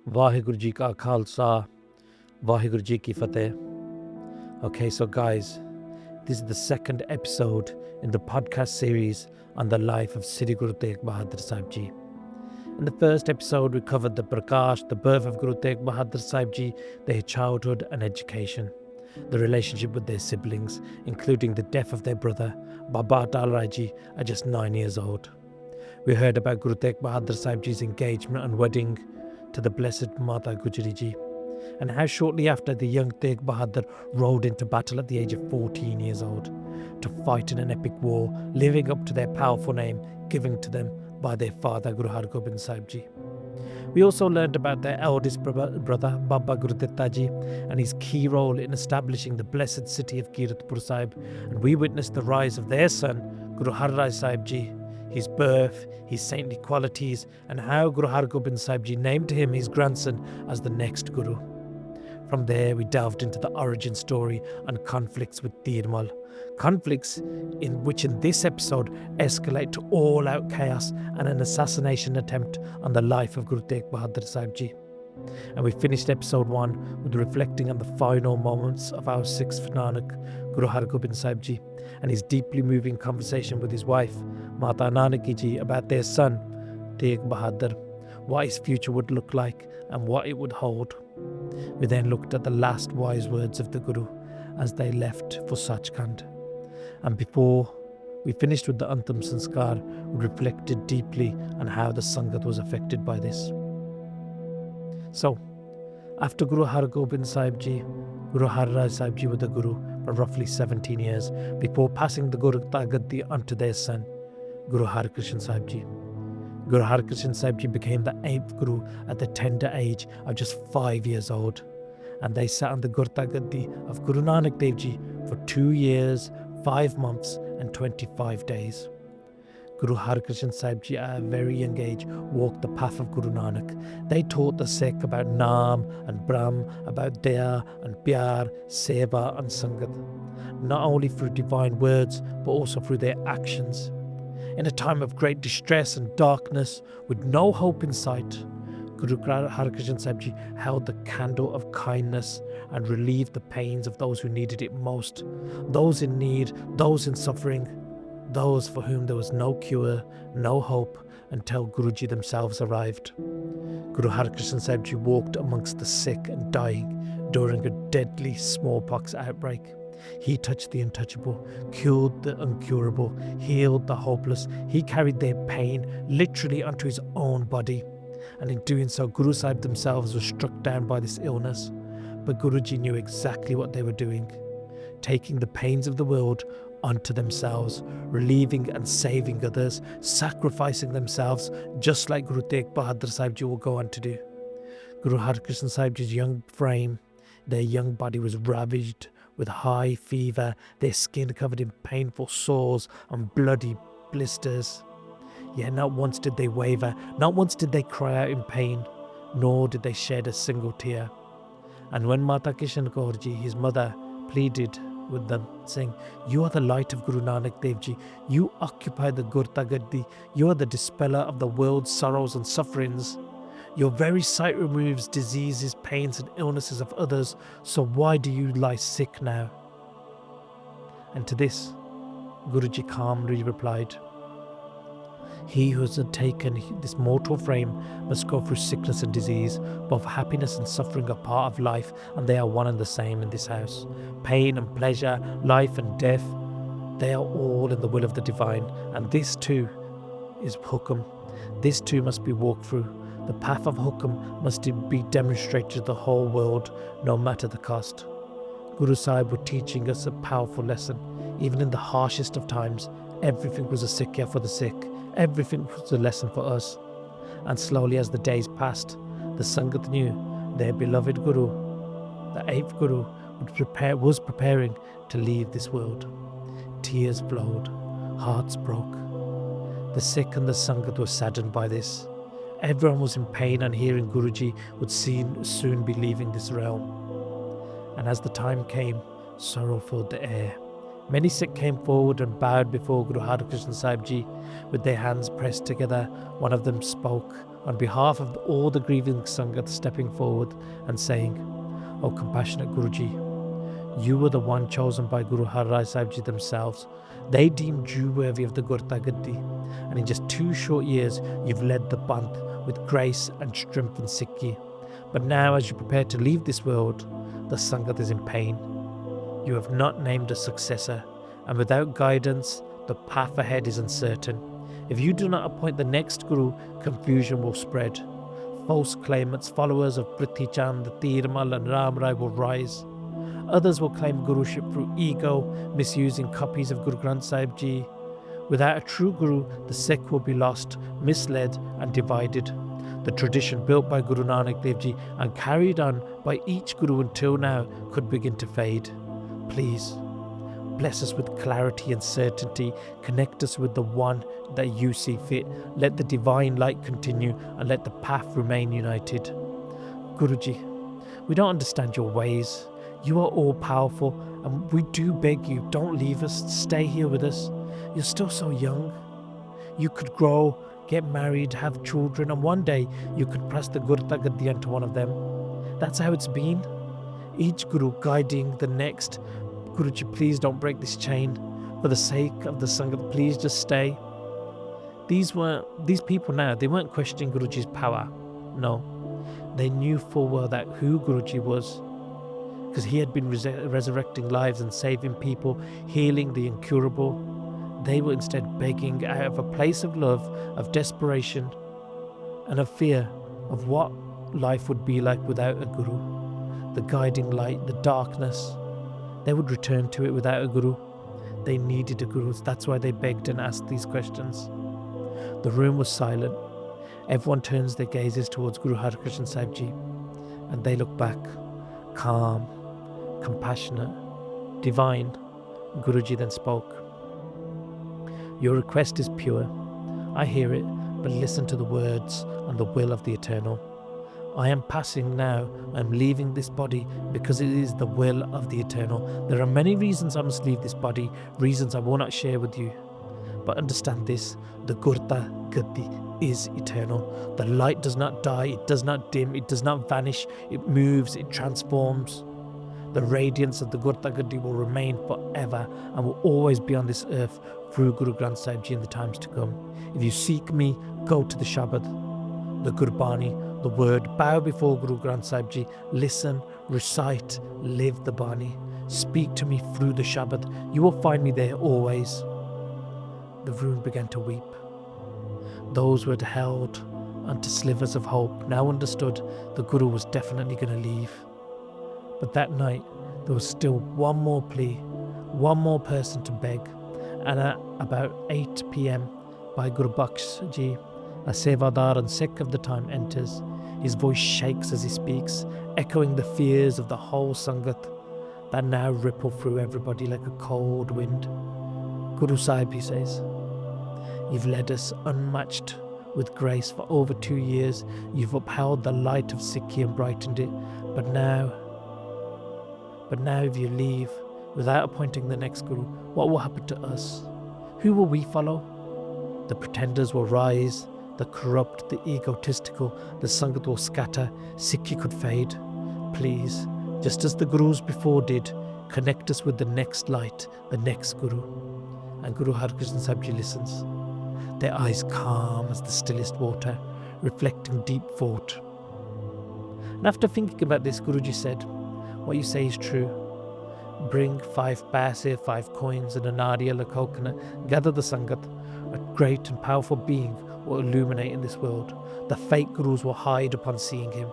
Vaheguru Ji Ka Khalsa, Vaheguru Ji Ki Fateh. Okay, so guys, this is the second episode in the podcast series on the life of Sri Guru Tegh Bahadur Sahib Ji. In the first episode, we covered the Prakash, the birth of Guru Tegh Bahadur Sahib Ji, their childhood and education, the relationship with their siblings, including the death of their brother, Baba Bakala Ji, at just 9 years old. We heard about Guru Tegh Bahadur Sahib Ji's engagement and wedding to the Blessed Mata Gujari Ji, and how shortly after the young Tegh Bahadur rode into battle at the age of 14 years old to fight in an epic war, living up to their powerful name given to them by their father Guru Har Krishan Sahib Ji. We also learned about their eldest brother Baba Gurditta Ji and his key role in establishing the blessed city of Kiratpur Sahib, and we witnessed the rise of their son Guru Har Rai Sahib Ji, his birth, his saintly qualities, and how Guru Har Gobind Sahib Ji named him his grandson as the next Guru. From there, we delved into the origin story and conflicts with Dheermal. Conflicts in which in this episode escalate to all-out chaos and an assassination attempt on the life of Guru Tegh Bahadur Sahib Ji. And we finished episode 1 with reflecting on the final moments of our sixth Nanak, Guru Har Gobind Sahib Ji, and his deeply moving conversation with his wife, Mata Nanaki Ji, about their son, Tegh Bahadur, what his future would look like and what it would hold. We then looked at the last wise words of the Guru as they left for Sachkhand. And before we finished with the Antam Sanskar, we reflected deeply on how the Sangat was affected by this. So, after Guru Har Gobind Sahib Ji, Guru Har Rai Sahib Ji were the Guru for roughly 17 years before passing the Guru Gaddi onto their son, Guru Har Krishan Sahib Ji. Guru Har Krishan Sahib Ji became the 8th Guru at the tender age of just 5 years old, and they sat on the Gurta Gaddi of Guru Nanak Dev Ji for 2 years, 5 months and 25 days. Guru Har Krishan Sahib Ji at a very young age walked the path of Guru Nanak. They taught the Sikh about Naam and Brahm, about Daya and Pyar, Seva and Sangat, not only through divine words but also through their actions. In a time of great distress and darkness, with no hope in sight, Guru Har Krishan Sahib Ji held the candle of kindness and relieved the pains of those who needed it most, those in need, those in suffering, those for whom there was no cure, no hope, until Guruji themselves arrived. Guru Har Krishan Sahib Ji walked amongst the sick and dying during a deadly smallpox outbreak. He touched the untouchable, cured the incurable, healed the hopeless. He carried their pain literally onto his own body. And in doing so, Guru Sahib themselves were struck down by this illness. But Guruji knew exactly what they were doing, taking the pains of the world onto themselves, relieving and saving others, sacrificing themselves, just like Guru Tegh Bahadur Sahib Ji will go on to do. Guru Har Krishan Sahib Ji's young frame, their young body was ravaged with high fever, their skin covered in painful sores and bloody blisters. Yet not once did they waver, not once did they cry out in pain, nor did they shed a single tear. And when Mata Kishan Kaur Ji, his mother, pleaded with them, saying, "You are the light of Guru Nanak Dev Ji, you occupy the Gurta Gaddi, you are the dispeller of the world's sorrows and sufferings. Your very sight removes diseases, pains and illnesses of others, so why do you lie sick now?" And to this, Guruji calmly replied, "He who has taken this mortal frame must go through sickness and disease. Both happiness and suffering are part of life, and they are one and the same in this house. Pain and pleasure, life and death, they are all in the will of the divine, and this too is Hukam. This too must be walked through. The path of Hukam must be demonstrated to the whole world, no matter the cost." Guru Sahib were teaching us a powerful lesson. Even in the harshest of times, everything was a sikya for the sick. Everything was a lesson for us. And slowly as the days passed, the Sangat knew their beloved Guru, the 8th Guru, was preparing to leave this world. Tears flowed, hearts broke. The Sikh and the Sangat were saddened by this. Everyone was in pain on hearing Guruji would soon be leaving this realm. And as the time came, sorrow filled the air. Many Sikh came forward and bowed before Guru Har Krishan Sahib Ji with their hands pressed together. One of them spoke on behalf of all the grieving Sangat stepping forward and saying, "O compassionate Guruji, you were the one chosen by Guru Har Krishan Sahib Ji themselves. They deemed you worthy of the Gurta Gaddi, and in just 2 short years you've led the Panth with grace and strength in Sikhi. But now as you prepare to leave this world, the Sangat is in pain. You have not named a successor, and without guidance, the path ahead is uncertain. If you do not appoint the next Guru, confusion will spread. False claimants, followers of Prithi Chand, Dheermal and Ram Rai will rise. Others will claim Guruship through ego, misusing copies of Guru Granth Sahib Ji. Without a true Guru, the Sikh will be lost, misled and divided. The tradition built by Guru Nanak Dev Ji and carried on by each Guru until now could begin to fade. Please, bless us with clarity and certainty. Connect us with the one that you see fit. Let the divine light continue and let the path remain united. Guruji, we don't understand your ways. You are all powerful and we do beg you, don't leave us. Stay here with us. You're still so young. You could grow, get married, have children, and one day you could press the Gurta Gaddi onto one of them. That's how it's been. Each Guru guiding the next. Guruji, please don't break this chain. For the sake of the Sangat, please just stay. These people now, they weren't questioning Guruji's power. No. They knew full well that who Guruji was. Because he had been resurrecting lives and saving people, healing the incurable. They were instead begging out of a place of love, of desperation, and of fear of what life would be like without a Guru. The guiding light, the darkness, they would return to it without a Guru. They needed a Guru. That's why they begged and asked these questions. The room was silent. Everyone turns their gazes towards Guru Har Krishan Sahib Ji, and they look back, calm, compassionate, divine. Guruji then spoke. Your request is pure. I hear it, but listen to the words and the will of the Eternal. I am passing now. I am leaving this body because it is the will of the Eternal. There are many reasons I must leave this body, reasons I will not share with you. But understand this, the Gurta Gaddi is eternal. The light does not die, it does not dim, it does not vanish, it moves, it transforms. The radiance of the Gurta Gaddi will remain forever and will always be on this earth through Guru Granth Sahib Ji in the times to come. If you seek me, go to the Shabad, the Gurbani, the word, bow before Guru Granth Sahib Ji, listen, recite, live the Bani. Speak to me through the Shabad. You will find me there always. The room began to weep. Those who had held onto slivers of hope now understood the Guru was definitely going to leave. But that night, there was still one more plea, one more person to beg. And at about 8 p.m, Bhai Guru Baksh Ji, a Sevadar and Sikh of the time, enters. His voice shakes as he speaks, echoing the fears of the whole Sangat that now ripple through everybody like a cold wind. Guru Sahib, he says, you've led us unmatched with grace for over 2 years. You've upheld the light of Sikhi and brightened it. But now if you leave without appointing the next Guru, what will happen to us? Who will we follow? The pretenders will rise, the corrupt, the egotistical, the Sangat will scatter, Sikhi could fade. Please, just as the Gurus before did, connect us with the next light, the next Guru. And Guru Har Krishan Sahib Ji listens, their eyes calm as the stillest water, reflecting deep thought. And after thinking about this, Guruji said, what you say is true. Bring 5 paise, 5 coins and a nariyal, a coconut. Gather the Sangat. A great and powerful being will illuminate in this world. The fake Gurus will hide upon seeing him.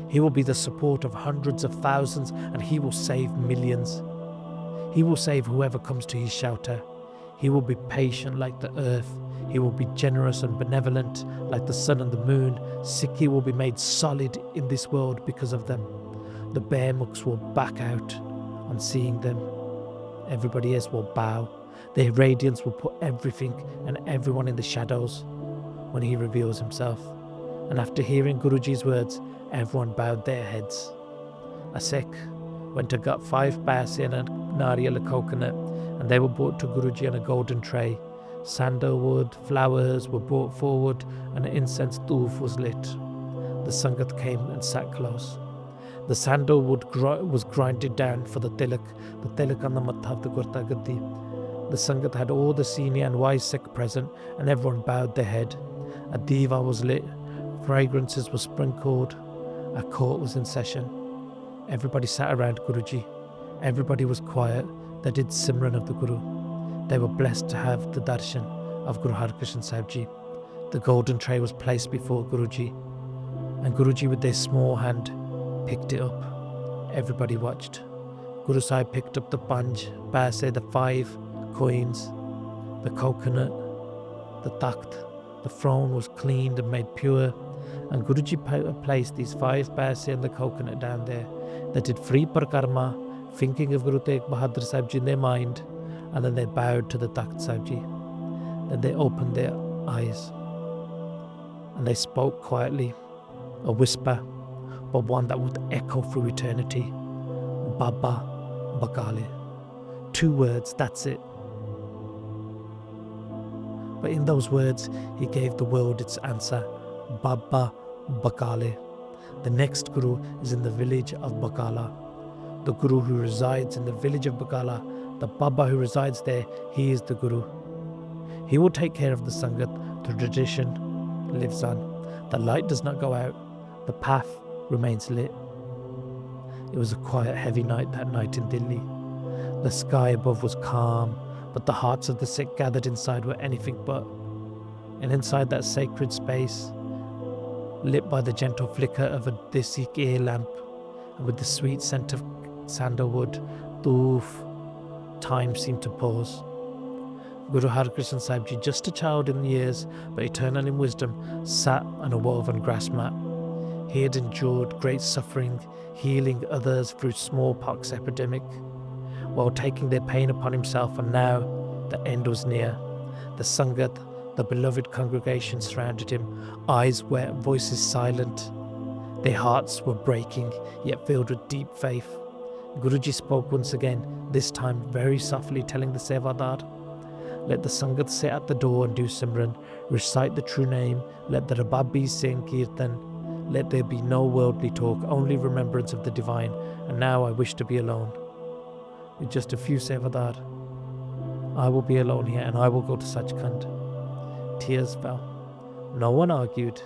He will be the support of hundreds of thousands and he will save millions. He will save whoever comes to his shelter. He will be patient like the earth. He will be generous and benevolent like the sun and the moon. Sikhi will be made solid in this world because of them. The bear mucks will back out on seeing them. Everybody else will bow. Their radiance will put everything and everyone in the shadows when he reveals himself. And after hearing Guruji's words, everyone bowed their heads. A Sikh went and got 5 paise and a nariyal, a coconut, and they were brought to Guruji on a golden tray. Sandalwood, flowers were brought forward and an incense doof was lit. The Sangat came and sat close. The sandalwood was grinded down for the tilak on the matha of the Gurta Gaddi. The Sangat had all the senior and wise Sikh present, and everyone bowed their head. A diva was lit, fragrances were sprinkled, a court was in session. Everybody sat around Guruji. Everybody was quiet. They did Simran of the Guru. They were blessed to have the darshan of Guru Har Krishan Sahib Ji. The golden tray was placed before Guruji, and Guruji with their small hand picked it up. Everybody watched. Guru Sahib picked up the panj, paise, the 5 coins, the coconut, the takht. The throne was cleaned and made pure, and Guruji placed these 5 paise and the coconut down there. They did free parkarma, thinking of Guru Tegh Bahadur Sahib Ji in their mind, and then they bowed to the Takht Sahib Ji. Then they opened their eyes and they spoke quietly, a whisper, but one that would echo through eternity. Baba Bakala. 2 words, that's it. But in those words, he gave the world its answer. Baba Bakala. The next Guru is in the village of Bakala. The Guru who resides in the village of Bakala, the Baba who resides there, he is the Guru. He will take care of the Sangat. The tradition lives on. The light does not go out. The path remains lit. It was a quiet, heavy night that night in Delhi. The sky above was calm, but the hearts of the Sikh gathered inside were anything but. And inside that sacred space, lit by the gentle flicker of a desi air lamp, and with the sweet scent of sandalwood, doof, time seemed to pause. Guru Har Krishan Sahib Ji, just a child in years, but eternal in wisdom, sat on a woven grass mat. He had endured great suffering, healing others through smallpox epidemic, while taking their pain upon himself, and now the end was near. The Sangat, the beloved congregation, surrounded him, eyes wet, voices silent. Their hearts were breaking, yet filled with deep faith. Guruji spoke once again, this time very softly, telling the Sevadar, let the Sangat sit at the door and do Simran, recite the true name, let the Rababis sing Kirtan, let there be no worldly talk, only remembrance of the divine, and now I wish to be alone. With just a few Sevadar, I will be alone here and I will go to Sachkhand. Tears fell. No one argued.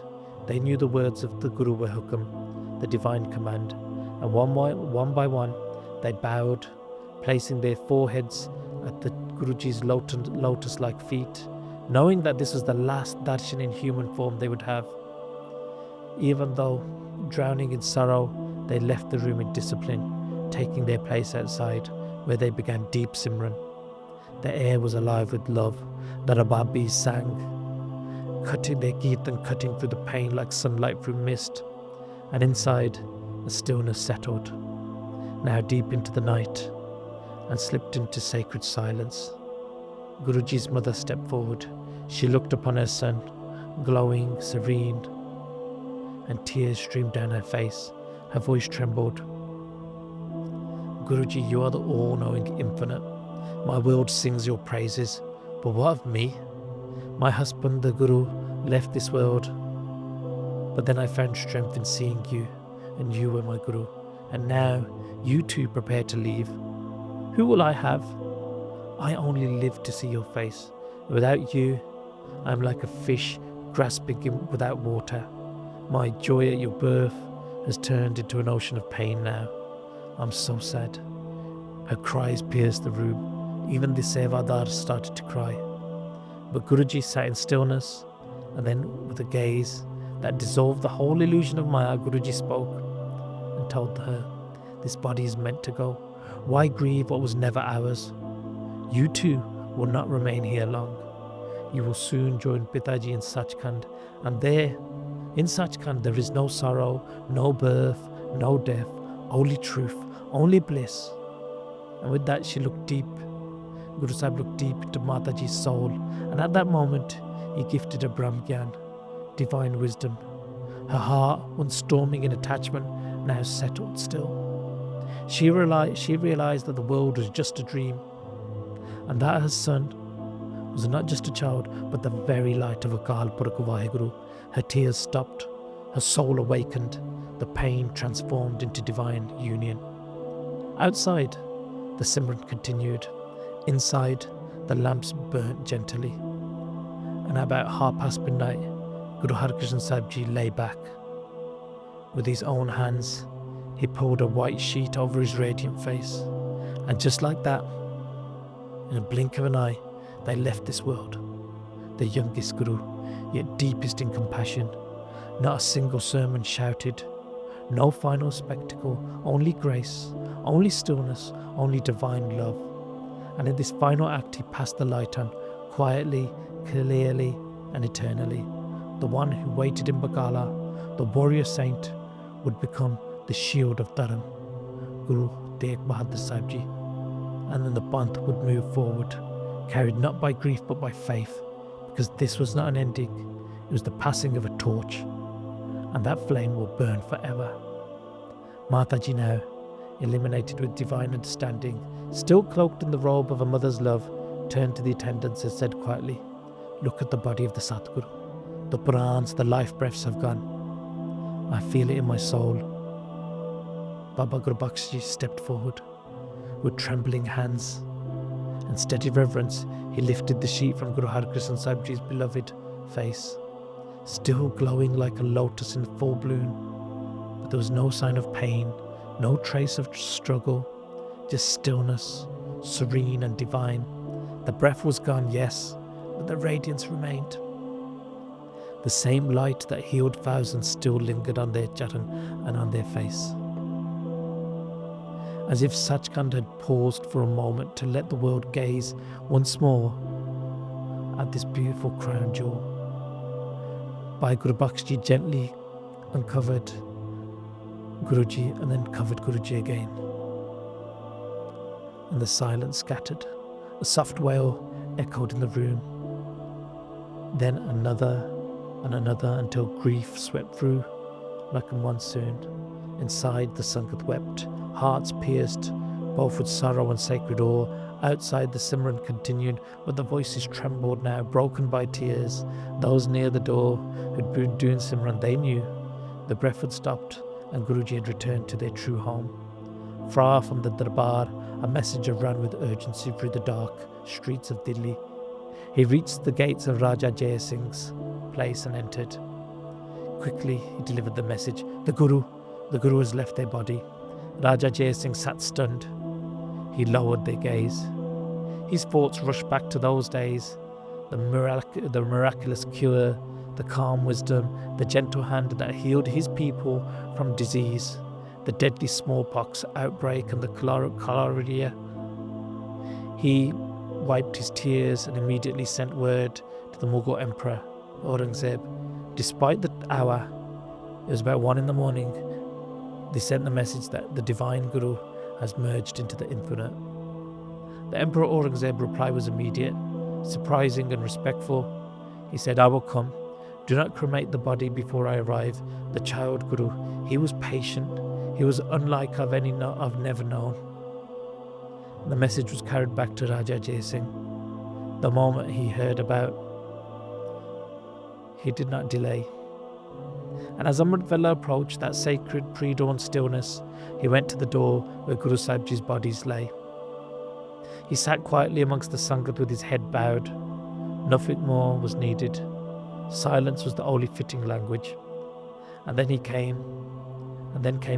They knew the words of the Guru were Hukam, the divine command, and one by one they bowed, placing their foreheads at the Guruji's lotus-like feet, knowing that this was the last darshan in human form they would have. Even though drowning in sorrow, they left the room in discipline, taking their place outside, where they began deep Simran. The air was alive with love. The Rababis sang, cutting their kirtan, cutting through the pain like sunlight through mist. And inside, a stillness settled, now deep into the night, and slipped into sacred silence. Guruji's mother stepped forward. She looked upon her son, glowing, serene, and tears streamed down her face. Her voice trembled. Guruji, you are the all-knowing infinite. My world sings your praises, but what of me? My husband, the Guru, left this world, but then I found strength in seeing you, and you were my Guru, and now you too prepare to leave. Who will I have? I only live to see your face. Without you, I am like a fish grasping without water. My joy at your birth has turned into an ocean of pain now. I'm so sad. Her cries pierced the room. Even the Sevadar started to cry. But Guruji sat in stillness, and then with a gaze that dissolved the whole illusion of Maya, Guruji spoke and told her, this body is meant to go. Why grieve what was never ours? You too will not remain here long. You will soon join Pitaji in Sachkhand, and there, in Sachkhand, there is no sorrow, no birth, no death, only truth, only bliss. And with that, she looked deep. Guru Sahib looked deep into Mataji's soul, and at that moment, he gifted her Brahm Gyan, divine wisdom. Her heart, once storming in attachment, now settled still. She realized that the world was just a dream, and that her son was not just a child, but the very light of Akal Purakh Vaheguru. Her tears stopped, her soul awakened, the pain transformed into divine union. Outside, the Simran continued. Inside, the lamps burnt gently. And about midnight, Guru Har Krishan Sahib Ji lay back. With his own hands, he pulled a white sheet over his radiant face. And just like that, in a blink of an eye, they left this world. The youngest Guru, yet deepest in compassion. Not a single sermon shouted. No final spectacle, only grace, only stillness, only divine love. And in this final act he passed the light on, quietly, clearly and eternally. The one who waited in Bakala, the warrior saint, would become the shield of Dharam, Guru Tegh Bahadur Sahib Ji. And then the Panth would move forward, carried not by grief but by faith, because this was not an ending, it was the passing of a torch, and that flame will burn forever. Mataji now, illuminated with divine understanding, still cloaked in the robe of a mother's love, turned to the attendants and said quietly, "Look at the body of the Satguru. The Purans, the life breaths have gone. I feel it in my soul." Baba Gurbakhsh stepped forward with trembling hands and steady reverence. He lifted the sheet from Guru Har Krishan Sahib Ji's beloved face, still glowing like a lotus in full bloom. But there was no sign of pain, no trace of struggle, just stillness, serene and divine. The breath was gone, yes, but the radiance remained. The same light that healed thousands still lingered on their charan and on their face. As if Sachkhand had paused for a moment to let the world gaze once more at this beautiful crown jewel. Bhai Gurbakhsh gently uncovered Guruji and then covered Guruji again. And the silence scattered. A soft wail echoed in the room. Then another and another until grief swept through like a monsoon. Inside, the Sangat wept, hearts pierced, both with sorrow and sacred awe. Outside, the Simran continued, but the voices trembled now, broken by tears. Those near the door who'd been doing Simran, they knew. The breath had stopped, and Guruji had returned to their true home. Far from the darbar, a messenger ran with urgency through the dark streets of Delhi. He reached the gates of Raja Jaya Singh's place and entered. Quickly, he delivered the message. The Guru has left their body. Raja Jaya Singh sat stunned. He lowered their gaze. His thoughts rushed back to those days, the miraculous cure, the calm wisdom, the gentle hand that healed his people from disease, the deadly smallpox outbreak and the cholera. He wiped his tears and immediately sent word to the Mughal Emperor Aurangzeb. Despite the hour, it was about 1 a.m, they sent the message that the divine Guru has merged into the infinite. The Emperor Aurangzeb's reply was immediate, surprising and respectful. He said, "I will come. Do not cremate the body before I arrive." The child Guru, he was patient. He was unlike I've never known. The message was carried back to Raja Jai Singh. The moment he heard about, he did not delay. And as Amrit Vela approached that sacred pre-dawn stillness, he went to the door where Guru Sahib Ji's bodies lay. He sat quietly amongst the Sangat with his head bowed. Nothing more was needed. Silence was the only fitting language. And then came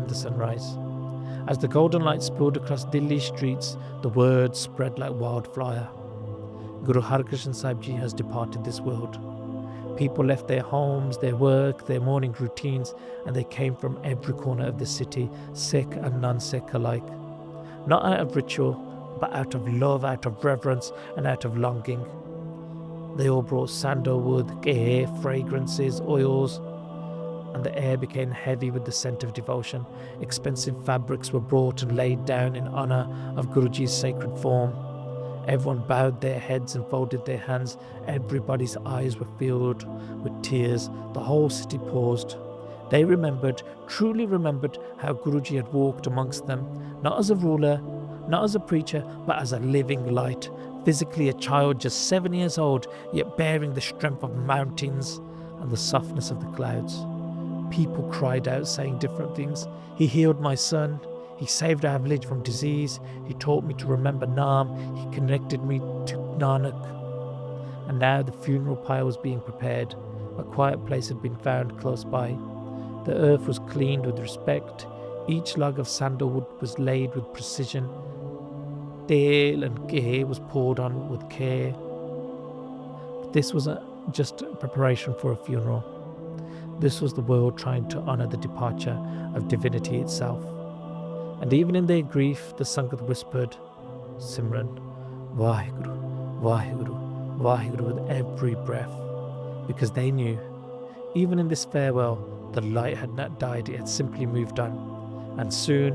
the sunrise. As the golden light spilled across Delhi streets, the word spread like wildfire. Guru Har Krishan Sahib Ji has departed this world. People left their homes, their work, their morning routines, and they came from every corner of the city, Sikh and non-Sikh alike. Not out of ritual, but out of love, out of reverence, and out of longing. They all brought sandalwood, ghee, fragrances, oils, and the air became heavy with the scent of devotion. Expensive fabrics were brought and laid down in honour of Guruji's sacred form. Everyone bowed their heads and folded their hands. Everybody's eyes were filled with tears. The whole city paused. They remembered, truly remembered, how Guruji had walked amongst them, not as a ruler, not as a preacher, but as a living light, physically a child, just 7 years old, yet bearing the strength of mountains and the softness of the clouds. People cried out, saying different things. He healed my son. He saved our village from disease. He taught me to remember Naam. He connected me to Nanak. And now the funeral pyre was being prepared. A quiet place had been found close by. The earth was cleaned with respect. Each log of sandalwood was laid with precision. Tail and ghee was poured on with care. But this was just a preparation for a funeral. This was the world trying to honour the departure of divinity itself. And even in their grief, the Sangat whispered, Simran, Vaheguru, Vaheguru, Vaheguru with every breath, because they knew, even in this farewell, the light had not died, it had simply moved on. And soon,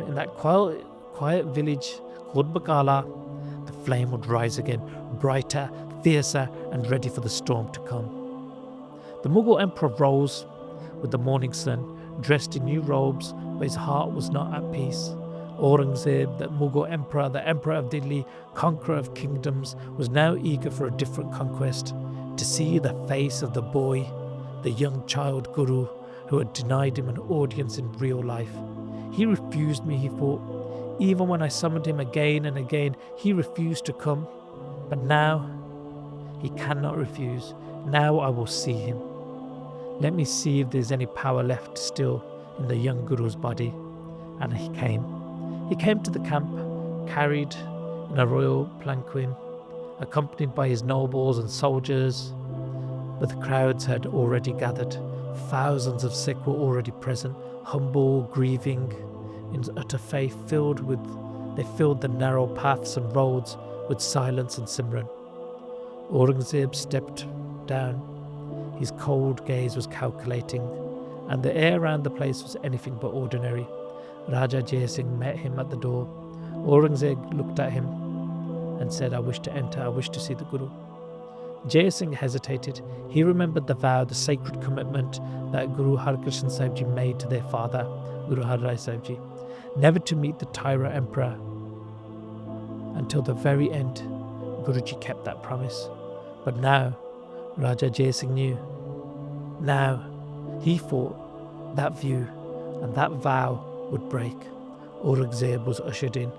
in that quiet village called Bakala, the flame would rise again, brighter, fiercer, and ready for the storm to come. The Mughal emperor rose with the morning sun, dressed in new robes, but his heart was not at peace. Aurangzeb, the Mughal emperor, the emperor of Delhi, conqueror of kingdoms, was now eager for a different conquest, to see the face of the boy, the young child Guru, who had denied him an audience in real life. He refused me, he thought. Even when I summoned him again and again, he refused to come. But now, he cannot refuse. Now I will see him. Let me see if there's any power left still in the young Guru's body. And he came. He came to the camp, carried in a royal palanquin, accompanied by his nobles and soldiers. But the crowds had already gathered. Thousands of Sikhs were already present, humble, grieving, in utter faith, they filled the narrow paths and roads with silence and Simran. Aurangzeb stepped down. His cold gaze was calculating, and the air around the place was anything but ordinary. Raja Jai Singh met him at the door. Aurangzeb looked at him and said, I wish to enter, I wish to see the Guru. Jai Singh hesitated. He remembered the vow, the sacred commitment that Guru Har Krishan Sahib Ji made to their father, Guru Har Rai Sahib Ji, never to meet the tyrant emperor. Until the very end, Guruji kept that promise. But now, Raja Jai Singh knew. Now, he thought that view and that vow would break. Aurangzeb was ushered in.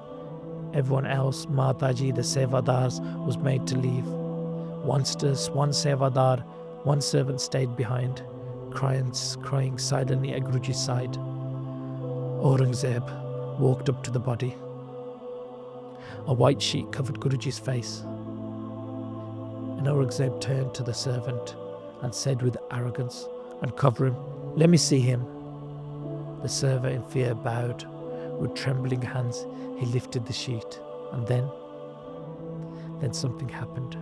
Everyone else, Mataji, the Sevadars, was made to leave. One Sevadar, one servant stayed behind, crying silently at Guruji's side. Aurangzeb walked up to the body. A white sheet covered Guruji's face. And Aurangzeb turned to the servant and said with arrogance, Uncover him, let me see him. The servant in fear bowed. With trembling hands, he lifted the sheet. And then something happened.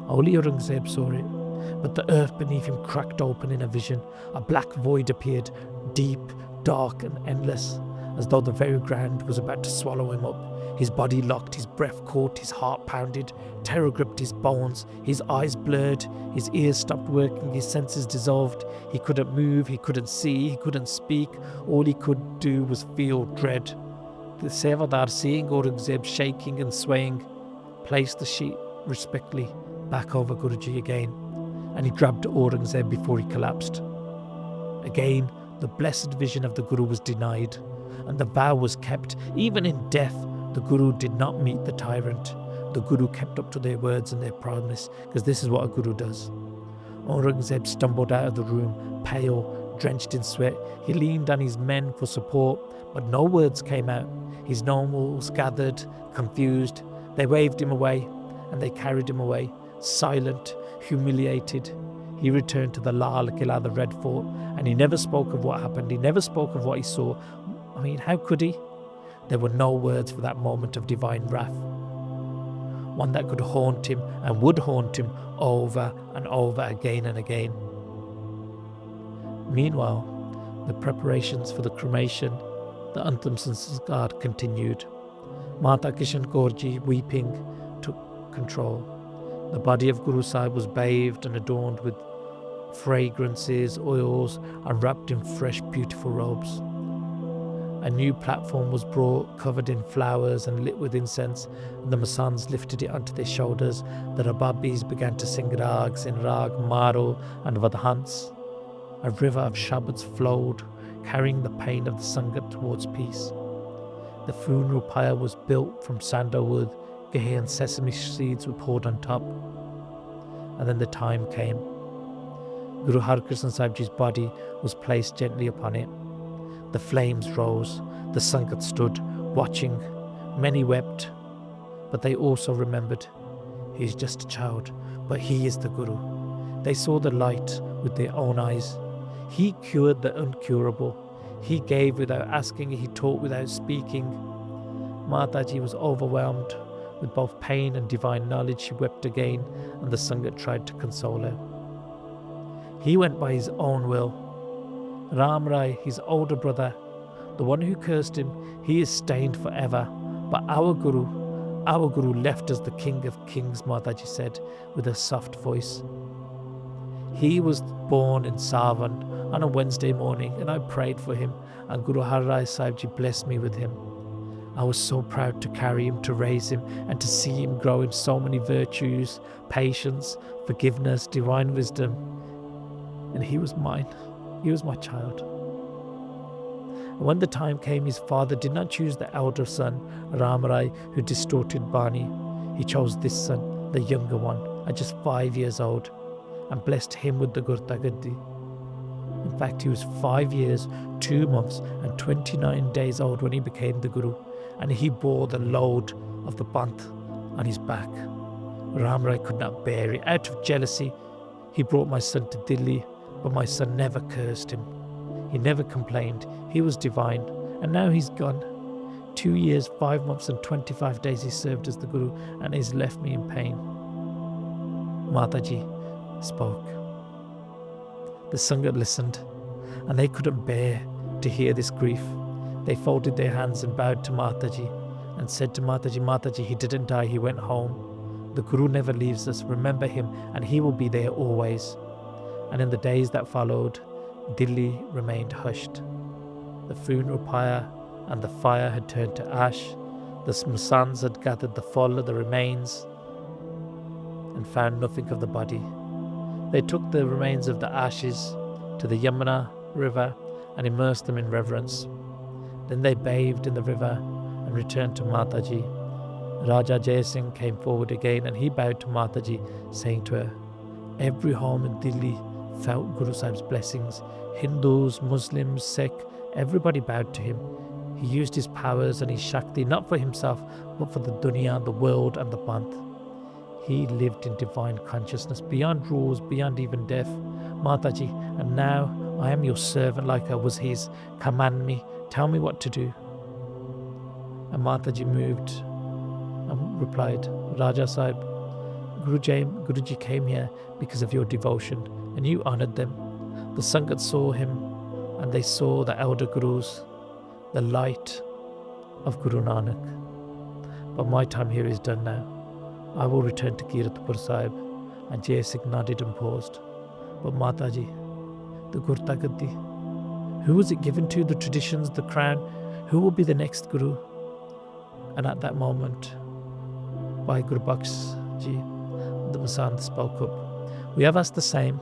Only Aurangzeb saw it, but the earth beneath him cracked open in a vision. A black void appeared, deep, dark and endless, as though the very ground was about to swallow him up. His body locked, his breath caught, his heart pounded, terror gripped his bones, his eyes blurred, his ears stopped working, his senses dissolved. He couldn't move, he couldn't see, he couldn't speak. All he could do was feel dread. The Sevadar, seeing Aurangzeb shaking and swaying, placed the sheet respectfully back over Guruji again, and he grabbed Aurangzeb before he collapsed. Again, the blessed vision of the Guru was denied, and the vow was kept. Even in death, the Guru did not meet the tyrant. The Guru kept up to their words and their promise, because this is what a Guru does. Aurangzeb stumbled out of the room, pale, drenched in sweat. He leaned on his men for support, but no words came out. His nobles gathered, confused. They waved him away, and they carried him away, silent, humiliated. He returned to the Lal Qila, the Red Fort, and he never spoke of what happened. He never spoke of what he saw. I mean, how could he? There were no words for that moment of divine wrath, one that could haunt him and would haunt him over and over again and again. Meanwhile, the preparations for the cremation, the Antam Sanskar, continued. Mata Kishan Kaur Ji, weeping, took control. The body of Guru Sahib was bathed and adorned with fragrances, oils, and wrapped in fresh, beautiful robes. A new platform was brought, covered in flowers and lit with incense, and the Masands lifted it onto their shoulders. The Rababis began to sing rags in Rag, Maro and Vadhans. A river of Shabads flowed, carrying the pain of the Sangat towards peace. The funeral pyre was built from sandalwood, ghee and sesame seeds were poured on top. And then the time came. Guru Har Krishan Sahib Ji's body was placed gently upon it. The flames rose, the Sangat stood, watching. Many wept, but they also remembered. He is just a child, but he is the Guru. They saw the light with their own eyes. He cured the incurable. He gave without asking, he taught without speaking. Mataji was overwhelmed with both pain and divine knowledge. She wept again, and the Sangat tried to console her. He went by his own will. Ram Rai, his older brother, the one who cursed him, he is stained forever. But our Guru left as the King of Kings, Mataji said with a soft voice. He was born in Savan on a Wednesday morning, and I prayed for him, and Guru Har Rai Sahib Ji blessed me with him. I was so proud to carry him, to raise him, and to see him grow in so many virtues, patience, forgiveness, divine wisdom. And he was mine. He was my child. And when the time came, his father did not choose the elder son, Ram Rai, who distorted Bani. He chose this son, the younger one, at just 5 years old, and blessed him with the Gurta Gaddi. In fact, he was 5 years, 2 months, and 29 days old when he became the Guru, and he bore the load of the Panth on his back. Ram Rai could not bear it. Out of jealousy, he brought my son to Delhi, but my son never cursed him. He never complained. He was divine, and now he's gone. 2 years, 5 months, and 25 days he served as the Guru, and he's left me in pain. Mataji spoke. The Sangat listened, and they couldn't bear to hear this grief. They folded their hands and bowed to Mataji and said to Mataji, Mataji, he didn't die, he went home. The Guru never leaves us. Remember him, and he will be there always. And in the days that followed, Delhi remained hushed. The funeral pyre and the fire had turned to ash. The Masands had gathered the full of the remains and found nothing of the body. They took the remains of the ashes to the Yamuna river and immersed them in reverence. Then they bathed in the river and returned to Mataji. Raja Jai Singh came forward again, and he bowed to Mataji, saying to her, every home in Delhi felt Guru Sahib's blessings. Hindus, Muslims, Sikh, everybody bowed to him. He used his powers and his Shakti not for himself, but for the dunya, the world and the Panth. He lived in divine consciousness, beyond rules, beyond even death. Mataji, and now I am your servant like I was his. Command me, tell me what to do. And Mataji moved and replied, Raja Sahib, Guruji came here because of your devotion, and you honoured them. The Sangat saw him, and they saw the elder Gurus, the light of Guru Nanak. But my time here is done now. I will return to Kiratpur Sahib. And Jai Singh nodded and paused. But Mataji, the Gurta Gaddi, who was it given to? The traditions, the crown? Who will be the next Guru? And at that moment, Bhai Gurbaksh Ji, the Masand, spoke up. We have asked the same,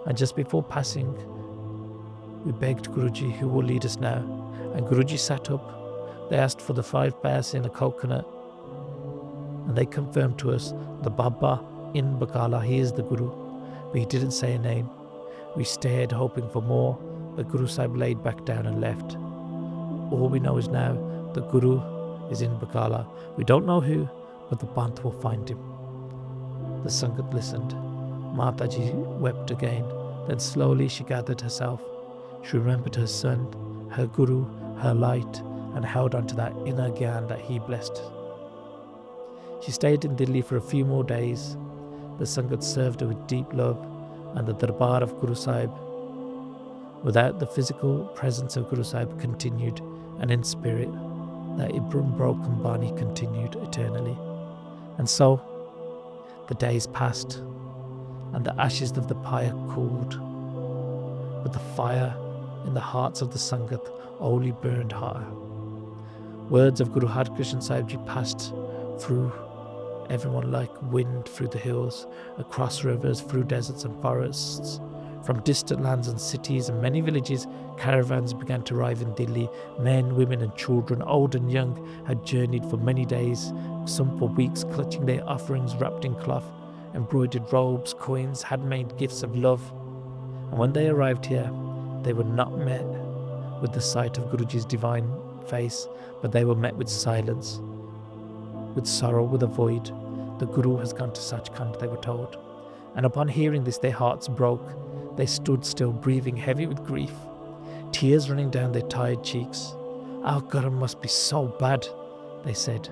and just before passing, we begged Guruji, who will lead us now? And Guruji sat up. They asked for the 5 pairs in a coconut, and they confirmed to us the Baba in Bakala, he is the Guru, but he didn't say a name. We stared, hoping for more, but Guru Sahib laid back down and left. All we know is now the Guru is in Bakala. We don't know who, but the Panth will find him. The Sangat listened. Mataji wept again. Then slowly she gathered herself. She remembered her son, her Guru, her light, and held on to that inner gyan that he blessed. She stayed in Delhi for a few more days. The Sangat served her with deep love, and the Darbar of Guru Sahib, without the physical presence of Guru Sahib, continued, and in spirit, that broken Bani continued eternally. And so, the days passed, and the ashes of the pyre cooled, but the fire in the hearts of the Sangat only burned hotter. Words of Guru Har Krishan Sahib Ji passed through everyone like wind through the hills, across rivers, through deserts and forests. From distant lands and cities and many villages, caravans began to arrive in Delhi. Men, women and children, old and young, had journeyed for many days, some for weeks, clutching their offerings wrapped in cloth, embroidered robes, coins, handmade gifts of love. And when they arrived here, they were not met with the sight of Guruji's divine face, but they were met with silence, with sorrow, with a void. The Guru has gone to Sachkhand, they were told. And upon hearing this, their hearts broke. They stood still, breathing heavy with grief, tears running down their tired cheeks. Our Guru must be so bad, they said.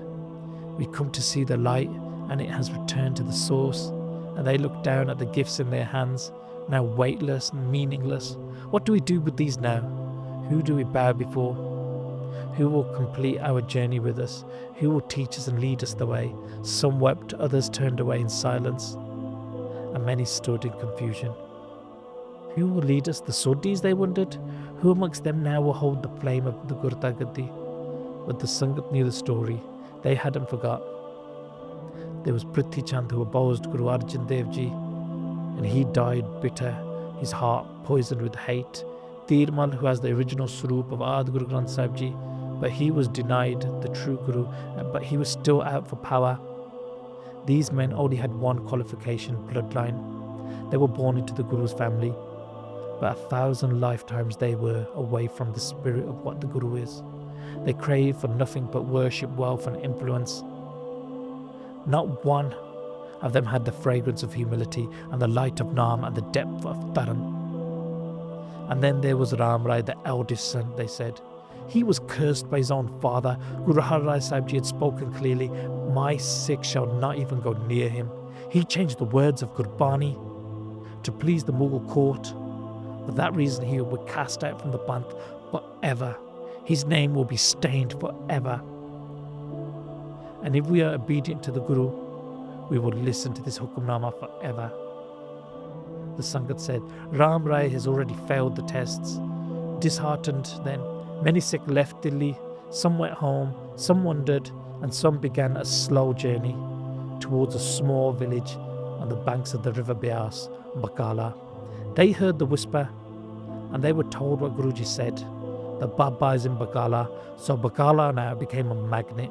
We come to see the light, and it has returned to the source. And they looked down at the gifts in their hands, now weightless and meaningless. What do we do with these now? Who do we bow before? Who will complete our journey with us? Who will teach us and lead us the way? Some wept, others turned away in silence, and many stood in confusion. Who will lead us? The Sodhis, they wondered. Who amongst them now will hold the flame of the Gurta Gaddi? But the Sangat knew the story. They hadn't forgot. There was Prithvi Chand who opposed Guru Arjan Dev Ji, and he died bitter, his heart poisoned with hate. Dheermal, who has the original Swaroop of Adi Guru Granth Sahib Ji, but he was denied the true Guru, but he was still out for power. These men only had one qualification, bloodline. They were born into the Guru's family, but 1,000 lifetimes they were away from the spirit of what the Guru is. They craved for nothing but worship, wealth and influence. Not one of them had the fragrance of humility and the light of Naam and the depth of Dharam. And then there was Ram Rai, the eldest son, they said. He was cursed by his own father. Guru Har Rai Sahib Ji had spoken clearly, my Sikhs shall not even go near him. He changed the words of Gurbani to please the Mughal court. For that reason he will be cast out from the Panth forever. His name will be stained forever. And if we are obedient to the Guru, we will listen to this Hukamnama forever. The Sangat said, Ram Rai has already failed the tests. Disheartened then, many Sikhs left Delhi. Some went home, some wandered, and some began a slow journey towards a small village on the banks of the river Beas, Bakala. They heard the whisper, and they were told what Guruji said. The Baba is in Bakala, so Bakala now became a magnet.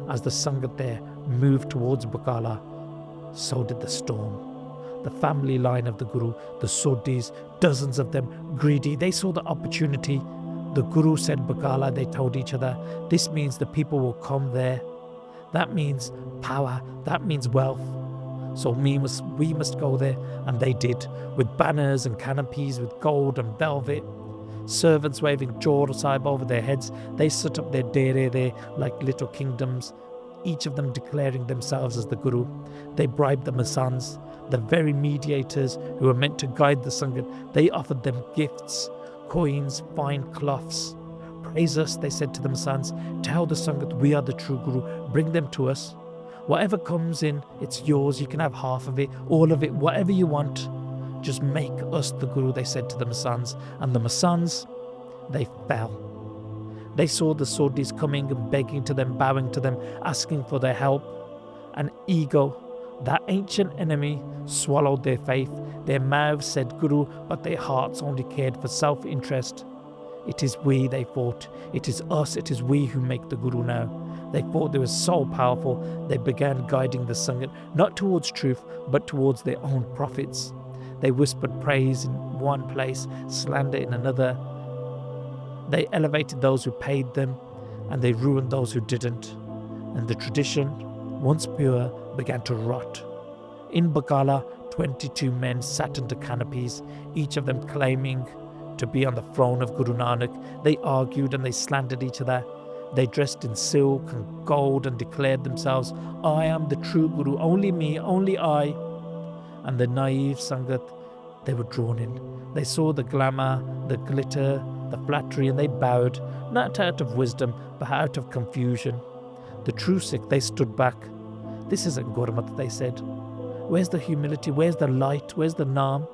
As the Sangat there moved towards Bakala, so did the storm. The family line of the Guru, the Sodhis, dozens of them, greedy, they saw the opportunity. The Guru said Bakala, they told each other, this means the people will come there. That means power, that means wealth. So we must go there. And they did, with banners and canopies, with gold and velvet. Servants waving Jor Sahib over their heads. They set up their dera there like little kingdoms, each of them declaring themselves as the Guru. They bribed the Masands, the very mediators who were meant to guide the Sangat. They offered them gifts, coins, fine cloths. Praise us, they said to the Masands. Tell the Sangat we are the true Guru. Bring them to us. Whatever comes in, it's yours. You can have half of it, all of it, whatever you want. Just make us the Guru, they said to the Masands. And the Masands, they fell. They saw the Sodhis coming and begging to them, bowing to them, asking for their help. And ego, that ancient enemy, swallowed their faith. Their mouths said Guru, but their hearts only cared for self-interest. It is we, they thought. It is us, it is we who make the Guru now. They thought they were so powerful, they began guiding the Sangat, not towards truth, but towards their own profits. They whispered praise in one place, slander in another. They elevated those who paid them, and they ruined those who didn't. And the tradition, once pure, began to rot. In Bakala, 22 men sat under canopies, each of them claiming to be on the throne of Guru Nanak. They argued and they slandered each other. They dressed in silk and gold and declared themselves, I am the true Guru, only me, only I. And the naive Sangat, they were drawn in. They saw the glamour, the glitter, the flattery, and they bowed, not out of wisdom, but out of confusion. The true Sikh, they stood back. This isn't Gurmat, they said. Where's the humility? Where's the light? Where's the Naam?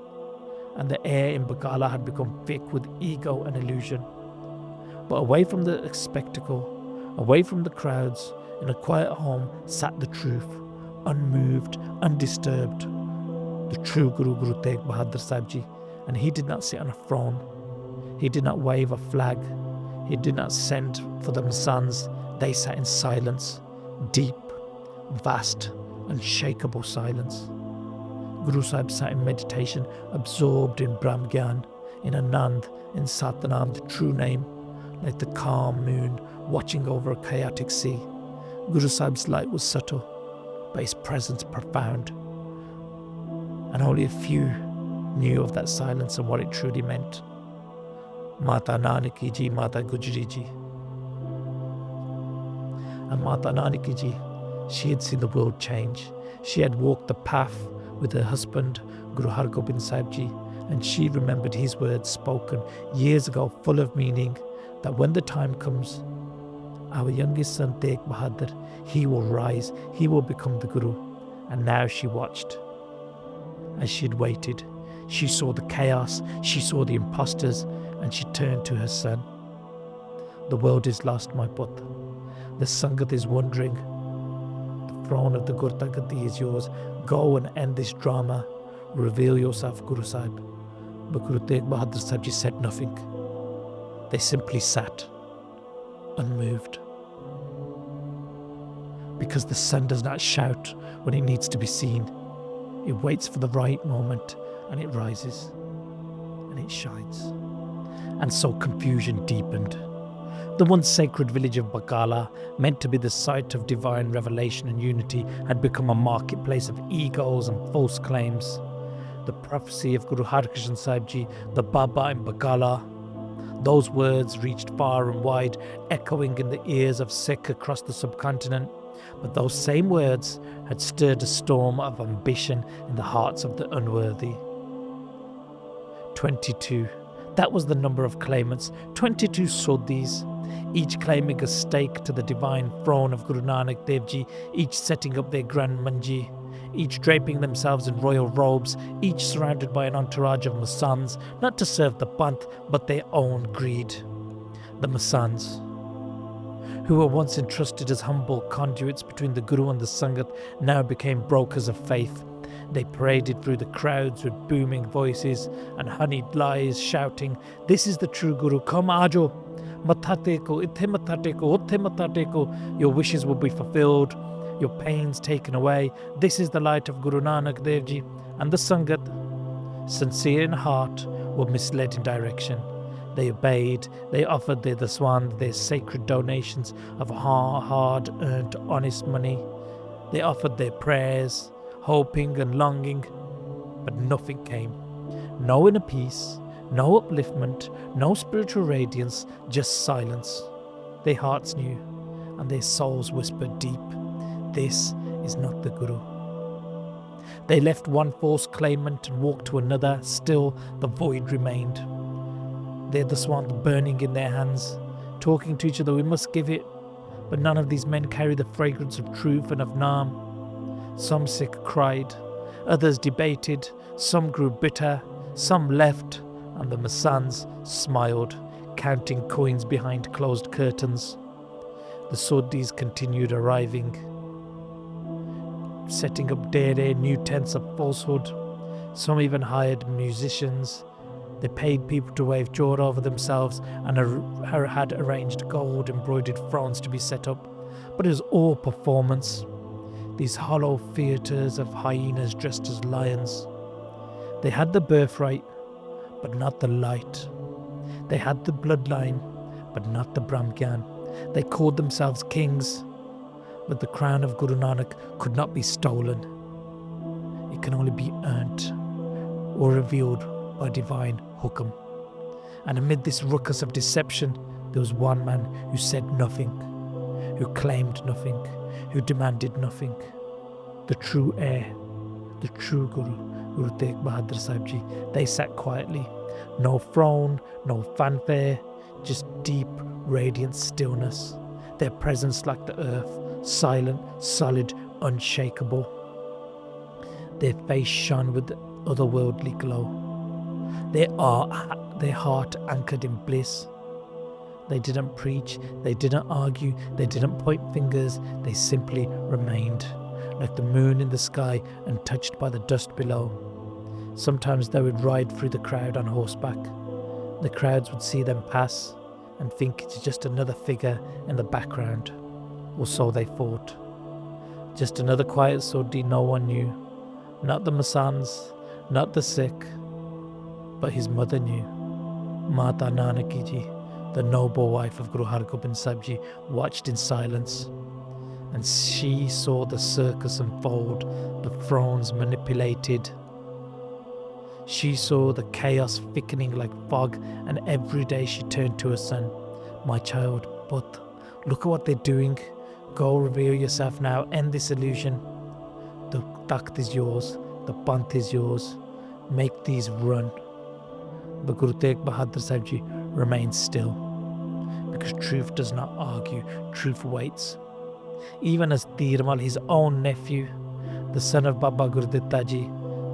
and the air in Bakala had become thick with ego and illusion. But away from the spectacle, away from the crowds, in a quiet home sat the truth, unmoved, undisturbed. The true Guru Tegh Bahadur Sahib Ji, and he did not sit on a throne. He did not wave a flag. He did not send for the Masands. They sat in silence, deep, vast, unshakable silence. Guru Sahib sat in meditation, absorbed in Brahm Gyan, in Anand, in Satnam, the true name, like the calm moon watching over a chaotic sea. Guru Sahib's light was subtle, but his presence profound. And only a few knew of that silence and what it truly meant. Mata Nanaki Ji, Mata Gujri Ji. And Mata Nanaki Ji, she had seen the world change. She had walked the path with her husband, Guru Har Gobind Sahib Ji, and she remembered his words spoken years ago, full of meaning, that when the time comes, our youngest son Tegh Bahadur, he will rise, he will become the Guru. And now she watched. As she had waited, she saw the chaos, she saw the impostors, and she turned to her son. The world is lost, my putt. The Sangat is wondering. The throne of the Gurta Gaddi is yours. Go and end this drama. Reveal yourself, Guru Sahib. But Guru Tegh Bahadur Sahib Ji said nothing. They simply sat, unmoved. Because the sun does not shout when it needs to be seen. It waits for the right moment, and it rises, and it shines. And so confusion deepened. The once sacred village of Bakala, meant to be the site of divine revelation and unity, had become a marketplace of egos and false claims. The prophecy of Guru Har Krishan Sahib Ji, the Baba in Bakala, those words reached far and wide, echoing in the ears of Sikh across the subcontinent. But those same words had stirred a storm of ambition in the hearts of the unworthy. 22. That was the number of claimants. 22 Sodhis, each claiming a stake to the divine throne of Guru Nanak Dev Ji, each setting up their grand manji, each draping themselves in royal robes, each surrounded by an entourage of Masands, not to serve the Panth, but their own greed. The Masands, who were once entrusted as humble conduits between the Guru and the Sangat, now became brokers of faith. They paraded through the crowds with booming voices and honeyed lies, shouting, "This is the true Guru, come Ajo, matha teko, ithe matha teko, utthe matha teko, your wishes will be fulfilled, your pains taken away, this is the light of Guru Nanak Dev Ji." And the Sangat, sincere in heart, were misled in direction. They obeyed, they offered their daswand, their sacred donations of hard-earned honest money. They offered their prayers, hoping and longing, but nothing came. No inner peace, no upliftment, no spiritual radiance, just silence. Their hearts knew, and their souls whispered deep, this is not the Guru. They left one false claimant and walked to another, still the void remained. They had the swan burning in their hands, talking to each other, we must give it, but none of these men carry the fragrance of truth and of Naam. Some Sikh cried, others debated, some grew bitter, some left, and the Masands smiled, counting coins behind closed curtains. The Sodhis continued arriving, setting up dera, new tents of falsehood. Some even hired musicians. They paid people to wave jawr over themselves and had arranged gold embroidered thrones to be set up. But it was all performance. These hollow theatres of hyenas dressed as lions. They had the birthright, but not the light. They had the bloodline, but not the Brahmgyan. They called themselves kings, but the crown of Guru Nanak could not be stolen. It can only be earned or revealed by divine hukam. And amid this ruckus of deception, there was one man who said nothing, who claimed nothing, who demanded nothing. The true heir, the true Guru, Guru Tegh Bahadur Sahib Ji. They sat quietly, no throne, no fanfare, just deep, radiant stillness. Their presence like the earth, silent, solid, unshakable. Their face shone with the otherworldly glow. their heart anchored in bliss. They didn't preach, they didn't argue, they didn't point fingers, they simply remained, like the moon in the sky untouched by the dust below. Sometimes they would ride through the crowd on horseback. The crowds would see them pass and think it's just another figure in the background, or so they thought. Just another quiet Sodhi no one knew. Not the Masands, not the Sikh, but his mother knew. Mata Nanaki Ji, the noble wife of Guru Har Krishan Sahib Ji, watched in silence, and she saw the circus unfold, the thrones manipulated. She saw the chaos thickening like fog, and every day she turned to her son. My child, but look at what they're doing. Go reveal yourself now, end this illusion. The takht is yours, the panth is yours. Make these run. But Guru Tegh Bahadur Sahib Ji remained still, because truth does not argue, truth waits. Even as Dheermal, his own nephew, the son of Baba Gurditta Ji,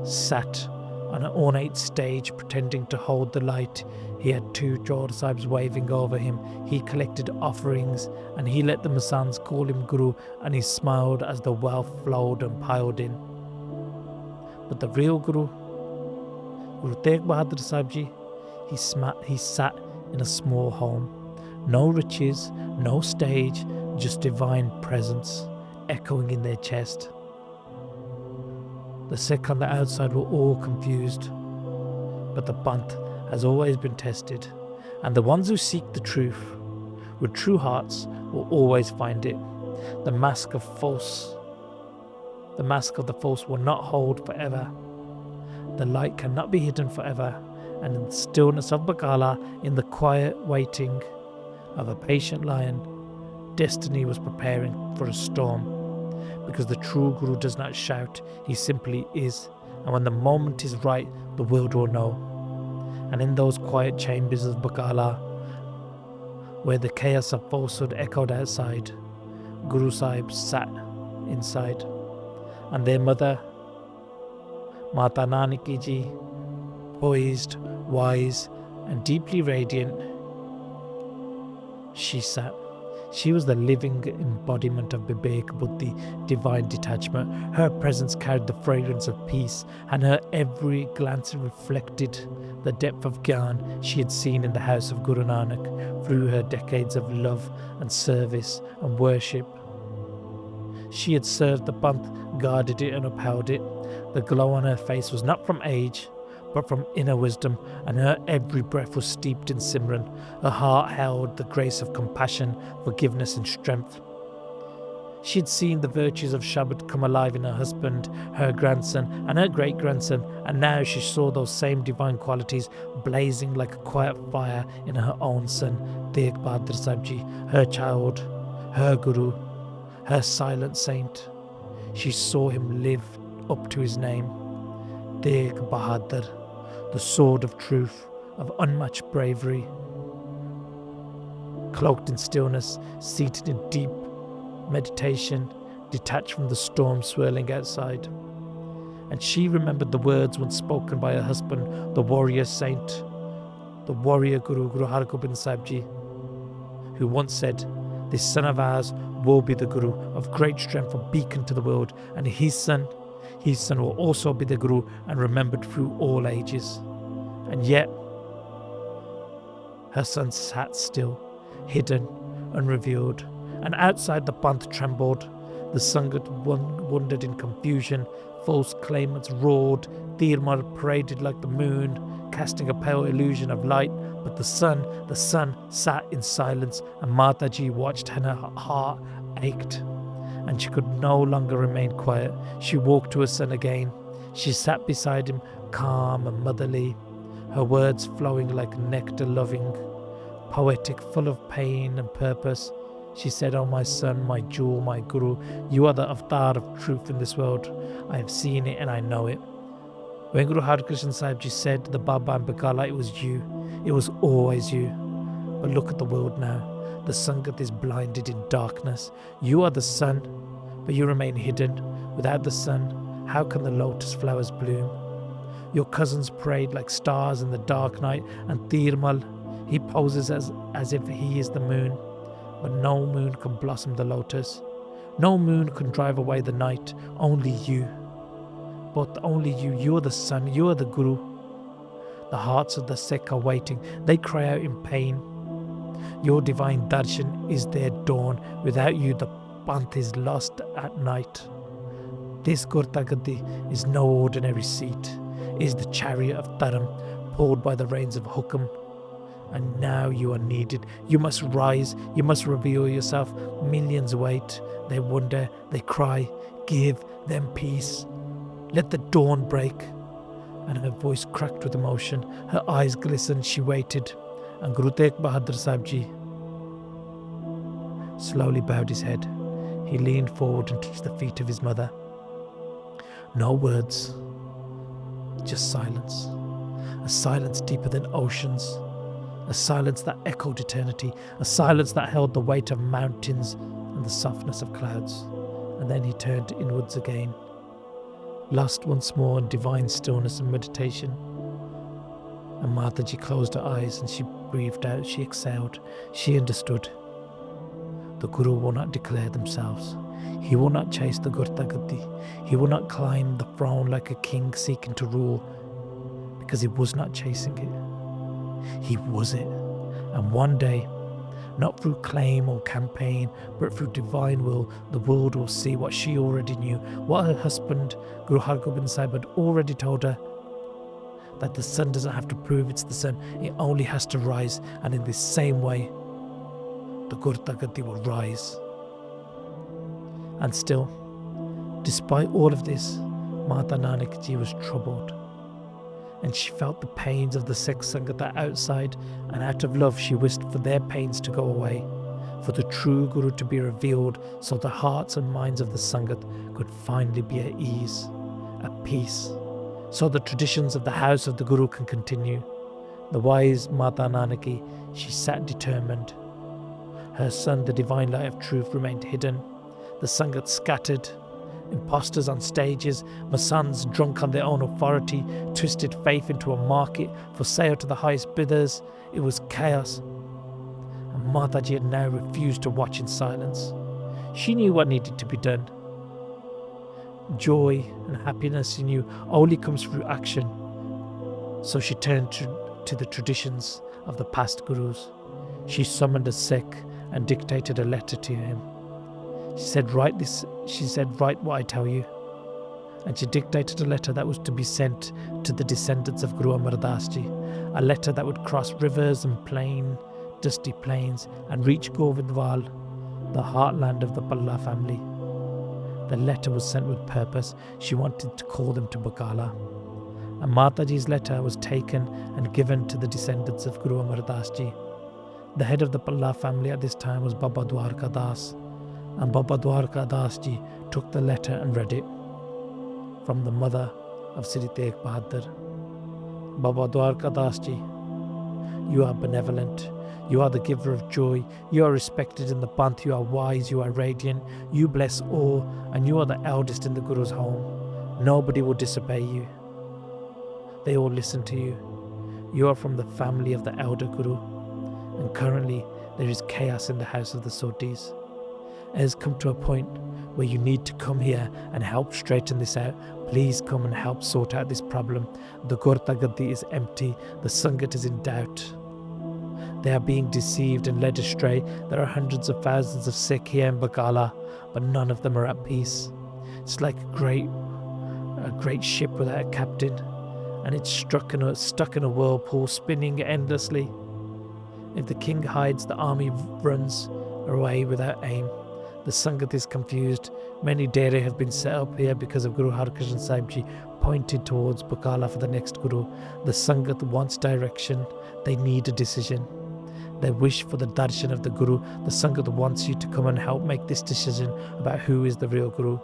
sat on an ornate stage pretending to hold the light, he had two Jor Sahibs waving over him. He collected offerings and he let the Masands call him Guru, and he smiled as the wealth flowed and piled in. But the real Guru, Guru Tegh Bahadur Sahib Ji, he sat in a small home. No riches, no stage, just divine presence echoing in their chest. The Sikh on the outside were all confused, but the panth has always been tested, and the ones who seek the truth with true hearts will always find it. The mask of the false will not hold forever. The light cannot be hidden forever, and in the stillness of Bakala, in the quiet waiting of a patient lion, destiny was preparing for a storm. Because the true Guru does not shout, he simply is, and when the moment is right, the world will know. And in those quiet chambers of Bakala, where the chaos of falsehood echoed outside, Guru Sahib sat inside, and their mother, Mata Nanaki Ji, poised, wise, and deeply radiant, she sat. She was the living embodiment of Vivek Buddhi, divine detachment. Her presence carried the fragrance of peace, and her every glance reflected the depth of Gyan she had seen in the house of Guru Nanak through her decades of love and service and worship. She had served the panth, guarded it and upheld it. The glow on her face was not from age, but from inner wisdom, and her every breath was steeped in Simran. Her heart held the grace of compassion, forgiveness and strength. She had seen the virtues of Shabad come alive in her husband, her grandson and her great-grandson, and now she saw those same divine qualities blazing like a quiet fire in her own son, Tegh Bahadur Sahib Ji, her child, her Guru, her silent saint. She saw him live up to his name, Tegh Bahadur, the sword of truth, of unmatched bravery. Cloaked in stillness, seated in deep meditation, detached from the storm swirling outside. And she remembered the words once spoken by her husband, the warrior saint, the warrior Guru, Guru Har Krishan Sahib Ji, who once said, "This son of ours will be the Guru of great strength, a beacon to the world, and his son will also be the Guru and remembered through all ages." And yet, her son sat still, hidden, unrevealed, and outside the panth trembled. The Sangat wandered in confusion, false claimants roared, Dheermal paraded like the moon, casting a pale illusion of light, but the sun sat in silence, and Mataji watched and her heart ached. And she could no longer remain quiet. She walked to her son again. She sat beside him, calm and motherly, her words flowing like nectar, loving, poetic, full of pain and purpose. She said, "Oh my son, my jewel, my Guru, you are the avatar of truth in this world. I have seen it and I know it." When Guru Har Krishan Sahib Ji said to the Baba and Bakala, "It was you, it was always you. But look at the world now. The Sangat is blinded in darkness. You are the sun, but you remain hidden. Without the sun, how can the lotus flowers bloom? Your cousins prayed like stars in the dark night, and Dheermal, he poses as if he is the moon. But no moon can blossom the lotus. No moon can drive away the night. Only you. But only you. You are the sun. You are the Guru. The hearts of the Sikh are waiting. They cry out in pain. Your divine darshan is their dawn. Without you, the Panth is lost at night. This Gurta Gaddi is no ordinary seat. It is the chariot of Dharam, pulled by the reins of Hukam. And now you are needed. You must rise. You must reveal yourself. Millions wait. They wonder. They cry. Give them peace. Let the dawn break. And her voice cracked with emotion. Her eyes glistened. She waited. And Guru Tegh Bahadur Sahib Ji slowly bowed his head. He leaned forward and touched the feet of his mother. No words. Just silence. A silence deeper than oceans. A silence that echoed eternity. A silence that held the weight of mountains and the softness of clouds. And then he turned inwards again, lost once more in divine stillness and meditation. And Mataji closed her eyes and she breathed out, she exhaled. She understood. The Guru will not declare themselves. He will not chase the Gurta Gaddi. He will not climb the throne like a king seeking to rule, because he was not chasing it. He was it. And one day, not through claim or campaign, but through divine will, the world will see what she already knew, what her husband, Guru Har Gobind Sahib, had already told her, that the sun doesn't have to prove it's the sun, it only has to rise, and in this same way, the Gurta Gaddi will rise. And still, despite all of this, Mata Nanak Ji was troubled. And she felt the pains of the Sikh Sangat outside, and out of love she wished for their pains to go away, for the true Guru to be revealed, so the hearts and minds of the Sangat could finally be at ease, at peace, so the traditions of the house of the Guru can continue. The wise Mata Nanaki, she sat determined. Her son, the divine light of truth, remained hidden. The Sangat scattered. Impostors on stages, Masands drunk on their own authority, twisted faith into a market for sale to the highest bidders. It was chaos. And Mataji had now refused to watch in silence. She knew what needed to be done. Joy and happiness, she knew, only comes through action. So she turned to the traditions of the past Gurus. She summoned a Sikh and dictated a letter to him. She said, write what I tell you. And she dictated a letter that was to be sent to the descendants of Guru Ardas Ji, a letter that would cross rivers and dusty plains and reach Govindwal, the heartland of the Palla family. The letter was sent with purpose. She wanted to call them to Bakala. And Mataji's letter was taken and given to the descendants of Guru Ardas Ji. The head of the Palla family at this time was Baba Das. And Baba Das Ji took the letter and read it from the mother of Sri Tegh Bahadur. Baba Das Ji, you are benevolent, you are the giver of joy, you are respected in the Panth, you are wise, you are radiant, you bless all, and you are the eldest in the Guru's home. Nobody will disobey you. They all listen to you. You are from the family of the elder Guru, and currently there is chaos in the house of the Sodhis. It has come to a point where you need to come here and help straighten this out. Please come and help sort out this problem. The Gurta Gaddi is empty. The Sangat is in doubt. They are being deceived and led astray. There are hundreds of thousands of Sikh here in Bakala, but none of them are at peace. It's like a great ship without a captain, and it's stuck in a whirlpool, spinning endlessly. If the king hides, the army runs away without aim. The Sangat is confused. Many dera have been set up here because of Guru Har Krishan Sahib Ji pointed towards Bakala for the next Guru. The Sangat wants direction. They need a decision. They wish for the darshan of the Guru. The Sangat wants you to come and help make this decision about who is the real Guru.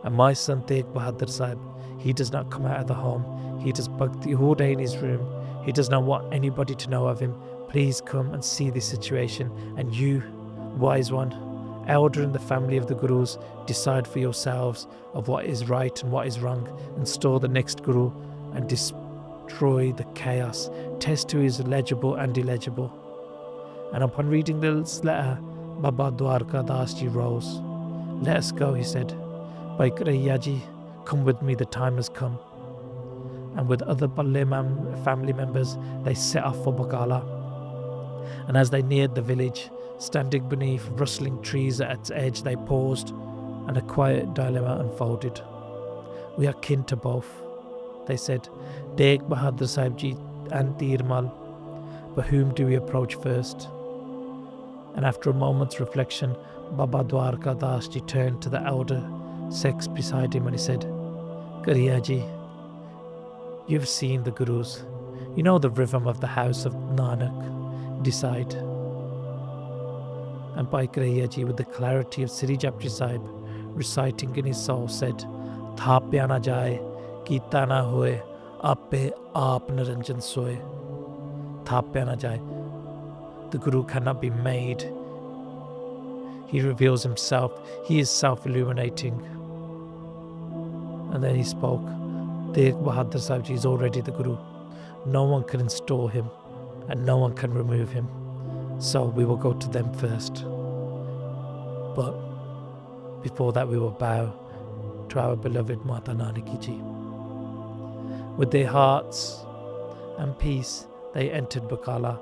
And my son Tegh Bahadur Sahib, he does not come out of the home. He does bhakti all day in his room. He does not want anybody to know of him. Please come and see this situation. And you, wise one, elder in the family of the Gurus, decide for yourselves of what is right and what is wrong, and install the next Guru and destroy the chaos. Text 2 is legible and illegible. And upon reading this letter, Baba Dwarka Das Ji rose. "Let us go," he said. "Bhai Ji, come with me, the time has come." And with other family members, they set off for Bakala. And as they neared the village, standing beneath rustling trees at its edge, they paused, and a quiet dilemma unfolded. "We are kin to both," they said, "Tegh Bahadur Sahib Ji and Dheermal. But whom do we approach first?" And after a moment's reflection, Baba Dwarka Das Ji turned to the elder Sikhs beside him and he said, "Kariya Ji, you've seen the Gurus. You know the rhythm of the house of Nanak. Decide." And Bhai Kariya Ji, with the clarity of Sri Japji Sahib, reciting in his soul, said, "Thapya na jaye, kita na hoye, ape aap niranjan soye." Thapya na jaye. The Guru cannot be made. He reveals himself. He is self-illuminating. And then he spoke. Tegh Bahadur Sahib Ji is already the Guru. No one can install him and no one can remove him. So we will go to them first. But before that we will bow to our beloved Mata Nanaki Ji. With their hearts and peace, they entered Bakala.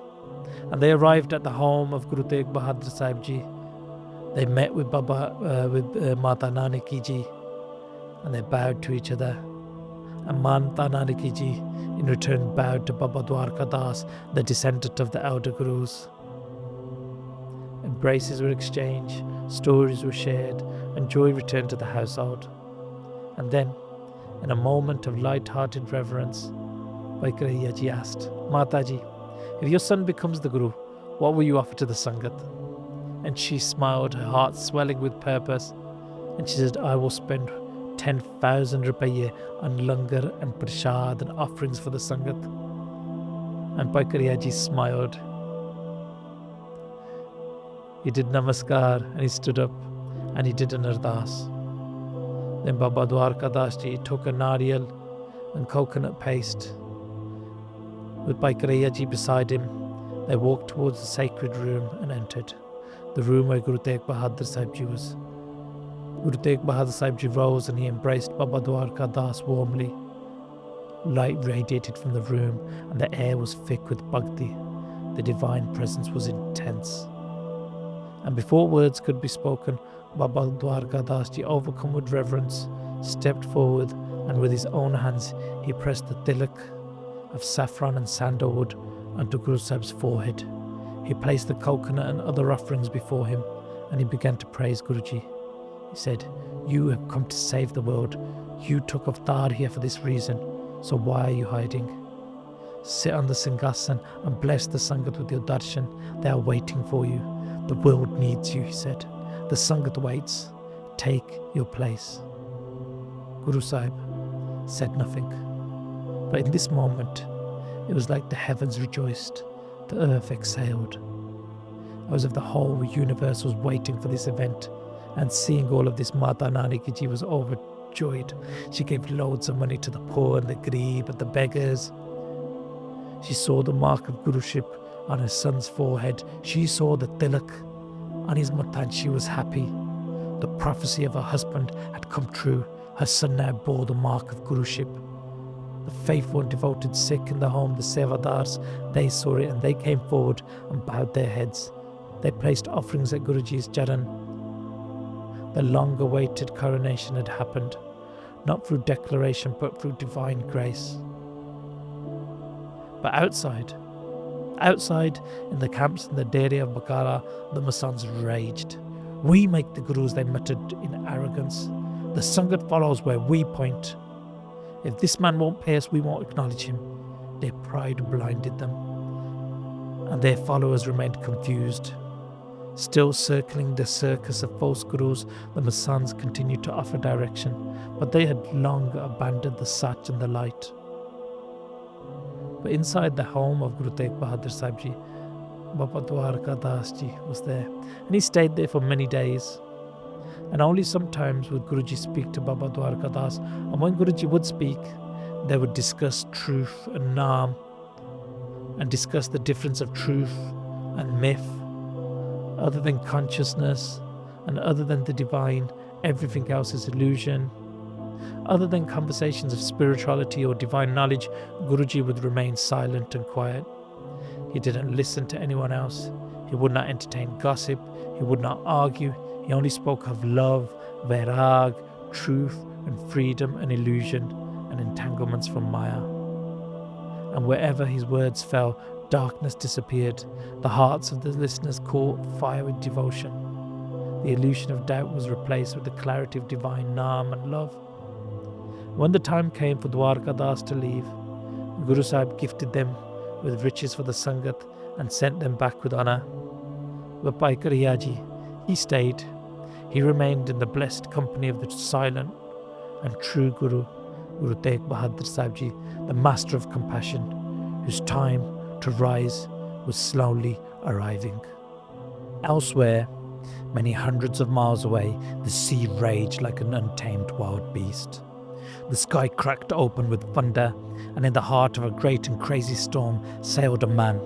And they arrived at the home of Guru Tegh Bahadur Sahib Ji. They met with Mata Nanaki Ji, and they bowed to each other. And Mata Nanaki Ji in return bowed to Baba Dwarka Das, the descendant of the elder Gurus. Embraces were exchanged, stories were shared, and joy returned to the household. And then, in a moment of light-hearted reverence, Bhai Kariya Ji asked, "Mataji, if your son becomes the Guru, what will you offer to the Sangat?" And she smiled, her heart swelling with purpose. And she said, "I will spend 10,000 rupaye on langar and prashad and offerings for the Sangat." And Bhai Kariya Ji smiled. He did namaskar and he stood up and he did an Ardas. Then Baba Dwarka Das Ji took a nariyal and coconut paste. With Bhai Kariya Ji beside him, they walked towards the sacred room and entered. The room where Guru Tegh Bahadur Sahib Ji was. Guru Tegh Bahadur Sahib Ji rose and he embraced Baba Dwarka Das warmly. Light radiated from the room and the air was thick with bhakti. The divine presence was intense. And before words could be spoken, Baba Dwarka Das Ji, overcome with reverence, stepped forward and with his own hands he pressed the tilak of saffron and sandalwood onto Guru Sahib's forehead. He placed the coconut and other offerings before him and he began to praise Guruji. He said, "You have come to save the world. You took avatar here for this reason, so why are you hiding? Sit on the Singhasan and bless the Sangat with your darshan. They are waiting for you. The world needs you," he said. "The Sangat waits. Take your place." Guru Sahib said nothing. But in this moment, it was like the heavens rejoiced, the earth exhaled. As if the whole universe was waiting for this event. And seeing all of this, Mata Nanaki Ji was overjoyed. She gave loads of money to the poor and the greeb and the beggars. She saw the mark of Guruship on her son's forehead. She saw the tilak on his matan. She was happy. The prophecy of her husband had come true. Her son now bore the mark of Guruship. The faithful and devoted Sikh in the home, the Sevadars, they saw it and they came forward and bowed their heads. They placed offerings at Guruji's charan. The long-awaited coronation had happened, not through declaration but through divine grace. But outside in the camps in the dera of Bakala, the Masands raged. "We make the Gurus," they muttered in arrogance. "The Sangat follows where we point. If this man won't pay us, we won't acknowledge him." Their pride blinded them, and their followers remained confused. Still circling the circus of false Gurus, the Masands continued to offer direction, but they had long abandoned the Sach and the light. But inside the home of Guru Tegh Bahadur Sahib Ji, Baba Dwarka Das Ji was there, and he stayed there for many days. And only sometimes would Guruji speak to Baba Dwarka Das, and when Guruji would speak, They would discuss truth and naam, and discuss the difference of truth and myth. Other than consciousness and other than the divine, everything else is illusion. Other than conversations of spirituality or divine knowledge, Guruji would remain silent and quiet. He didn't listen to anyone else. He would not entertain gossip. He would not argue. He only spoke of love, vairag, truth and freedom and illusion and entanglements from Maya. And wherever his words fell, darkness disappeared. The hearts of the listeners caught fire with devotion. The illusion of doubt was replaced with the clarity of divine naam and love. When the time came for Dwaka Das to leave, Guru Sahib gifted them with riches for the Sangat and sent them back with honour. But Bhai Kariyaji, he stayed. He remained in the blessed company of the silent and true Guru, Guru Tegh Bahadur Sahib Ji, the master of compassion, whose time to rise was slowly arriving. Elsewhere, many hundreds of miles away, the sea raged like an untamed wild beast. The sky cracked open with thunder, and in the heart of a great and crazy storm sailed a man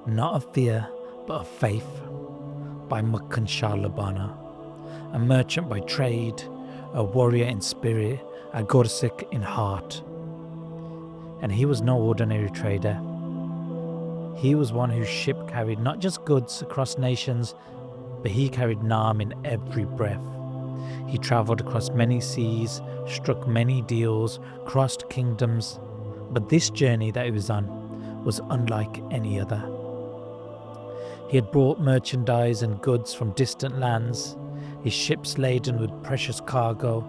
not of fear but of faith, Bhai Makhan Shah Lubana, a merchant by trade, a warrior in spirit, a Guruship in heart. And he was no ordinary trader. He was one whose ship carried not just goods across nations, but he carried naam in every breath. He travelled across many seas, struck many deals, crossed kingdoms, but this journey that he was on was unlike any other. He had brought merchandise and goods from distant lands, his ships laden with precious cargo,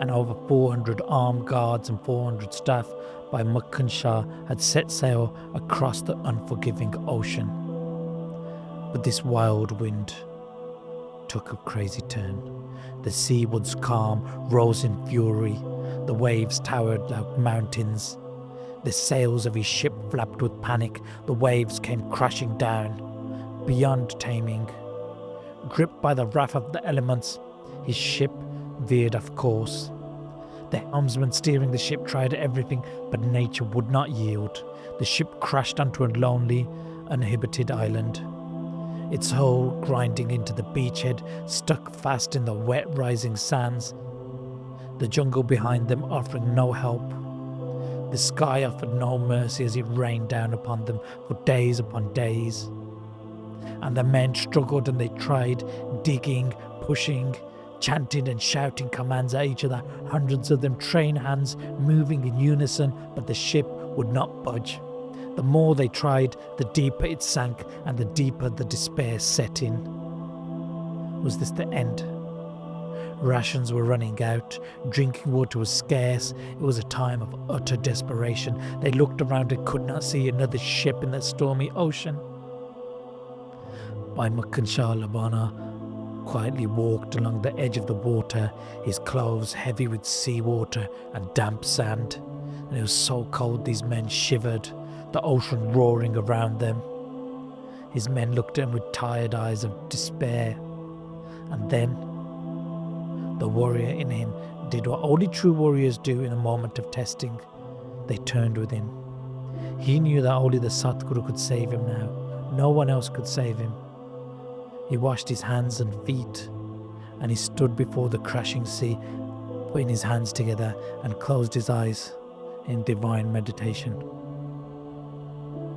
and over 400 armed guards and 400 staff by Makhan Shah had set sail across the unforgiving ocean. But this wild wind took a crazy turn. The sea was calm, rose in fury. The waves towered like mountains. The sails of his ship flapped with panic. The waves came crashing down, beyond taming. Gripped by the wrath of the elements, his ship veered off course. The helmsman steering the ship tried everything, but nature would not yield. The ship crashed onto a lonely, uninhabited island. Its hull grinding into the beachhead, stuck fast in the wet rising sands. The jungle behind them offering no help. The sky offered no mercy as it rained down upon them for days upon days. And the men struggled and they tried, digging, pushing, chanting and shouting commands at each other, hundreds of them trained hands moving in unison, but the ship would not budge. The more they tried, the deeper it sank, and the deeper the despair set in. Was this the end? Rations were running out, drinking water was scarce, it was a time of utter desperation. They looked around and could not see another ship in the stormy ocean. Bhai Makhan Shah Lubana quietly walked along the edge of the water, his clothes heavy with seawater and damp sand. And it was so cold these men shivered, the ocean roaring around them. His men looked at him with tired eyes of despair. And then, the warrior in him did what only true warriors do in a moment of testing. They turned within. He knew that only the Satguru could save him now. No one else could save him. He washed his hands and feet, and he stood before the crashing sea, putting his hands together and closed his eyes in divine meditation.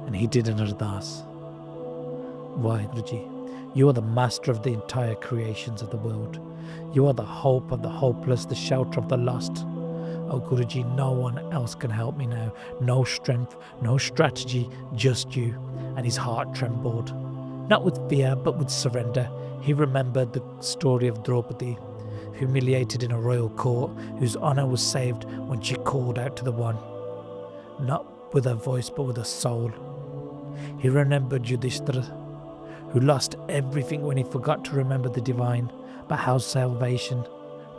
And he did an Ardas. Vaheguruji, you are the master of the entire creations of the world. You are the hope of the hopeless, the shelter of the lost. Oh Guruji, no one else can help me now. No strength, no strategy, just you. And his heart trembled. Not with fear, but with surrender. He remembered the story of Draupadi, humiliated in a royal court, whose honour was saved when she called out to the One. Not with her voice, but with her soul. He remembered Yudhishthira, who lost everything when he forgot to remember the divine, but how salvation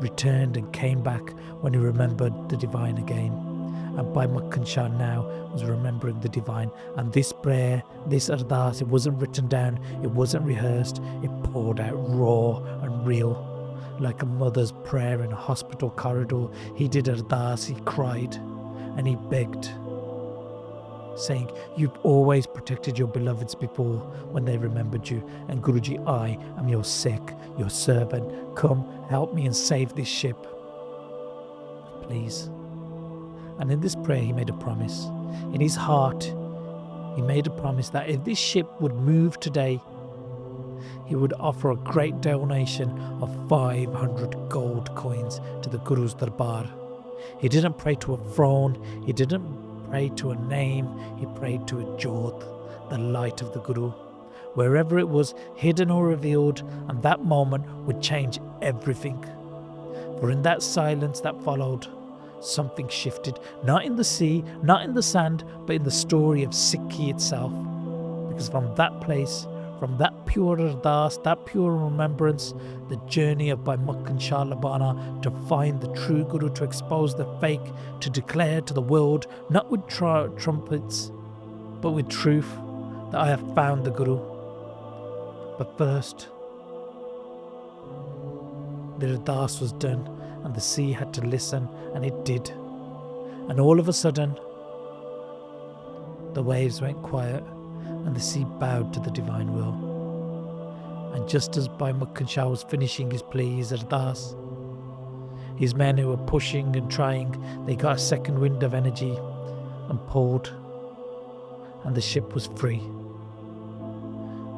returned and came back when he remembered the divine again. And Bhai Makhan Shah now was remembering the divine. And this prayer, this Ardas, it wasn't written down, it wasn't rehearsed, it poured out raw and real. like a mother's prayer in a hospital corridor. He did Ardas, he cried and he begged, saying, "You've always protected your beloveds before when they remembered you. And Guruji, I am your Sikh, your servant. Come, help me and save this ship, please." And in this prayer, he made a promise. In his heart, he made a promise that if this ship would move today, he would offer a great donation of 500 gold coins to the Guru's Darbar. He didn't pray to a throne, he didn't pray to a name, he prayed to a Jyot, the light of the Guru. Wherever it was, hidden or revealed, and that moment would change everything. For in that silence that followed, something shifted, not in the sea, not in the sand, but in the story of Sikhi itself. Because from that place, from that pure Ardas, that pure remembrance, the journey of Bhai Makhan Shah Lubana to find the true Guru, to expose the fake, to declare to the world, not with trumpets, but with truth, that I have found the Guru. But first, the Ardas was done, and the sea had to listen, and it did. And all of a sudden, the waves went quiet, and the sea bowed to the divine will. And just as Bhai Makhan Shah was finishing his plea, his Ardas, his men who were pushing and trying, they got a second wind of energy and pulled, and the ship was free.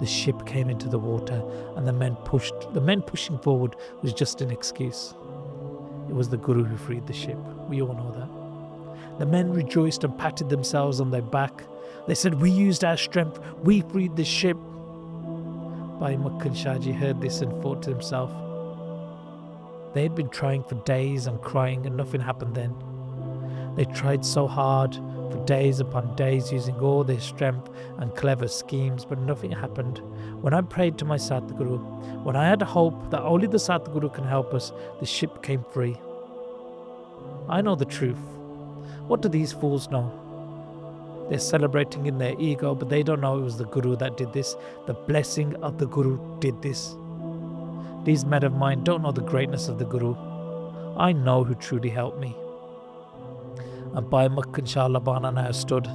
The ship came into the water, and the men pushing forward was just an excuse. It was the Guru who freed the ship. We all know that. The men rejoiced and patted themselves on their back. They said, "We used our strength, we freed the ship." Bhai Makhan Shah Ji heard this and thought to himself, they had been trying for days and crying, and nothing happened then. They tried so hard for days upon days, using all their strength and clever schemes, but nothing happened. When I prayed to my Satguru, when I had hope that only the Satguru can help us, the ship came free. I know the truth. What do these fools know? They're celebrating in their ego, but they don't know it was the Guru that did this. The blessing of the Guru did this. These men of mine don't know the greatness of the Guru. I know who truly helped me. And Bhai Makhan Shah Lubana now stood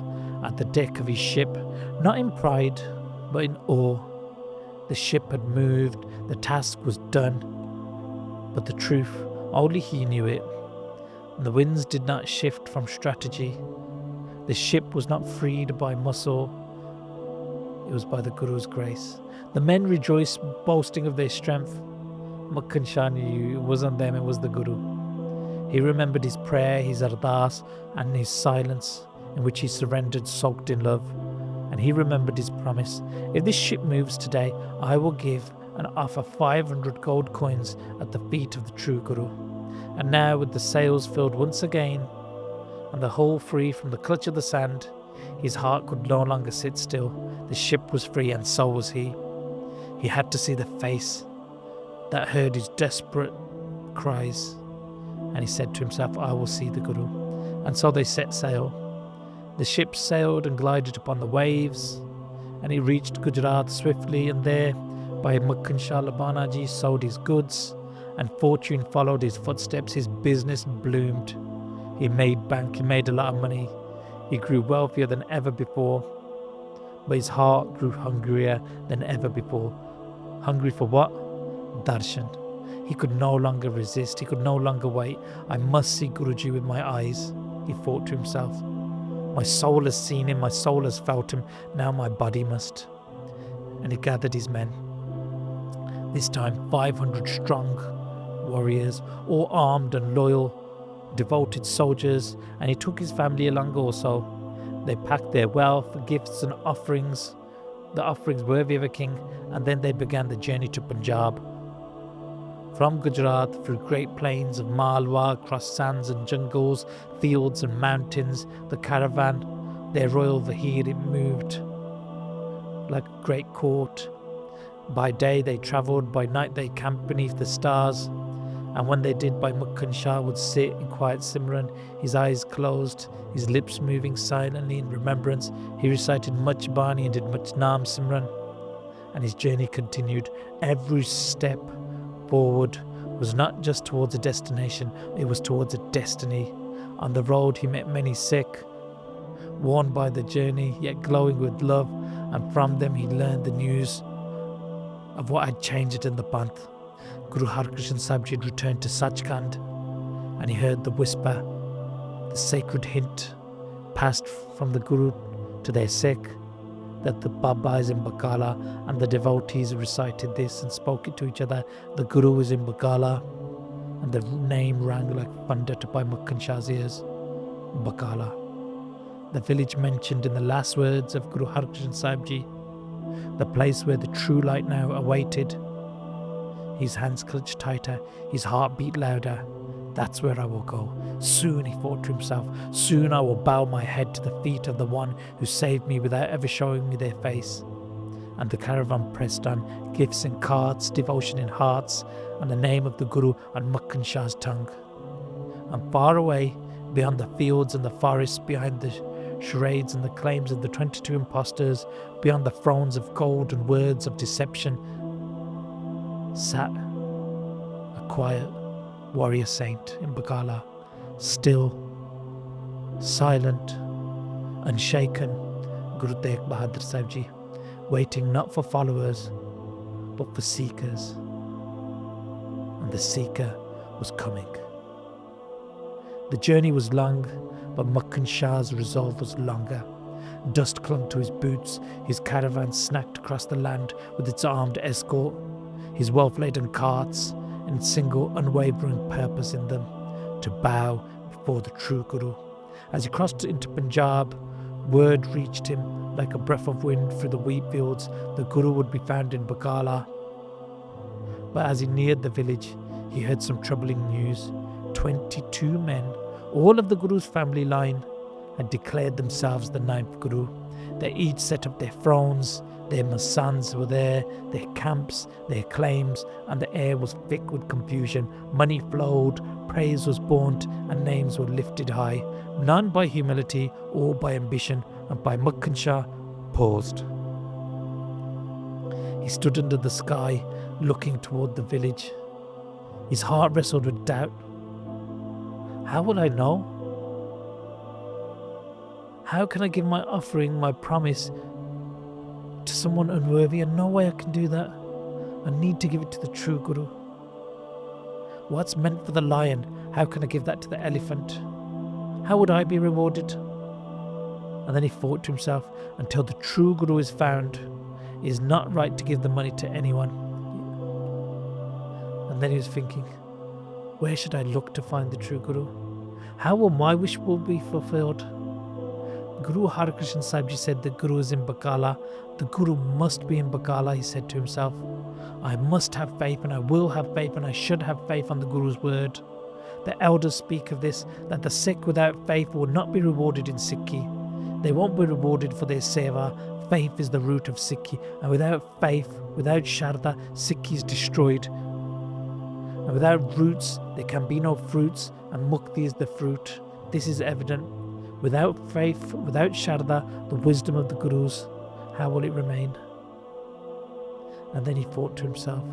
at the deck of his ship, not in pride, but in awe. The ship had moved, the task was done. But the truth, only he knew it. And the winds did not shift from strategy. The ship was not freed by muscle, it was by the Guru's grace. The men rejoiced, boasting of their strength. Makhan Shah knew it wasn't them, it was the Guru. He remembered his prayer, his Ardas, and his silence, in which he surrendered, soaked in love. And he remembered his promise. If this ship moves today, I will give and offer 500 gold coins at the feet of the true Guru. And now, with the sails filled once again, and the hull free from the clutch of the sand, his heart could no longer sit still. The ship was free, and so was he. He had to see the face that heard his desperate cries, and he said to himself, I will see the Guru. And so they set sail. The ship sailed and glided upon the waves, and he reached Gujarat swiftly, and there, Bhai Makhan Shah Lubana Ji sold his goods, and fortune followed his footsteps. His business bloomed. He made bank, he made a lot of money. He grew wealthier than ever before, but his heart grew hungrier than ever before. Hungry for what? Darshan. He could no longer resist, he could no longer wait. I must see Guruji with my eyes, he thought to himself. My soul has seen him, my soul has felt him, now my body must. And he gathered his men. This time 500 strong warriors, all armed and loyal, devoted soldiers, and he took his family along also. They packed their wealth, gifts and offerings, the offerings worthy of a king, and then they began the journey to Punjab. From Gujarat, through great plains of Malwa, across sands and jungles, fields and mountains, the caravan, their royal vahir, it moved like a great court. By day they travelled, by night they camped beneath the stars. And when they did, Bhai Makhan Shah would sit in quiet Simran, his eyes closed, his lips moving silently in remembrance. He recited much Bani and did much Naam Simran. And his journey continued. Every step forward was not just towards a destination, it was towards a destiny. On the road he met many Sikh, worn by the journey, yet glowing with love, and from them he learned the news of what had changed in the Panth. Guru Har Krishan Sahib Ji had returned to Sachkhand, and he heard the whisper, the sacred hint passed from the Guru to their Sikh, that the Babas in Bakala and the devotees recited this and spoke it to each other. The Guru was in Bakala, and the name rang like thunder to Bhai Makhan Shah's ears. Bakala, the village mentioned in the last words of Guru Har Krishan Sahib Ji, the place where the true light now awaited. His hands clutched tighter, his heart beat louder. That's where I will go. Soon, he thought to himself, soon I will bow my head to the feet of the one who saved me without ever showing me their face. And the caravan pressed on, gifts in carts, devotion in hearts, and the name of the Guru on Makhan Shah's tongue. And far away, beyond the fields and the forests, behind the charades and the claims of the 22 impostors, beyond the thrones of gold and words of deception, sat a quiet warrior saint in Bakala, still, silent, unshaken, Guru Tegh Bahadur Sahib Ji, waiting not for followers, but for seekers. And the seeker was coming. The journey was long, but Makhan Shah's resolve was longer. Dust clung to his boots, his caravan snacked across the land with its armed escort, his wealth-laden carts, and single unwavering purpose in them, to bow before the true Guru. As he crossed into Punjab, word reached him like a breath of wind through the wheat fields. The Guru would be found in Bakala. But as he neared the village, he heard some troubling news. 22 men, all of the Guru's family line, had declared themselves the 9th Guru. They each set up their thrones, their Masands were there, their camps, their claims, and the air was thick with confusion. Money flowed, praise was burnt, and names were lifted high, none by humility or by ambition, and Bhai Makhan Shah paused. He stood under the sky, looking toward the village. His heart wrestled with doubt. How will I know? How can I give my offering, my promise, to someone unworthy? And no way I can do that. I need to give it to the true Guru. What's meant for the lion, how can I give that to the elephant? How would I be rewarded? And then he thought to himself, until the true Guru is found, it is not right to give the money to anyone. And then he was thinking, where should I look to find the true Guru? How will my wish be fulfilled? Guru Har Krishan Sahib Ji said the Guru is in Bakala. The Guru must be in Bakala, he said to himself. I must have faith, and I will have faith, and I should have faith on the Guru's word. The elders speak of this, that the Sikh without faith will not be rewarded in Sikhi. They won't be rewarded for their seva. Faith is the root of Sikhi, and without faith, without Sharda, Sikhi is destroyed. And without roots, there can be no fruits, and Mukti is the fruit. This is evident. Without faith, without Sharda, the wisdom of the Gurus, how will it remain? And then he thought to himself,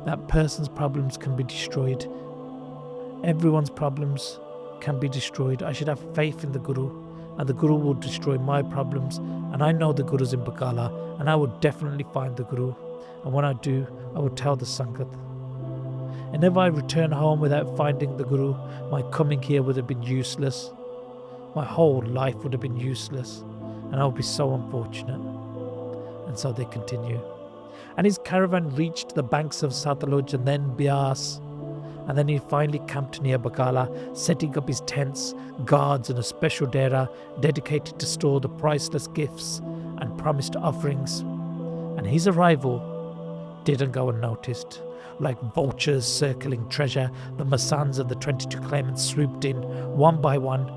that person's problems can be destroyed. Everyone's problems can be destroyed. I should have faith in the Guru, and the Guru will destroy my problems. And I know the Guru's in Bakala, and I will definitely find the Guru. And when I do, I will tell the Sangat. And if I return home without finding the Guru, my coming here would have been useless. My whole life would have been useless, and I would be so unfortunate. And so they continue. And his caravan reached the banks of Satluj and then Bias. And then he finally camped near Bakala, setting up his tents, guards, and a special dera dedicated to store the priceless gifts and promised offerings. And his arrival didn't go unnoticed. Like vultures circling treasure, the Masands of the 22 claimants swooped in, one by one.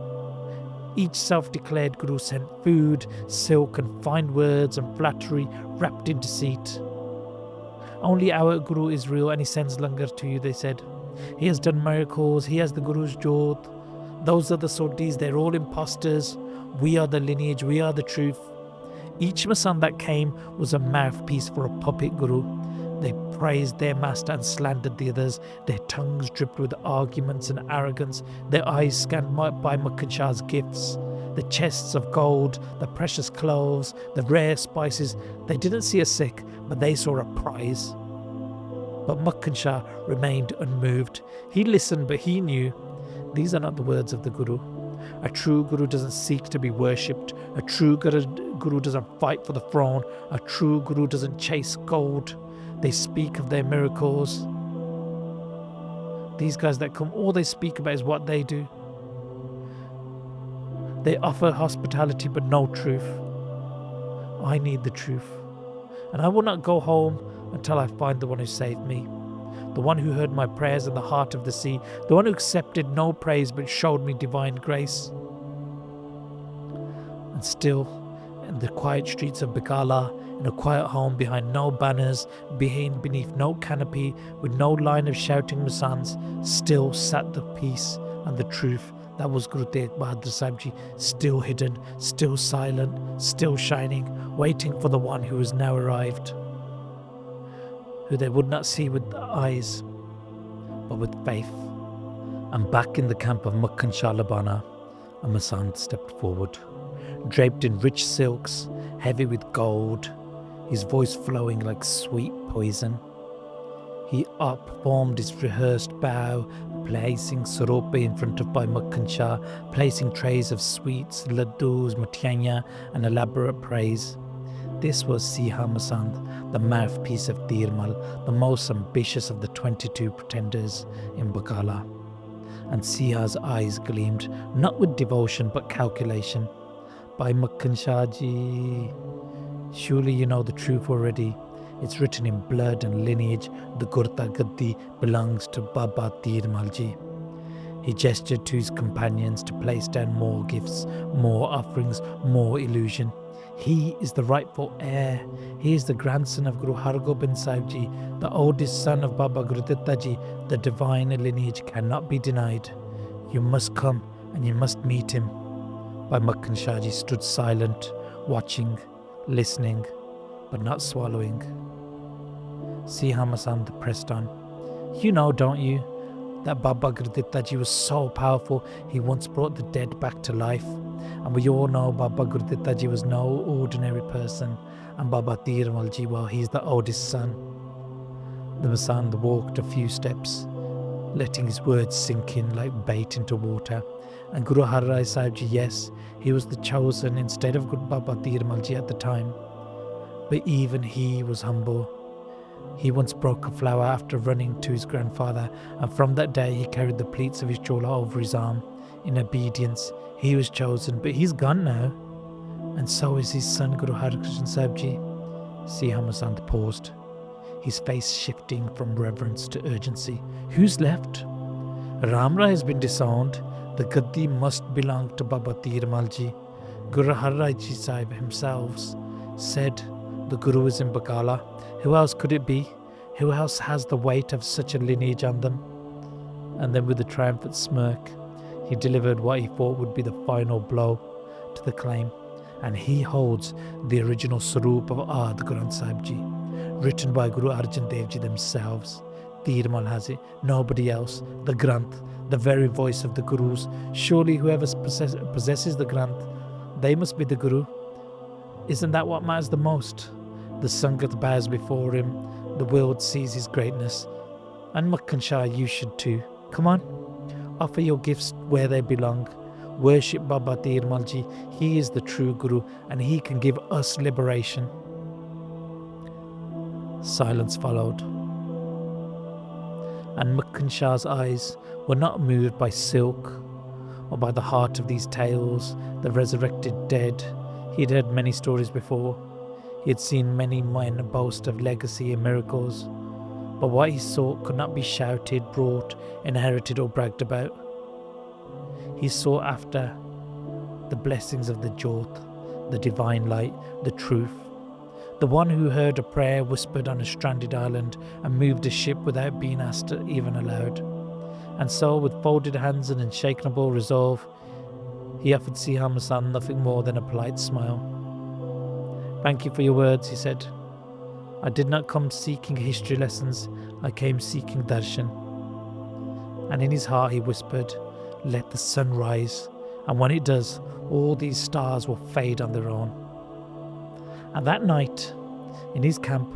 Each self-declared Guru sent food, silk, and fine words and flattery wrapped in deceit. Only our Guru is real, and he sends langar to you, they said. He has done miracles, he has the Guru's jodh. Those are the Sodhis, they're all impostors. We are the lineage, we are the truth. Each Masand that came was a mouthpiece for a puppet Guru. They praised their master and slandered the others. Their tongues dripped with arguments and arrogance. Their eyes scanned Bhai Makhan Shah's gifts, the chests of gold, the precious cloves, the rare spices. They didn't see a Sikh, but they saw a prize. But Makhan Shah remained unmoved. He listened, but he knew these are not the words of the Guru. A true Guru doesn't seek to be worshipped. A true Guru doesn't fight for the throne. A true Guru doesn't chase gold. They speak of their miracles. These guys that come, all they speak about is what they do. They offer hospitality but no truth. I need the truth. And I will not go home until I find the one who saved me. The one who heard my prayers in the heart of the sea. The one who accepted no praise but showed me divine grace. And still, in the quiet streets of Bakala, in a quiet home behind no banners, beneath no canopy, with no line of shouting Masands, still sat the peace and the truth. That was Guru Tegh Bahadur Sahib Ji, still hidden, still silent, still shining, waiting for the one who has now arrived, who they would not see with the eyes, but with faith. And back in the camp of Makhan Shah Lubana, a Masand stepped forward, draped in rich silks, heavy with gold, his voice flowing like sweet poison. He performed his rehearsed bow, placing sarope in front of Bhai Makhan Shah, placing trays of sweets, laddus, mithaiyan, and elaborate praise. This was Sheeha Masand, the mouthpiece of Dheermal, the most ambitious of the 22 pretenders in Bakala. And Sheeha's eyes gleamed, not with devotion but calculation. Bhai Makhan Shah Ji, surely you know the truth already. It's written in blood and lineage. The Gurta Gaddi belongs to Baba Dheermal Ji. He gestured to his companions to place down more gifts, more offerings, more illusion. He is the rightful heir. He is the grandson of Guru Har Krishan Sahib Ji, the oldest son of Baba Gurditta Ji. The divine lineage cannot be denied. You must come and you must meet him. Bhai Makhan Shah Ji stood silent, watching, listening, but not swallowing. Sheeha Masand pressed on. You know, don't you, that Baba Gurditta Ji was so powerful, he once brought the dead back to life. And we all know Baba Gurditta Ji was no ordinary person. And Baba Dheermal Ji, well, he's the oldest son. The Masand walked a few steps, letting his words sink in like bait into water. And Guru Har Krishan Sahib Ji, yes, he was the chosen instead of Guru Baba Dheermal Ji at the time. But even he was humble. He once broke a flower after running to his grandfather, and from that day he carried the pleats of his chola over his arm. In obedience, he was chosen, but he's gone now. And so is his son Guru Har Krishan Sahib Ji. Sheeha Masand paused, his face shifting from reverence to urgency. Who's left? Ramra has been disowned. The Gaddi must belong to Baba Dheermal Ji. Guru Har Krishan Sahib himself said the Guru is in Bakala. Who else could it be? Who else has the weight of such a lineage on them? And then with a triumphant smirk, he delivered what he thought would be the final blow to the claim. And he holds the original Saroop of Har Krishan Sahib Ji, written by Guru Arjan Dev Ji themselves. Dheermal has it, nobody else. The Granth, the very voice of the Gurus. Surely whoever possesses the Granth, they must be the Guru. Isn't that what matters the most? The Sangat bows before him, the world sees his greatness. And Makhan Shah, you should too. Come on, offer your gifts where they belong. Worship Baba Dheermal Ji. He is the true Guru and he can give us liberation. Silence followed. And Makhan Shah's eyes were not moved by silk or by the heart of these tales, the resurrected dead. He had heard many stories before. He had seen many men boast of legacy and miracles, but what he sought could not be shouted, brought, inherited or bragged about. He sought after the blessings of the Jyot, the divine light, the truth, the one who heard a prayer whispered on a stranded island and moved a ship without being asked even aloud. And so, with folded hands and unshakable resolve, he offered Sheeha Masand nothing more than a polite smile. Thank you for your words, he said. I did not come seeking history lessons, I came seeking darshan. And in his heart he whispered, let the sun rise, and when it does, all these stars will fade on their own. And that night, in his camp,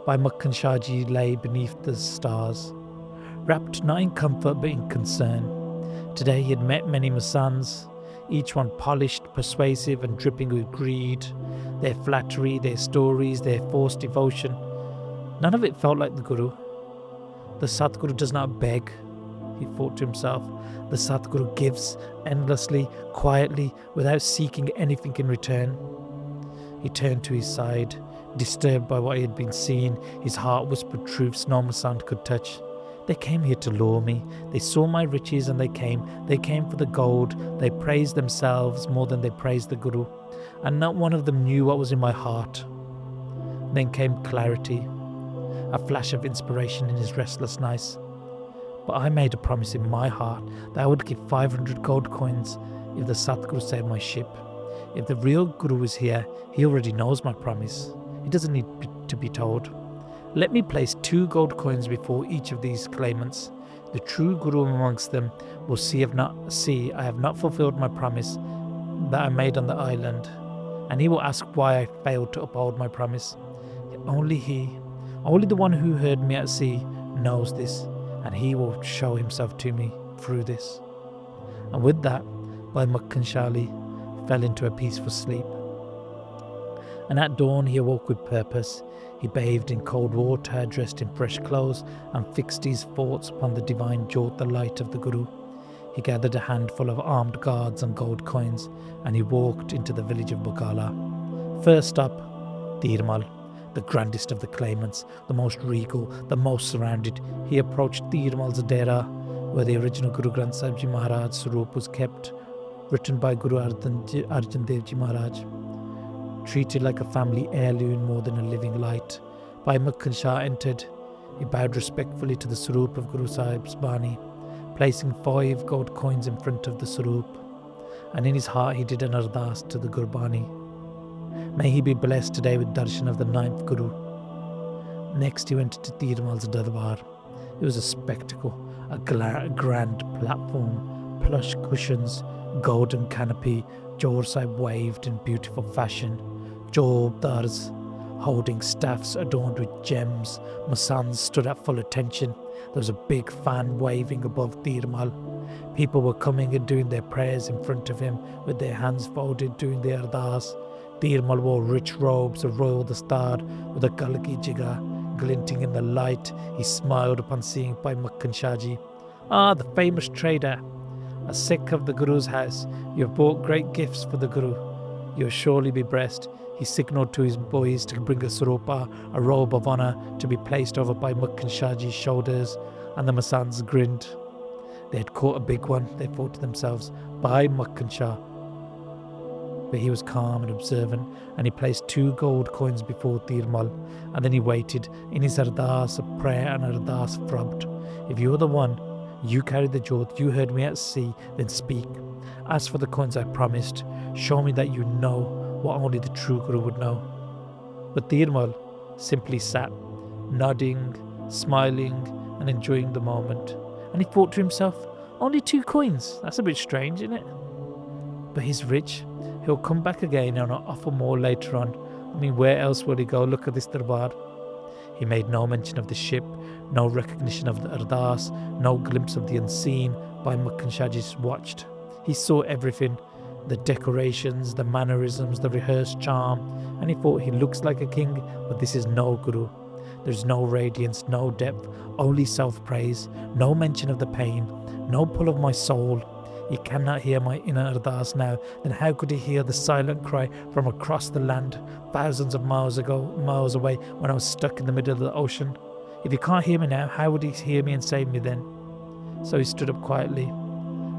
Bhai Makhan Shah Ji lay beneath the stars, wrapped not in comfort but in concern. Today he had met many Masands, each one polished, persuasive and dripping with greed, their flattery, their stories, their forced devotion. None of it felt like the Guru. The Satguru does not beg, he thought to himself. The Satguru gives endlessly, quietly, without seeking anything in return. He turned to his side, disturbed by what he had been seeing. His heart whispered truths no Masand could touch. They came here to lure me. They saw my riches and they came. They came for the gold. They praised themselves more than they praised the Guru. And not one of them knew what was in my heart. Then came clarity, a flash of inspiration in his restless nights. But I made a promise in my heart that I would give 500 gold coins if the Satguru saved my ship. If the real Guru is here, he already knows my promise. He doesn't need to be told. Let me place 2 gold coins before each of these claimants. The true Guru amongst them will see I have not fulfilled my promise that I made on the island, and he will ask why I failed to uphold my promise. Only the one who heard me at sea knows this, and he will show himself to me through this. And with that, Bhai Makhan Shah fell into a peaceful sleep. And at dawn he awoke with purpose. He bathed in cold water, dressed in fresh clothes, and fixed his thoughts upon the divine jyot, the light of the Guru. He gathered a handful of armed guards and gold coins, and he walked into the village of Bakala. First up, Dheermal, the grandest of the claimants, the most regal, the most surrounded. He approached Dheermal's dera, where the original Guru Granth Sahib Ji Maharaj Swarup was kept, written by Guru Arjan Dev Ji Maharaj. Treated like a family heirloom more than a living light, Bhai Makhan Shah entered. He bowed respectfully to the Swarup of Guru Sahib's Bani, placing 5 gold coins in front of the Swarup, and in his heart he did an Ardas to the Gurbani. May he be blessed today with darshan of the 9th Guru. Next he went to Dheermal's Darbar. It was a spectacle, a grand platform, plush cushions, golden canopy. Jor Sahib waved in beautiful fashion. Jobdars holding staffs adorned with gems. Masands stood at full attention. There was a big fan waving above Dheermal. People were coming and doing their prayers in front of him with their hands folded, doing their ardas. Dheermal wore rich robes of royal dastard with a galgi jiga glinting in the light. He smiled upon seeing Bhai Makhan Shah Ji. Ah, the famous trader, a Sikh of the Guru's house. You have brought great gifts for the Guru. You will surely be blessed. He signalled to his boys to bring a saropa, a robe of honour, to be placed over Bhai Makhan Shah Ji's shoulders, and the Masands grinned. They had caught a big one, they thought to themselves, Bhai Makhan Shah. But he was calm and observant, and he placed 2 gold coins before Dheermal, and then he waited. In his ardas, a prayer and ardas throbbed. If you are the one, you carried the jyot, you heard me at sea, then speak. As for the coins I promised, show me that you know what only the true Guru would know. But Dheermal simply sat, nodding, smiling and enjoying the moment. And he thought to himself, only 2 coins, that's a bit strange, isn't it? But he's rich, he'll come back again and offer more later on. I mean, where else will he go? Look at this darbar. He made no mention of the ship, no recognition of the ardas, no glimpse of the unseen. Bhai Makhan Shah Ji watched. He saw everything, the decorations, the mannerisms, the rehearsed charm, and he thought he looks like a king, but this is no Guru. There's no radiance, no depth, only self-praise, no mention of the pain, no pull of my soul. He cannot hear my inner ardas now. Then how could he hear the silent cry from across the land, thousands of miles away, when I was stuck in the middle of the ocean? If he can't hear me now, how would he hear me and save me then? So he stood up quietly.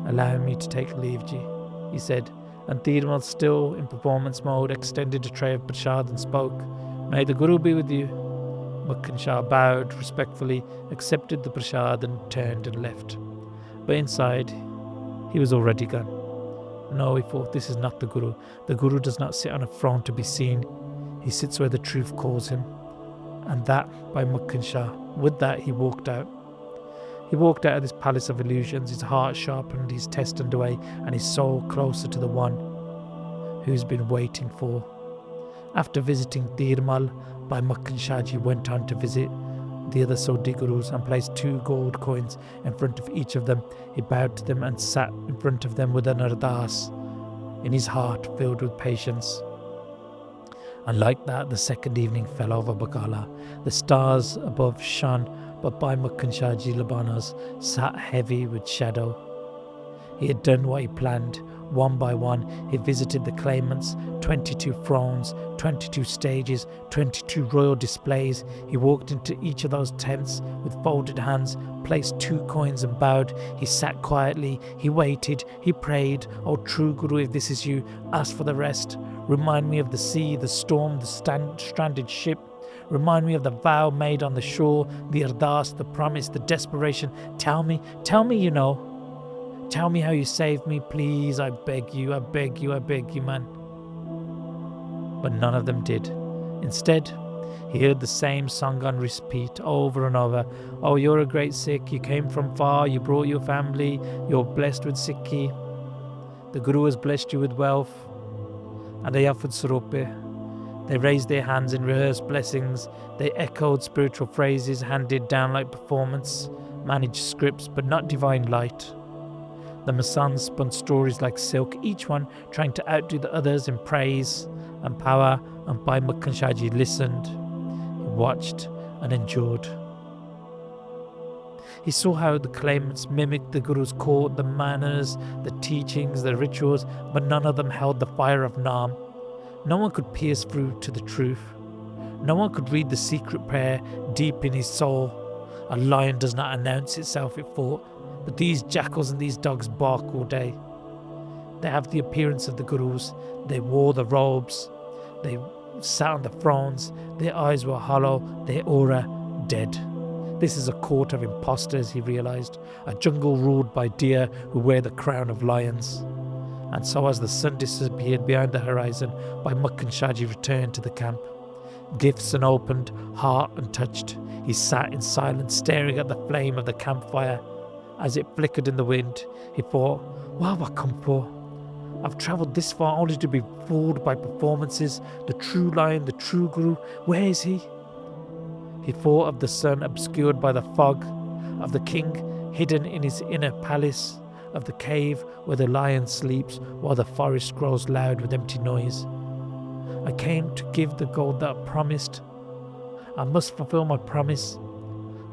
Allow me to take leave, Ji, he said, and Dheermal, still in performance mode, extended a tray of prasad and spoke. May the Guru be with you. Makhan Shah bowed respectfully, accepted the prasad and turned and left. But inside, he was already gone. No, he thought, this is not the Guru. The Guru does not sit on a throne to be seen. He sits where the truth calls him. And that, Bhai Makhan Shah, with that he walked out. He walked out of this palace of illusions, his heart sharpened, his test underway, and his soul closer to the one who's been waiting for. After visiting Dheermal, Bhai Makhan Shah Ji went on to visit the other Sodhi Gurus and placed 2 gold coins in front of each of them. He bowed to them and sat in front of them with an Ardas in his heart filled with patience. And like that, the second evening fell over Bakala. The stars above shone, but Bhai Makhan Shah Lubana's sat heavy with shadow. He had done what he planned. One by one, he visited the claimants, 22 thrones, 22 stages, 22 royal displays. He walked into each of those tents with folded hands, placed 2 coins and bowed. He sat quietly, he waited, he prayed. "Oh true Guru, if this is you, ask for the rest. Remind me of the sea, the storm, the stranded ship. Remind me of the vow made on the shore, the Ardas, the promise, the desperation. Tell me, you know. Tell me how you saved me, please. I beg you, man." But none of them did. Instead, he heard the same song on repeat over and over. "Oh, you're a great Sikh. You came from far. You brought your family. You're blessed with Sikhi. The Guru has blessed you with wealth." And they offered sarope. They raised their hands in rehearsed blessings. They echoed spiritual phrases handed down like performance, managed scripts, but not divine light. The Masand spun stories like silk, each one trying to outdo the others in praise and power, and Bhai Makhan Shah Ji listened, he watched and endured. He saw how the claimants mimicked the Guru's court, the manners, the teachings, the rituals, but none of them held the fire of Naam. No one could pierce through to the truth. No one could read the secret prayer deep in his soul. A lion does not announce itself, it thought, but these jackals and these dogs bark all day. They have the appearance of the Gurus. They wore the robes. They sat on the thrones. Their eyes were hollow, their aura dead. This is a court of impostors, he realised, a jungle ruled by deer who wear the crown of lions. And so as the sun disappeared behind the horizon, Bhai Makhan Shah Ji returned to the camp. Gifts unopened, heart untouched, he sat in silence, staring at the flame of the campfire. As it flickered in the wind, he thought, "What have I come for? I've travelled this far only to be fooled by performances. The true lion, the true Guru, where is he?" He thought of the sun obscured by the fog, of the king hidden in his inner palace, of the cave where the lion sleeps while the forest grows loud with empty noise. "I came to give the gold that I promised. I must fulfill my promise.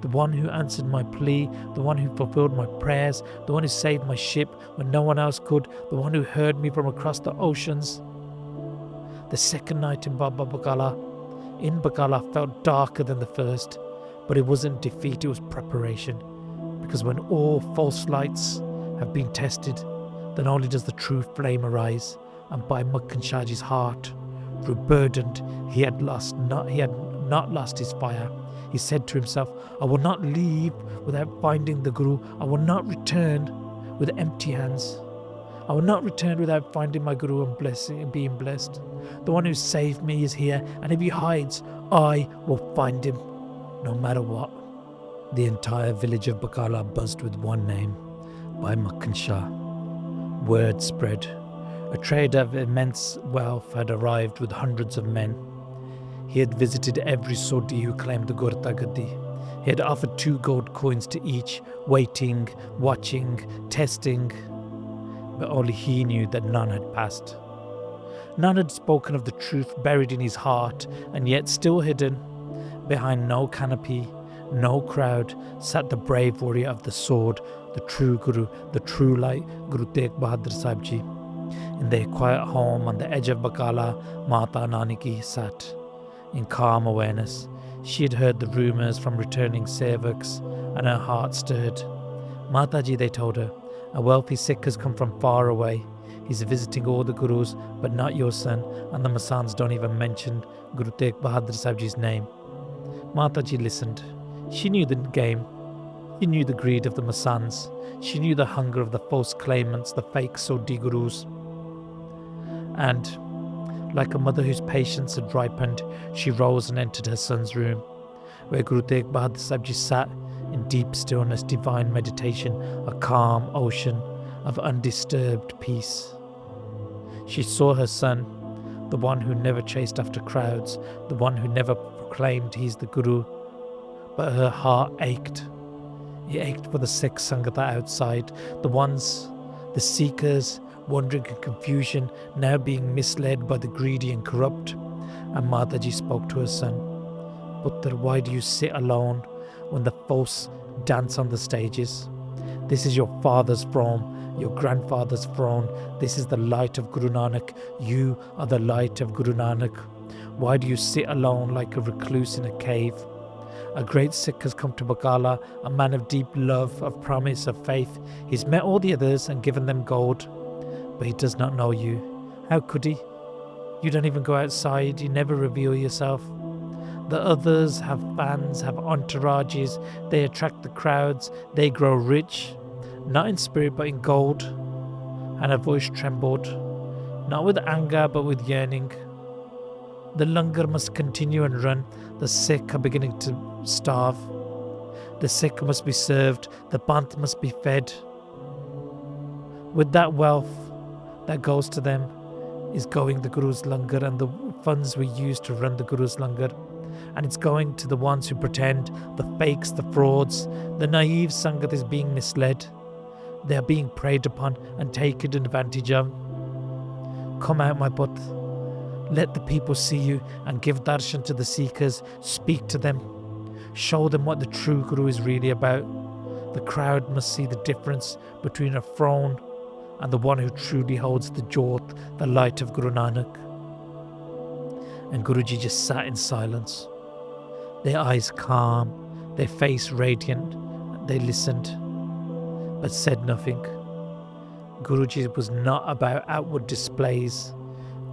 The one who answered my plea, the one who fulfilled my prayers, the one who saved my ship when no one else could, the one who heard me from across the oceans." The second night in Baba Bakala, felt darker than the first, but it wasn't defeat, it was preparation. Because when all false lights have been tested, then only does the true flame arise. And Bhai Makhan Shah Ji's heart grew burdened. He had not lost his fire. He said to himself, "I will not leave without finding the Guru. I will not return with empty hands. I will not return without finding my Guru and being blessed. The one who saved me is here, and if he hides, I will find him, no matter what." The entire village of Bakala buzzed with one name, Bhai Makhan Shah. Word spread. A trader of immense wealth had arrived with hundreds of men. He had visited every Sodhi who claimed the Gurta Gaddi. He had offered 2 gold coins to each, waiting, watching, testing, but only he knew that none had passed. None had spoken of the truth buried in his heart, and yet still hidden. Behind no canopy, no crowd, sat the brave warrior of the sword, the true Guru, the true light, Guru Tegh Bahadur Sahib Ji. In their quiet home on the edge of Bakala, Mata Nanaki sat in calm awareness. She had heard the rumours from returning sevaks, and her heart stirred. "Mataji," they told her, "a wealthy Sikh has come from far away. He's visiting all the Gurus, but not your son, and the Masands don't even mention Guru Tegh Bahadur Sahib Ji's name." Mataji listened. She knew the game. She knew the greed of the Masands. She knew the hunger of the false claimants, the fake Sodhi Gurus. And like a mother whose patience had ripened, she rose and entered her son's room. where Guru Tegh Bahadur Sahib Ji sat in deep stillness, divine meditation, a calm ocean of undisturbed peace. She saw her son, the one who never chased after crowds, the one who never proclaimed he's the Guru, but her heart ached. It ached for the Sikh Sangat outside, the seekers, wandering in confusion, now being misled by the greedy and corrupt. And Mataji spoke to her son, "Putter, why do you sit alone when the false dance on the stages? This is your father's throne, your grandfather's throne. This is the light of Guru Nanak. You are the light of Guru Nanak. Why do you sit alone like a recluse in a cave? A great Sikh has come to Bakala, a man of deep love, of promise, of faith. He's met all the others and given them gold, but he does not know you. How could he? You don't even go outside, you never reveal yourself. The others have fans, have entourages, they attract the crowds, they grow rich, not in spirit but in gold." And her voice trembled, not with anger but with yearning. The langar must continue and run. The Sikh are beginning to starve. The Sikh must be served. The Panth must be fed. With that wealth that goes to them is going the Guru's langar, and the funds we use to run the Guru's langar. And it's going to the ones who pretend, the fakes, the frauds. The naive Sangat is being misled. They are being preyed upon and taken advantage of. Come out, my Put. Let the people see you and give darshan to the seekers. Speak to them. Show them what the true Guru is really about. The crowd must see the difference between a throne and the one who truly holds the jyot, the light of Guru Nanak. And Guruji just sat in silence, their eyes calm, their face radiant. They listened, but said nothing. Guruji was not about outward displays.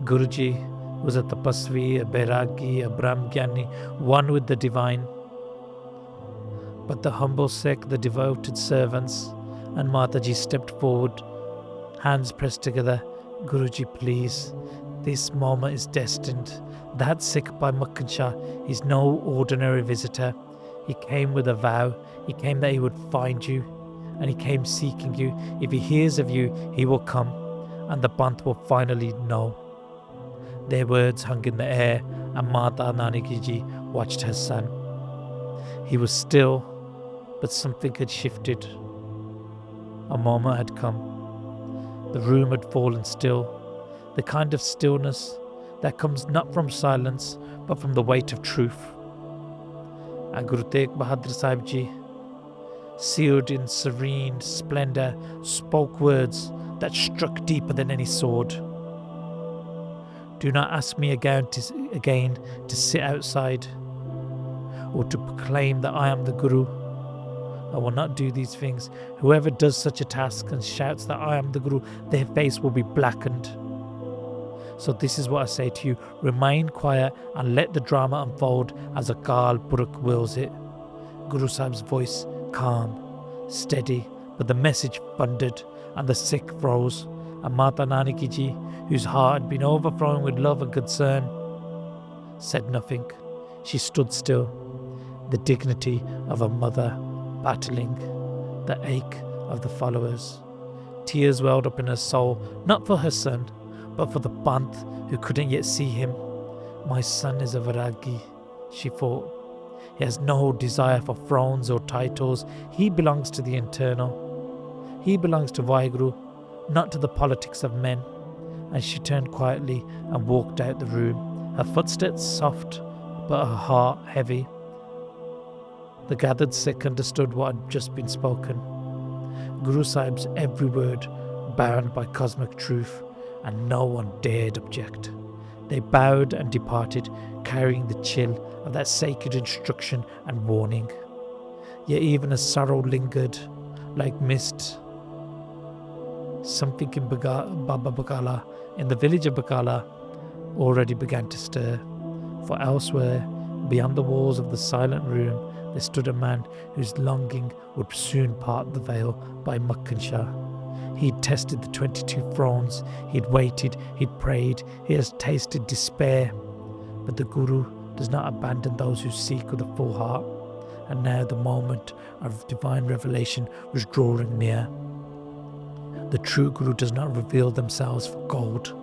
Guruji was a tapasvi, a bairagi, a brahmgyani, one with the divine. But the humble Sikh, the devoted servants, and Mataji stepped forward, hands pressed together. "Guruji, please, this moment is destined. That Sikh Bhai Makhan Shah is no ordinary visitor. He came with a vow. He came that he would find you, and he came seeking you. If he hears of you, he will come, and the Panth will finally know." Their words hung in the air, and Mata Nanaki Ji watched her son. He was still, but something had shifted. A moment had come. The room had fallen still, the kind of stillness that comes not from silence, but from the weight of truth. And Guru Tegh Bahadur Sahib Ji, sealed in serene splendour, spoke words that struck deeper than any sword. "Do not ask me again to sit outside or to proclaim that I am the Guru. I will not do these things. Whoever does such a task and shouts that I am the Guru, their face will be blackened. So this is what I say to you, remain quiet and let the drama unfold as Akal Purukh wills it." Guru Sahib's voice, calm, steady, but the message thundered and the Sikh froze. And Mata Nanaki Ji, whose heart had been overflowing with love and concern, said nothing. She stood still, the dignity of a mother battling the ache of the followers. Tears welled up in her soul, not for her son, but for the Panth who couldn't yet see him. "My son is a Vairagi," she thought. "He has no desire for thrones or titles. He belongs to the eternal. He belongs to Vaheguru, not to the politics of men." And she turned quietly and walked out the room, her footsteps soft, but her heart heavy. The gathered Sikh understood what had just been spoken. Guru Sahib's every word bound by cosmic truth, and no one dared object. They bowed and departed, carrying the chill of that sacred instruction and warning. Yet even as sorrow lingered like mist, something in Baba Bakala, in the village of Bakala, already began to stir. For elsewhere, beyond the walls of the silent room, there stood a man whose longing would soon part the veil. Bhai Makhan Shah. He'd tested the 22 thrones, he'd waited, he'd prayed, he has tasted despair. But the Guru does not abandon those who seek with a full heart. And now the moment of divine revelation was drawing near. The true Guru does not reveal themselves for gold.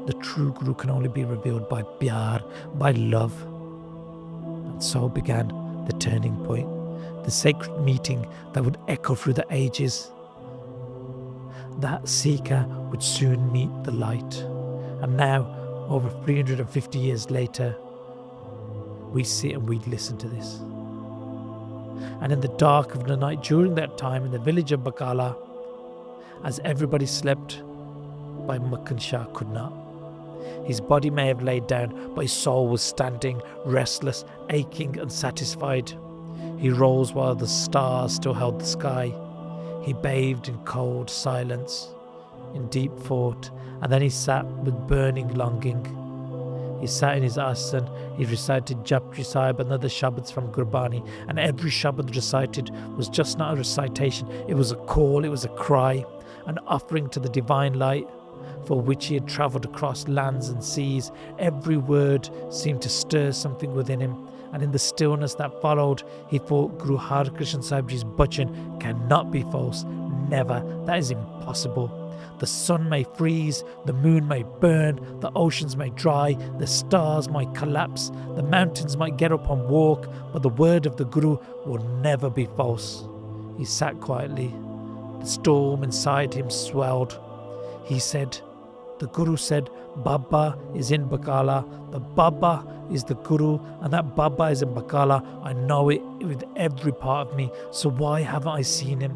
The true Guru can only be revealed by pyar, by love. And so began the turning point, the sacred meeting that would echo through the ages. That seeker would soon meet the light. And now, over 350 years later, we sit and we listen to this. And in the dark of the night during that time in the village of Bakala, as everybody slept, Bhai Makhan Shah could not. His body may have laid down, but his soul was standing, restless, aching, unsatisfied. He rose while the stars still held the sky. He bathed in cold silence, in deep thought, and then he sat with burning longing. He sat in his asan, he recited Japji Sahib and other Shabads from Gurbani, and every Shabad recited was just not a recitation, it was a call, it was a cry, an offering to the divine light, for which he had travelled across lands and seas. Every word seemed to stir something within him, and in the stillness that followed, he thought Guru Har Krishan Sahib Ji's bachan cannot be false, never, that is impossible. The sun may freeze, the moon may burn, the oceans may dry, the stars might collapse, the mountains might get up and walk, but the word of the Guru will never be false. He sat quietly. The storm inside him swelled. He said, the Guru said, Baba is in Bakala, the Baba is the Guru, and that Baba is in Bakala. I know it with every part of me, so why haven't I seen him?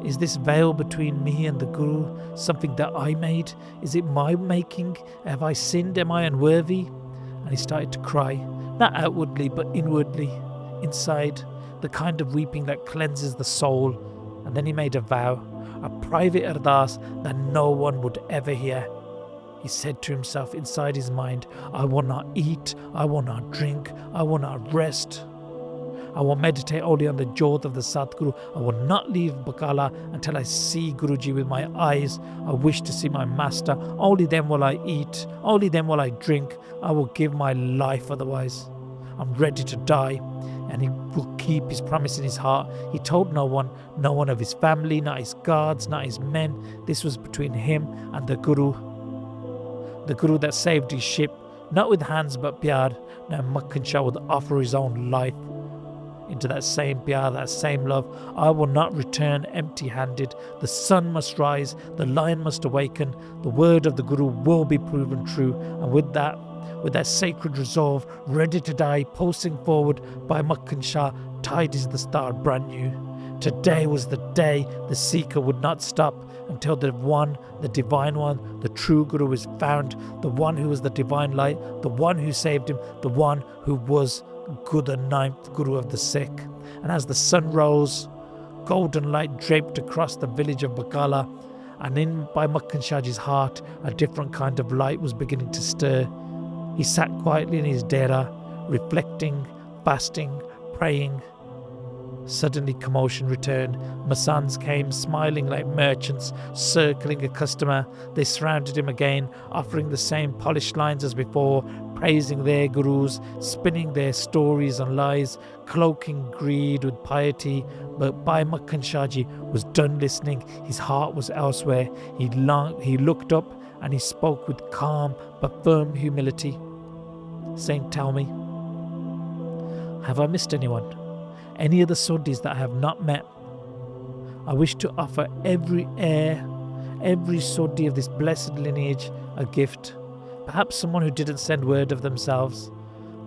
Is this veil between me and the Guru something that I made? Is it my making? Have I sinned? Am I unworthy? And he started to cry, not outwardly but inwardly, inside, the kind of weeping that cleanses the soul. And then he made a vow, a private Ardas that no one would ever hear. He said to himself inside his mind, I will not eat, I will not drink, I will not rest. I will meditate only on the jot of the Satguru. I will not leave Bakala until I see Guruji with my eyes. I wish to see my master. Only then will I eat. Only then will I drink. I will give my life otherwise. I'm ready to die. And he will keep his promise in his heart. He told no one of his family, not his guards, not his men. This was between him and the Guru. The Guru that saved his ship, not with hands but pyar. Now Makhan Shah would offer his own life into that same pyar, that same love. I will not return empty-handed. The sun must rise, the lion must awaken, the word of the Guru will be proven true. And with that sacred resolve, ready to die, pulsing forward, Bhai Makhan Shah tied his the star brand new. Today was the day the seeker would not stop until the one, the divine one, the true Guru is found, the one who was the divine light, the one who saved him, the one who was the ninth Guru of the Sikh. And as the sun rose, golden light draped across the village of Bakala, and in Bhai Makhan Shahji's heart, a different kind of light was beginning to stir. He sat quietly in his dera, reflecting, fasting, praying. Suddenly commotion returned. Masands came, smiling like merchants, circling a customer. They surrounded him again, offering the same polished lines as before, praising their gurus, spinning their stories and lies, cloaking greed with piety. But Bhai Makhan Shahji was done listening. His heart was elsewhere. He looked up and he spoke with calm but firm humility, saying, tell me, have I missed anyone? Any of the Sodhis that I have not met? I wish to offer every heir, every Sodhi of this blessed lineage a gift. Perhaps someone who didn't send word of themselves.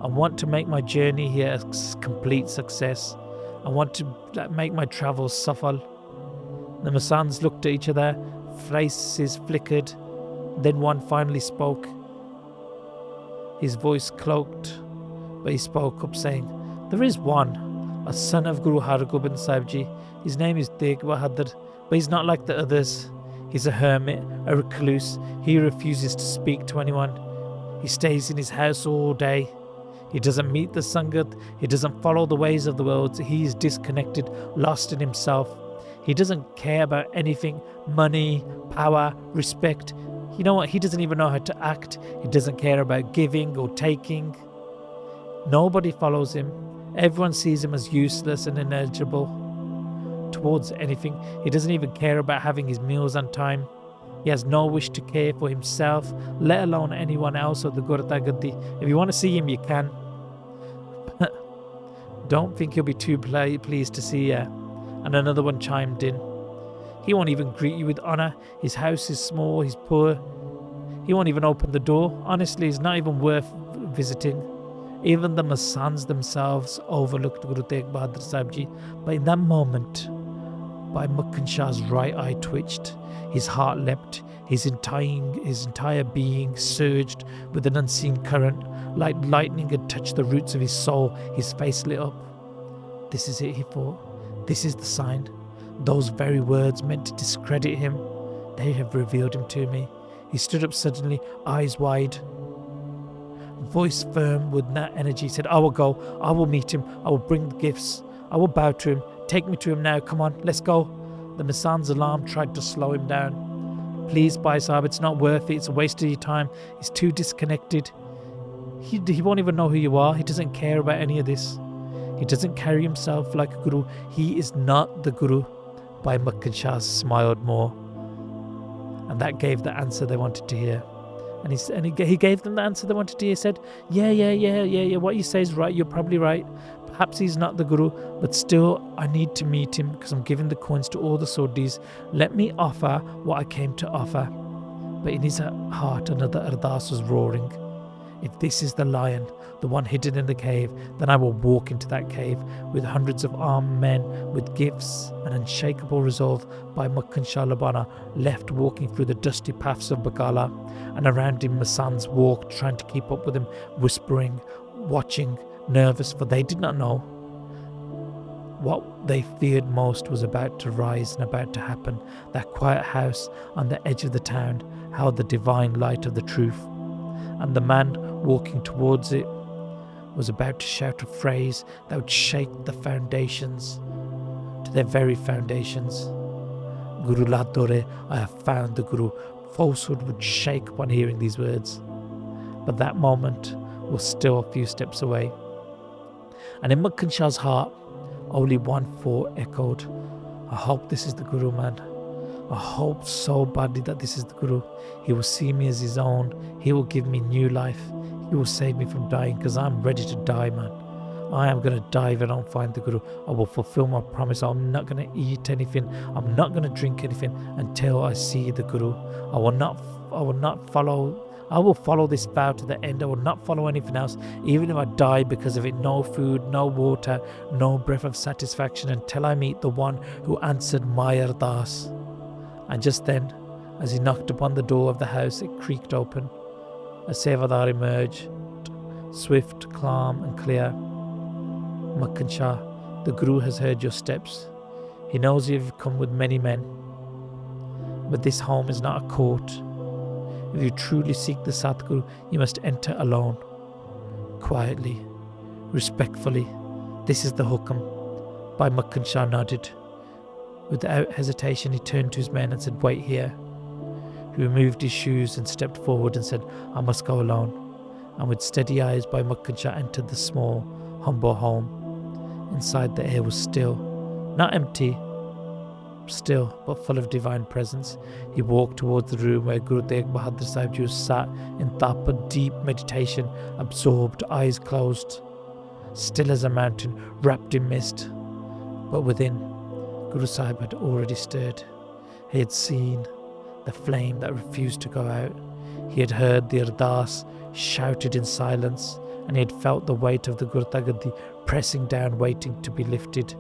I want to make my journey here a complete success. I want to make my travels safal. The Masands looked at each other, faces flickered. Then one finally spoke. His voice cloaked, but he spoke up saying, there is one, a son of Guru Har Krishan Sahib Ji. His name is Tegh Bahadur, but he's not like the others. He's a hermit, a recluse. He refuses to speak to anyone. He stays in his house all day. He doesn't meet the Sangat. He doesn't follow the ways of the world. He is disconnected, lost in himself. He doesn't care about anything, money, power, respect. You know what? He doesn't even know how to act. He doesn't care about giving or taking. Nobody follows him. Everyone sees him as useless and ineligible towards anything. He doesn't even care about having his meals on time. He has no wish to care for himself, let alone anyone else or the Gurta Gaddi. If you want to see him, you can. Don't think he'll be too pleased to see you. And another one chimed in. He won't even greet you with honour. His house is small, he's poor. He won't even open the door. Honestly, it's not even worth visiting. Even the Masands themselves overlooked Guru Tegh Bahadur Sahib Ji. But in that moment, Bhai Makhan Shah's right eye twitched. His heart leapt. His entire being surged with an unseen current. Like lightning had touched the roots of his soul. His face lit up. This is it, he thought. This is the sign. Those very words meant to discredit him. They have revealed him to me. He stood up suddenly, eyes wide. Voice firm with that energy, said, I will go. I will meet him. I will bring the gifts. I will bow to him. Take me to him now. Come on, let's go. The Masand's alarm tried to slow him down. Please, Bhai Sahib, it's not worth it. It's a waste of your time. He's too disconnected. He won't even know who you are. He doesn't care about any of this. He doesn't carry himself like a guru. He is not the guru. Bhai Makhan Shah smiled more. And that gave the answer they wanted to hear. And he gave them the answer they wanted to hear. He said, yeah, what you say is right. You're probably right. Perhaps he's not the guru, but still I need to meet him because I'm giving the coins to all the Sodhis. Let me offer what I came to offer. But in his heart, another Ardas was roaring. If this is the lion, the one hidden in the cave, then I will walk into that cave with hundreds of armed men with gifts and unshakable resolve. Bhai Makhan Shah Lubana left walking through the dusty paths of Bakala, and around him Masands walked, trying to keep up with him, whispering, watching, nervous, for they did not know. What they feared most was about to rise and about to happen. That quiet house on the edge of the town held the divine light of the truth, and the man walking towards it was about to shout a phrase that would shake the foundations to their very foundations. Guru Ladore, I have found the Guru. Falsehood would shake upon hearing these words. But that moment was still a few steps away. And in Makhan Shah's heart, only one thought echoed. I hope this is the Guru, man. I hope so badly that this is the Guru. He will see me as his own. He will give me new life. He will save me from dying, because I'm ready to die, man. I am going to die if I don't find the Guru. I will fulfill my promise. I'm not going to eat anything. I'm not going to drink anything until I see the Guru. I will follow this vow to the end. I will not follow anything else, even if I die because of it. No food, no water, no breath of satisfaction until I meet the one who answered my Ardas. And just then, as he knocked upon the door of the house, it creaked open. A Sevadar emerged, swift, calm and clear. Makhan Shah, the Guru has heard your steps. He knows you have come with many men. But this home is not a court. If you truly seek the Satguru, you must enter alone, quietly, respectfully. This is the hukam. Bhai Makhan Shah nodded. Without hesitation, he turned to his men and said, wait here. He removed his shoes and stepped forward and said, I must go alone. And with steady eyes, Bhai Makhan Shah entered the small, humble home. Inside, the air was still, not empty, still, but full of divine presence. He walked towards the room where Guru Tegh Bahadur Sahib Ji was sat in tapa, deep meditation, absorbed, eyes closed, still as a mountain, wrapped in mist. But within, Guru Sahib had already stirred. He had seen the flame that refused to go out. He had heard the Ardas shouted in silence, and he had felt the weight of the Gurta Gaddi pressing down, waiting to be lifted.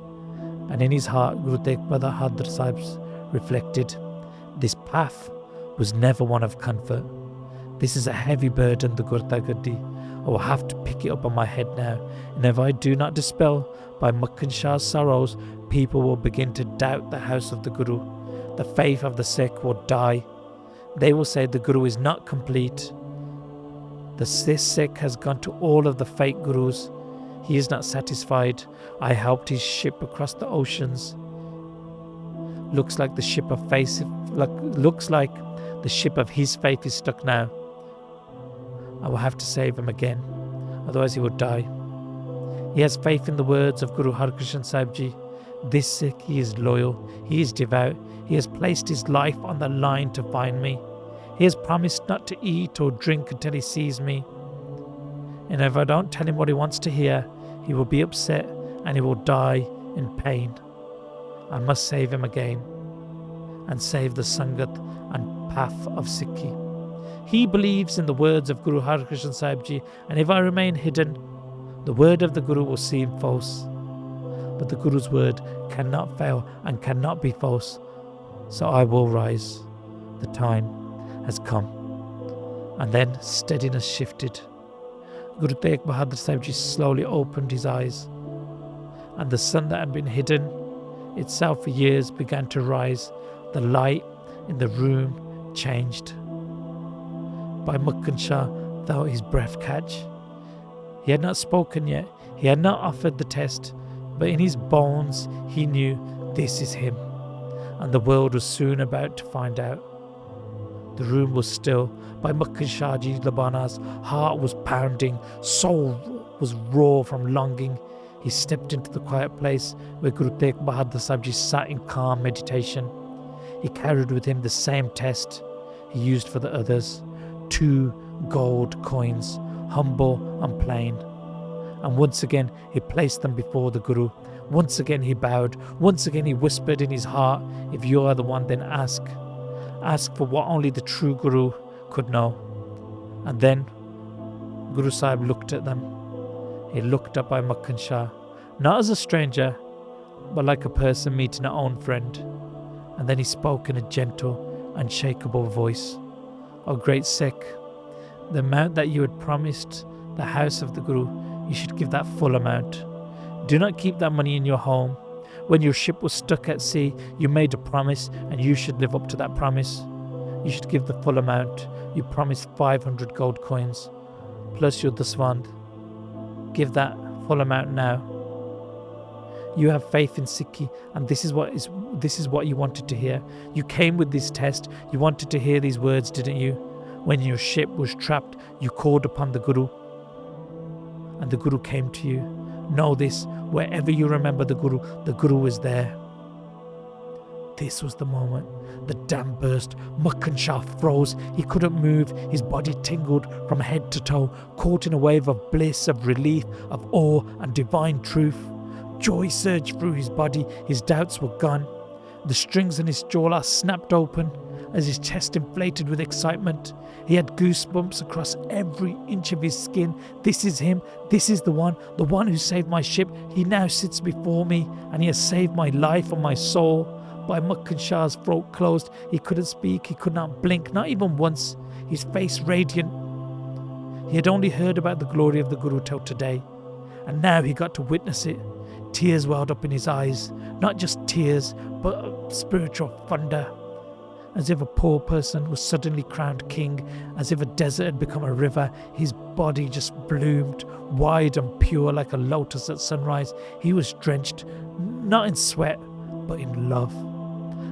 And in his heart, Guru Tegh Bahadur Sahib reflected, this path was never one of comfort. This is a heavy burden, the Gurta Gaddi. I will have to pick it up on my head now, and if I do not dispel Bhai Makhan Shah's sorrows, people will begin to doubt the house of the Guru. The faith of the Sikh will die. They will say the Guru is not complete. This Sikh has gone to all of the fake Gurus. He is not satisfied. I helped his ship across the oceans. Looks like the ship of faith, looks like the ship of his faith is stuck now. I will have to save him again, otherwise he will die. He has faith in the words of Guru Har Krishan Sahib Ji. This Sikh, he is loyal, he is devout, he has placed his life on the line to find me. He has promised not to eat or drink until he sees me. And if I don't tell him what he wants to hear, he will be upset and he will die in pain. I must save him again and save the Sangat and path of Sikhi. He believes in the words of Guru Har Krishan Sahib Ji, and if I remain hidden, the word of the Guru will seem false. But the Guru's word cannot fail and cannot be false. So I will rise. The time has come. And then steadiness shifted. Guru Tegh Bahadur Sahib Ji slowly opened his eyes, and the sun that had been hidden itself for years began to rise. The light in the room changed. Bhai Makhan Shah felt his breath catch. He had not spoken yet. He had not offered the test, but in his bones he knew this is him, and the world was soon about to find out. The room was still. Bhai Makhan Shah Lubana's heart was pounding, soul was raw from longing. He stepped into the quiet place where Guru Tegh Bahadur Sahib Ji sat in calm meditation. He carried with him the same test he used for the others, 2 gold coins, humble and plain. And once again he placed them before the Guru. Once again he bowed. Once again he whispered in his heart, if you are the one, then ask. Ask for what only the true Guru could know. And then Guru Sahib looked at them. He looked up Bhai Makhan Shah, not as a stranger, but like a person meeting an own friend. And then he spoke in a gentle, unshakable voice. O great Sikh, the amount that you had promised the house of the Guru, you should give that full amount. Do not keep that money in your home. When your ship was stuck at sea, you made a promise and you should live up to that promise. You should give the full amount. You promised 500 gold coins, plus your daswand. Give that full amount now. You have faith in Sikhi, and this is what you wanted to hear. You came with this test. You wanted to hear these words, didn't you? When your ship was trapped, you called upon the Guru, and the Guru came to you. Know this, wherever you remember the Guru was there. This was the moment. The dam burst. Makhan Shah froze. He couldn't move. His body tingled from head to toe, caught in a wave of bliss, of relief, of awe and divine truth. Joy surged through his body. His doubts were gone. The strings in his jaw snapped open as his chest inflated with excitement. He had goosebumps across every inch of his skin. This is him. This is the one who saved my ship. He now sits before me, and he has saved my life and my soul. Bhai Makhan Shah's throat closed. He couldn't speak. He could not blink, not even once. His face radiant. He had only heard about the glory of the Guru till today, and now he got to witness it. Tears welled up in his eyes. Not just tears, but spiritual thunder. As if a poor person was suddenly crowned king, as if a desert had become a river. His body just bloomed, wide and pure like a lotus at sunrise. He was drenched, not in sweat, but in love.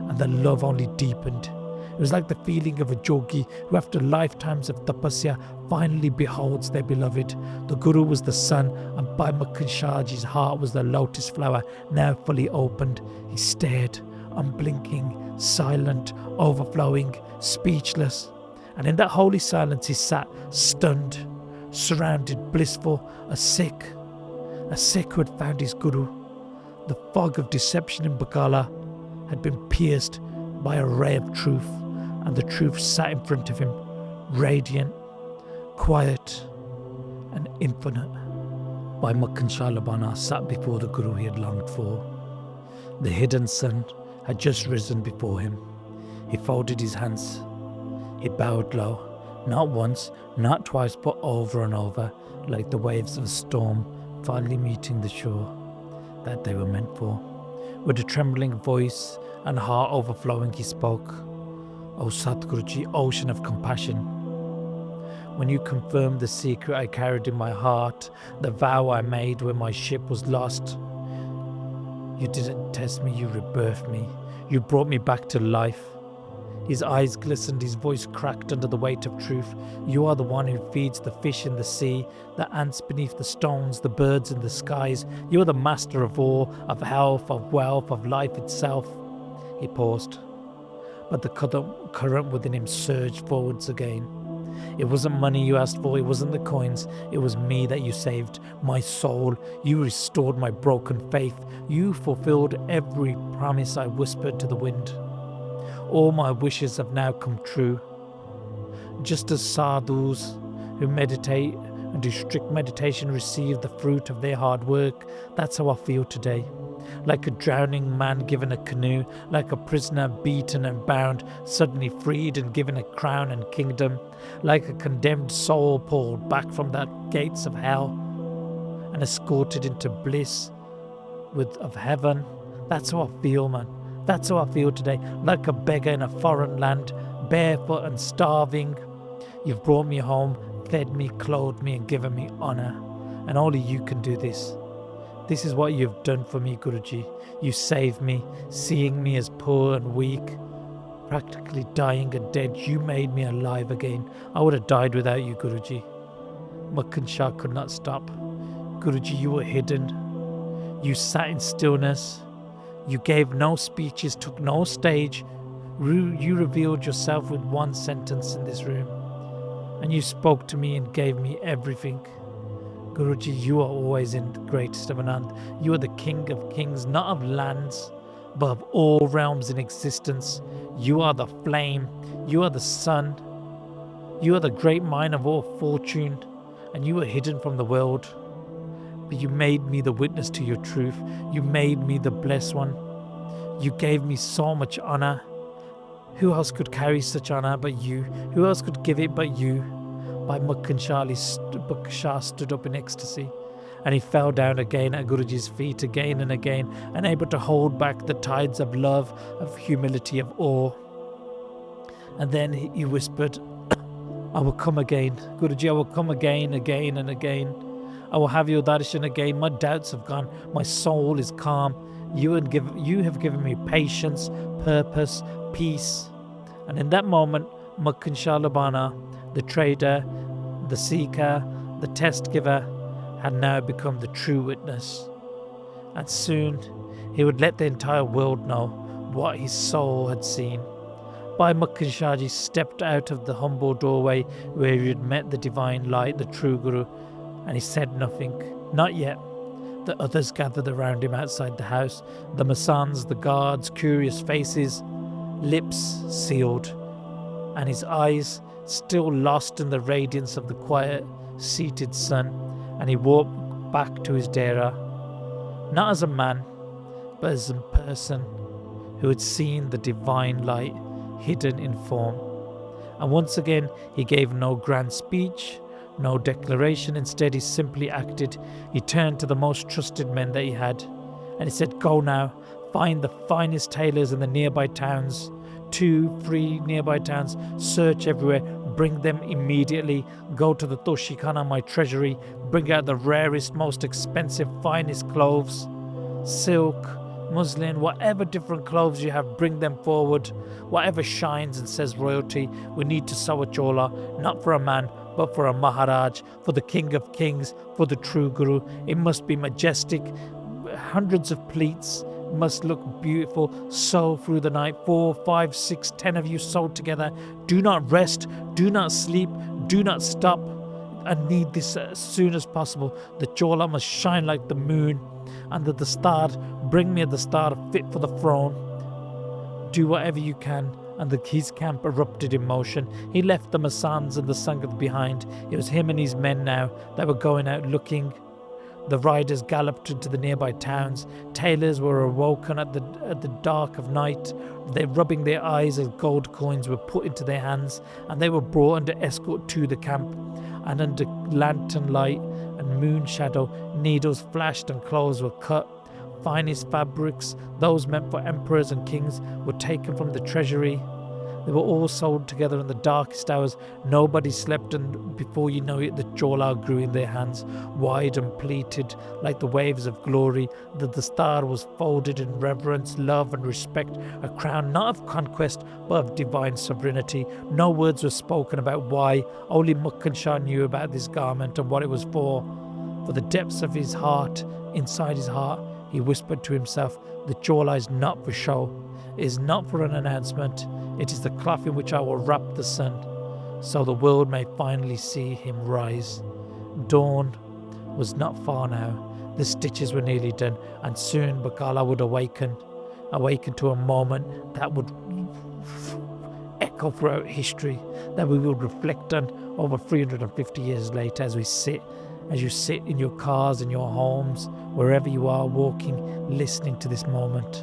And the love only deepened. It was like the feeling of a jogi who after lifetimes of tapasya finally beholds their beloved. The Guru was the sun, and Bhai Makhan Shah's heart was the lotus flower, now fully opened. He stared, unblinking, silent, overflowing, speechless. And in that holy silence he sat, stunned, surrounded, blissful, a Sikh who had found his Guru. The fog of deception in Bakala had been pierced by a ray of truth, and the truth sat in front of him, radiant, quiet, and infinite. Bhai Makhan Shah Lubana sat before the Guru he had longed for. The hidden sun had just risen before him. He folded his hands. He bowed low, not once, not twice, but over and over, like the waves of a storm finally meeting the shore that they were meant for. With a trembling voice and heart overflowing, he spoke. O Satguruji, ocean of compassion, when you confirmed the secret I carried in my heart, the vow I made when my ship was lost, You didn't test me, you rebirthed me. You brought me back to life. His eyes glistened, his voice cracked under the weight of truth. You are the one who feeds the fish in the sea, the ants beneath the stones, the birds in the skies. You are the master of all, of health, of wealth, of life itself. He paused, but the current within him surged forwards again. It wasn't money you asked for, it wasn't the coins, it was me that you saved, my soul. You restored my broken faith. You fulfilled every promise I whispered to the wind. All my wishes have now come true. Just as sadhus who meditate and do strict meditation receive the fruit of their hard work, that's how I feel today. Like a drowning man given a canoe, like a prisoner beaten and bound, suddenly freed and given a crown and kingdom, like a condemned soul pulled back from the gates of hell and escorted into bliss of heaven. That's how I feel, man. That's how I feel today, like a beggar in a foreign land, barefoot and starving. You've brought me home, fed me, clothed me and given me honour. And only you can do this. This is what you've done for me, Guruji. You saved me, seeing me as poor and weak, practically dying and dead. You made me alive again. I would have died without you, Guruji. Makhan Shah could not stop. Guruji, you were hidden. You sat in stillness. You gave no speeches, took no stage. You revealed yourself with one sentence in this room. And you spoke to me and gave me everything. Guruji, you are always in the greatest of Anand. You are the king of kings, not of lands, but of all realms in existence. You are the flame. You are the sun. You are the great mine of all fortune. And you are hidden from the world. But you made me the witness to your truth. You made me the blessed one. You gave me so much honour. Who else could carry such honour but you? Who else could give it but you? Bhai Makhan Shah stood up in ecstasy, and he fell down again at Guruji's feet again and again, unable to hold back the tides of love, of humility, of awe. And then he whispered, I will come again. Guruji, I will come again and again. I will have your darshan again. My doubts have gone. My soul is calm. You have given me patience, purpose, peace. And in that moment, Makhan Shah Lubana, the trader, the seeker, the test giver, had now become the true witness. And soon he would let the entire world know what his soul had seen. Bhai Makhan Shah Ji stepped out of the humble doorway where he had met the divine light, the true Guru, and he said nothing. Not yet. The others gathered around him outside the house, the Masands, the guards, curious faces, lips sealed, and his eyes still lost in the radiance of the quiet, seated sun, and he walked back to his dera, not as a man, but as a person who had seen the divine light hidden in form. And once again, he gave no grand speech, no declaration. Instead, he simply acted. He turned to the most trusted men that he had, and he said, go now, find the finest tailors in the nearby towns, 2, 3 nearby towns, search everywhere, bring them immediately. Go to the Toshikhana, my treasury, bring out the rarest, most expensive, finest clothes, silk, muslin, whatever different clothes you have, bring them forward. Whatever shines and says royalty, we need to sew a chola, not for a man, but for a Maharaj, for the King of Kings, for the true Guru. It must be majestic, hundreds of pleats, must look beautiful. Sew through the night, 4, 5, 6, 10 of you sew together. Do not rest, do not sleep, do not stop. I need this as soon as possible. The chola must shine like the moon, and the star, bring me the star fit for the throne. Do whatever you can. And his camp erupted in motion. He left the Masands and the Sangat behind. It was him and his men now that were going out looking. The riders galloped into the nearby towns. Tailors were awoken at the dark of night. They rubbing their eyes as gold coins were put into their hands, and they were brought under escort to the camp. And under lantern light and moon shadow, needles flashed and clothes were cut. Finest fabrics, those meant for emperors and kings, were taken from the treasury. They were all sold together in the darkest hours. Nobody slept, and before you know it, the chola grew in their hands, wide and pleated like the waves of glory. The star was folded in reverence, love and respect, a crown not of conquest but of divine sovereignty. No words were spoken about why. Only Makhan Shah knew about this garment and what it was for. For the depths of his heart, inside his heart, he whispered to himself, the chola is not for show. It is not for an announcement. It is the cloth in which I will wrap the sun, so the world may finally see him rise. Dawn was not far now. The stitches were nearly done, and soon Bakala would awaken to a moment that would echo throughout history, that we will reflect on over 350 years later as you sit in your cars, in your homes, wherever you are walking, listening to this moment.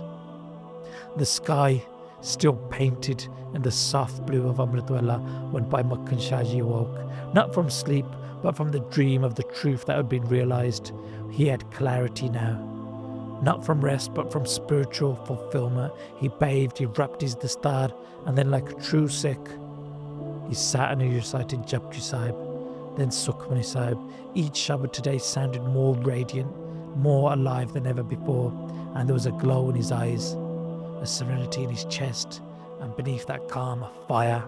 The sky still painted in the soft blue of Amritwala when Bhai Makhan Shah Ji awoke, not from sleep, but from the dream of the truth that had been realised. He had clarity now, not from rest, but from spiritual fulfilment. He bathed, he wrapped his dastar, and then like a true Sikh, he sat and he recited Japji Sahib, then Sukhmani Sahib. Each Shabad today sounded more radiant, more alive than ever before, and there was a glow in his eyes, a serenity in his chest, and beneath that calm a fire,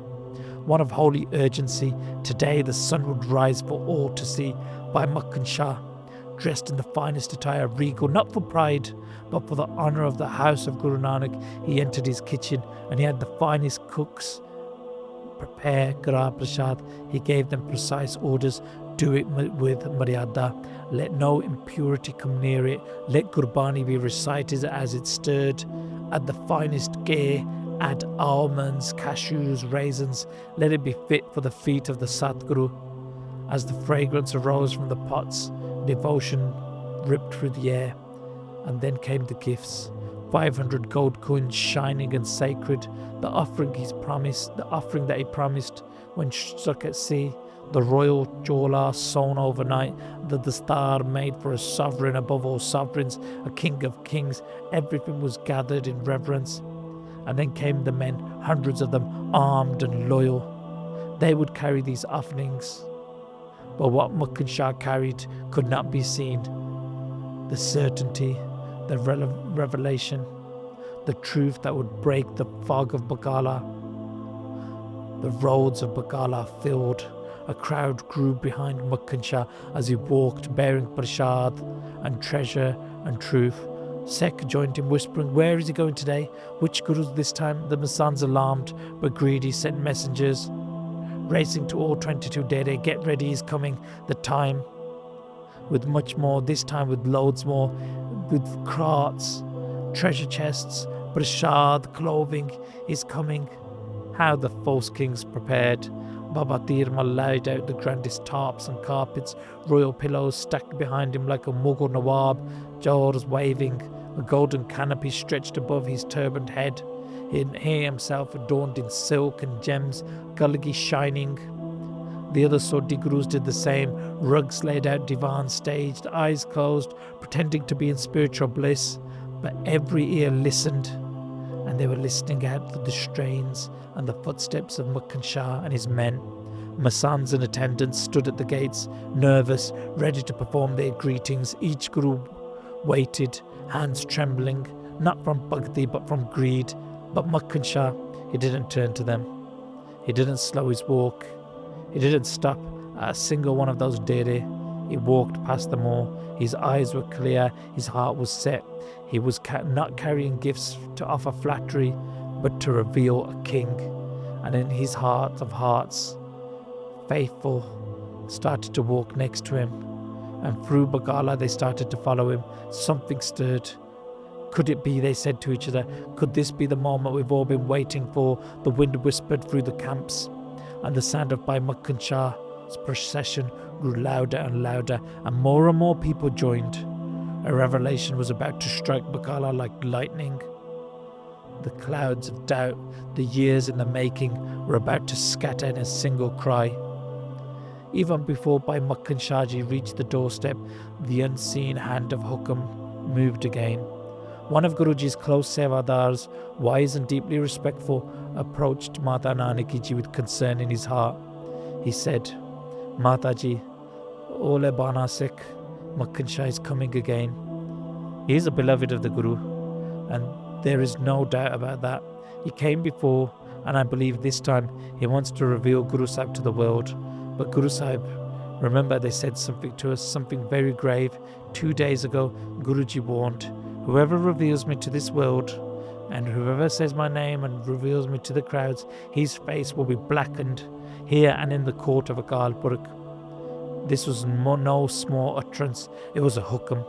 one of holy urgency. Today the sun would rise for all to see. Bhai Makhan Shah, dressed in the finest attire, regal, not for pride, but for the honour of the house of Guru Nanak, he entered his kitchen, and he had the finest cooks prepare Gra Prasad. He gave them precise orders. Do it with Maryada. Let no impurity come near it. Let Gurbani be recited as it stirred. Add the finest ghee, add almonds, cashews, raisins. Let it be fit for the feet of the Satguru. As the fragrance arose from the pots, devotion ripped through the air. And then came the gifts. 500 gold coins shining and sacred, the offering that he promised when stuck at sea, the royal chola sewn overnight, the dastar made for a sovereign above all sovereigns, a king of kings. Everything was gathered in reverence. And then came the men, hundreds of them, armed and loyal. They would carry these offerings, but what Makhan Shah carried could not be seen. The certainty, the revelation, the truth that would break the fog of Bakala. The roads of Bakala filled. A crowd grew behind Makhan Shah as he walked, bearing prasad and treasure and truth. Sikh joined him, whispering, where is he going today? Which gurus this time? The Masands, alarmed but greedy, sent messengers racing to all 22 dera. Get ready, he's coming. The time with much more, this time with loads more, with carts, treasure chests, prasad, clothing is coming. How the false kings prepared. Baba Dheermal laid out the grandest tarps and carpets, royal pillows stacked behind him like a Mughal Nawab, jawls waving, a golden canopy stretched above his turbaned head. He himself adorned in silk and gems, galgi shining. The other Sodhi gurus did the same, rugs laid out, divans staged, eyes closed, pretending to be in spiritual bliss. But every ear listened, and they were listening out for the strains and the footsteps of Makhan Shah and his men. Masands and attendants stood at the gates, nervous, ready to perform their greetings. Each guru waited, hands trembling, not from bhakti but from greed. But Makhan Shah, he didn't turn to them. He didn't slow his walk. He didn't stop at a single one of those dere. He walked past them all. His eyes were clear. His heart was set. He was not carrying gifts to offer flattery, but to reveal a king. And in his heart of hearts, faithful started to walk next to him. And through Bakala, they started to follow him. Something stirred. Could it be, they said to each other, could this be the moment we've all been waiting for? The wind whispered through the camps, and the sound of Bhai Makhan Shah's procession grew louder and louder, and more people joined. A revelation was about to strike Bakala like lightning. The clouds of doubt, the years in the making, were about to scatter in a single cry. Even before Bhai Makhan Shah Ji reached the doorstep, the unseen hand of Hukam moved again. One of Guruji's close sevadars, wise and deeply respectful, approached Mata Nanaki Ji with concern in his heart. He said, Mataji, Ole Bana Sikh, Makhan Shah is coming again. He is a beloved of the Guru, and there is no doubt about that. He came before, and I believe this time he wants to reveal Guru Sahib to the world. But Guru Sahib, remember they said something to us, something very grave. 2 days ago, Guruji warned, whoever reveals me to this world, and whoever says my name and reveals me to the crowds, his face will be blackened here and in the court of Akal Purkh. This was no small utterance, it was a hukam.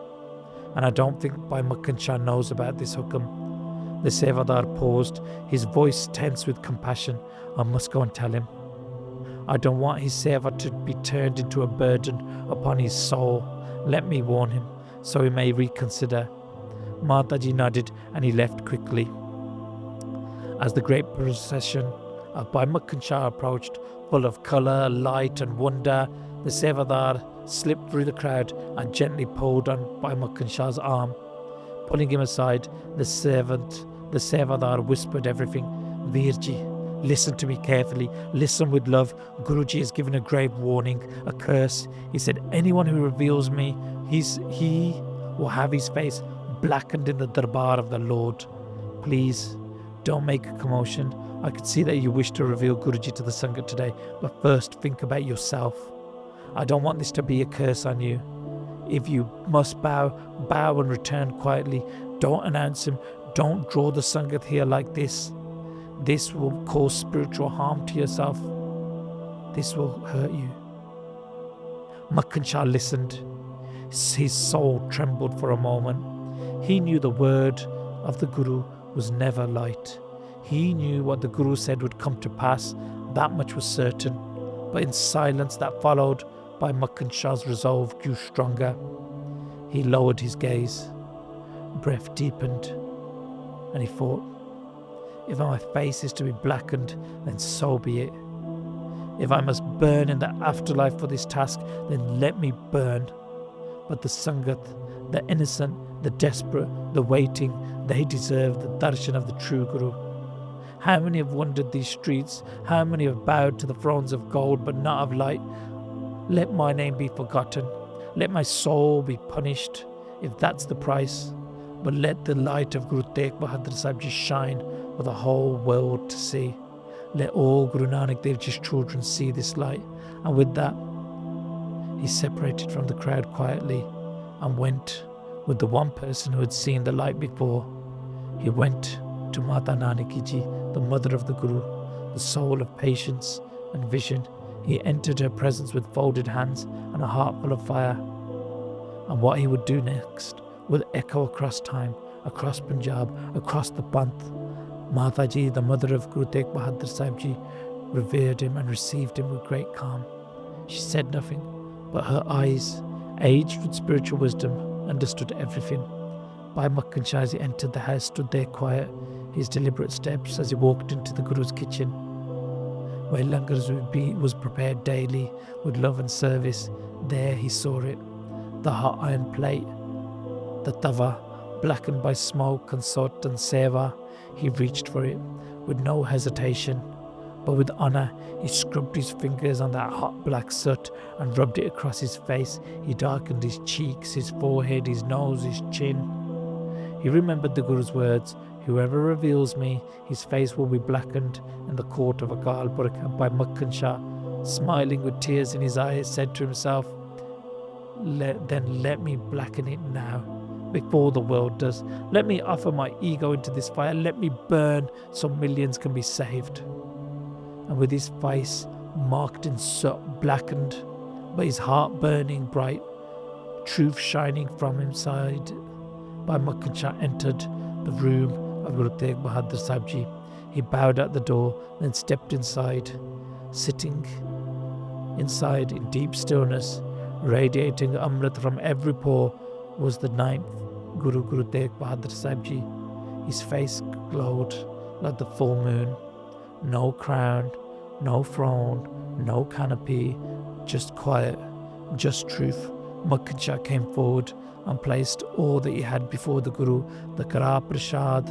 And I don't think Bhai Makhan Shah knows about this hukam. The Sevadar paused, his voice tense with compassion. I must go and tell him. I don't want his seva to be turned into a burden upon his soul. Let me warn him, so he may reconsider. Mataji nodded and he left quickly. As the great procession of Bhai Makhan Shah approached, full of colour, light and wonder, the Sevadar slipped through the crowd and gently pulled on Bhai Makhan Shah's arm. Pulling him aside, the Sevadar whispered everything. Veerji, listen to me carefully, listen with love. Guruji has given a grave warning, a curse. He said, anyone who reveals me, he will have his face blackened in the darbar of the Lord. Please, don't make a commotion. I could see that you wish to reveal Guruji to the Sangat today, but first think about yourself. I don't want this to be a curse on you. If you must bow and return quietly. Don't announce him. Don't draw the Sangat here like this. This will cause spiritual harm to yourself. This will hurt you. Makhan Shah listened. His soul trembled for a moment. He knew the word of the Guru was never light. He knew what the Guru said would come to pass. That much was certain. But in silence that followed, Bhai Makhan Shah's resolve grew stronger. He lowered his gaze. Breath deepened. And he thought, if my face is to be blackened, then so be it. If I must burn in the afterlife for this task, then let me burn. But the Sangat, the innocent, the desperate, the waiting, they deserve the darshan of the true Guru. How many have wandered these streets? How many have bowed to the thrones of gold but not of light? Let my name be forgotten. Let my soul be punished, if that's the price. But let the light of Guru Tegh Bahadur Sahib Ji shine for the whole world to see. Let all Guru Nanak Dev Ji's children see this light. And with that, he separated from the crowd quietly and went with the one person who had seen the light before. He went to Mata Nanaki Ji, the mother of the Guru, the soul of patience and vision. He entered her presence with folded hands and a heart full of fire. And what he would do next would echo across time, across Punjab, across the Panth. Mataji, the mother of Guru Tegh Bahadur Sahib Ji, revered him and received him with great calm. She said nothing, but her eyes, aged with spiritual wisdom, understood everything. Bhai Makhan Shah, as he entered the house, stood there quiet, his deliberate steps as he walked into the Guru's kitchen, where langars was prepared daily with love and service. There he saw it, the hot iron plate, the tawa, blackened by smoke and soot and seva. He reached for it with no hesitation, but with honour. He scrubbed his fingers on that hot black soot and rubbed it across his face. He darkened his cheeks, his forehead, his nose, his chin. He remembered the Guru's words, whoever reveals me, his face will be blackened in the court of Akal Purkh. And Bhai Makhan Shah, smiling with tears in his eyes, said to himself, then let me blacken it now, before the world does. Let me offer my ego into this fire. Let me burn so millions can be saved. And with his face marked in soot, blackened, but his heart burning bright, truth shining from inside, Bhai Makhan Shah entered the room of Guru Tegh Bahadur Sahib Ji. He bowed at the door, then stepped inside. Sitting inside in deep stillness, radiating Amrit from every pore, was the ninth Guru Tegh Bahadur Sahib Ji. His face glowed like the full moon. No crown, no throne, no canopy, just quiet, just truth, Makhan Shah came forward and placed all that he had before the Guru, the Kara Prasad,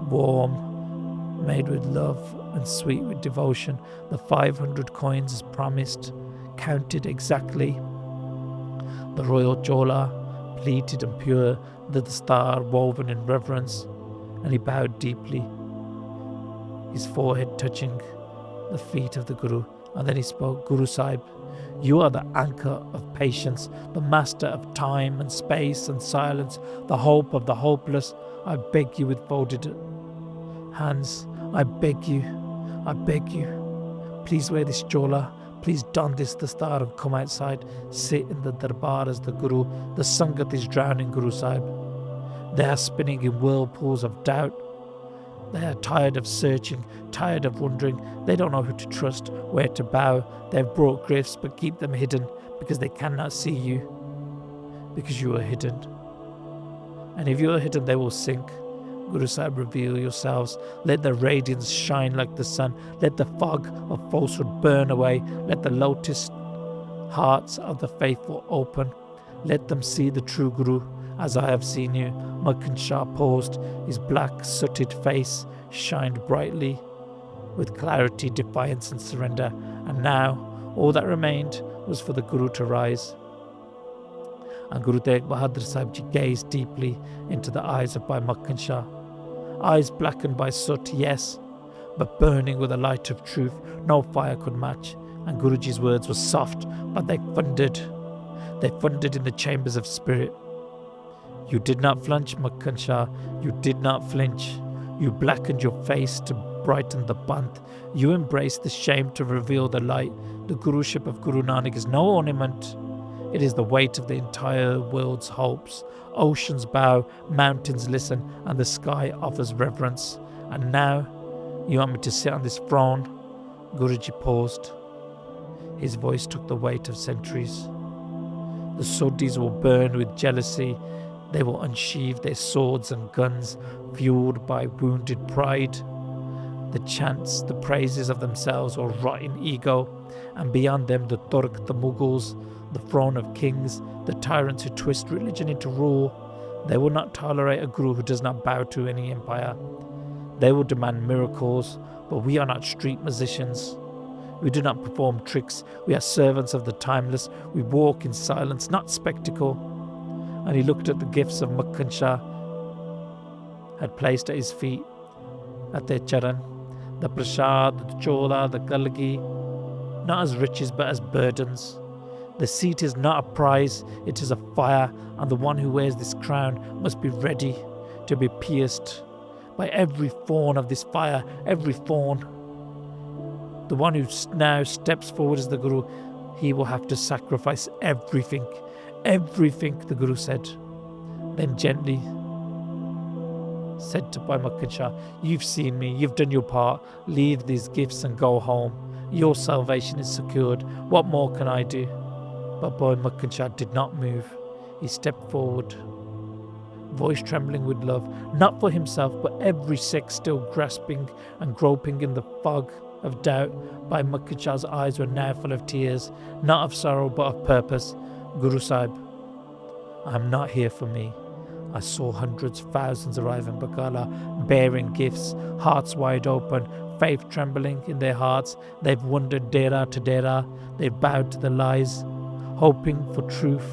warm, made with love and sweet with devotion, the 500 coins as promised, counted exactly, the royal chola, pleated and pure, the star woven in reverence, and he bowed deeply, his forehead touching the feet of the Guru, and then he spoke, Guru Sahib, you are the anchor of patience, the master of time and space and silence, the hope of the hopeless. I beg you with folded hands, I beg you, please wear this chola, please don this dastar and come outside, sit in the darbar as the Guru. The Sangat is drowning, Guru Sahib. They are spinning in whirlpools of doubt. They are tired of searching, tired of wondering. They don't know who to trust, where to bow. They've brought gifts but keep them hidden because they cannot see you, because you are hidden. And if you are hidden, they will sink. Guru Sahib, reveal yourselves. Let the radiance shine like the sun. Let the fog of falsehood burn away. Let the lotus hearts of the faithful open. Let them see the true Guru as I have seen you. Makhan Shah paused. His black sooted face shined brightly with clarity, defiance and surrender. And now all that remained was for the Guru to rise. And Guru Tegh Bahadur Sahib Ji gazed deeply into the eyes of Bhai Makhan Shah. Eyes blackened by soot, yes, but burning with the light of truth. No fire could match. And Guruji's words were soft, but they thundered. They thundered in the chambers of spirit. You did not flinch, Makhan Shah. You did not flinch. You blackened your face to brighten the Panth. You embraced the shame to reveal the light. The Guruship of Guru Nanak is no ornament. It is the weight of the entire world's hopes. Oceans bow, mountains listen, and the sky offers reverence. And now, you want me to sit on this throne? Guruji paused. His voice took the weight of centuries. The Sodhis will burn with jealousy. They will unsheathe their swords and guns, fueled by wounded pride. The chants, the praises of themselves will rot in ego, and beyond them the Turk, the Mughals, the throne of kings, the tyrants who twist religion into rule. They will not tolerate a Guru who does not bow to any empire. They will demand miracles, but we are not street musicians. We do not perform tricks. We are servants of the timeless. We walk in silence, not spectacle. And he looked at the gifts of Makhan Shah had placed at his feet, at their charan, the prasad, the chola, the kalgi, not as riches but as burdens. The seat is not a prize, it is a fire, and the one who wears this crown must be ready to be pierced by every thorn of this fire, every thorn. The one who now steps forward as the Guru, he will have to sacrifice everything, the Guru said. Then gently said to Bhai Makhan Shah, you've seen me, you've done your part, leave these gifts and go home. Your salvation is secured. What more can I do? But Bhai Makhan Shah did not move. He stepped forward, voice trembling with love, not for himself, but every Sikh still grasping and groping in the fog of doubt. Bhai Makhan Shah's eyes were now full of tears, not of sorrow but of purpose. Guru Sahib, I am not here for me. I saw hundreds, thousands arrive in Bakala, bearing gifts, hearts wide open, faith trembling in their hearts. They've wandered dera to dera. They've bowed to the lies, hoping for truth.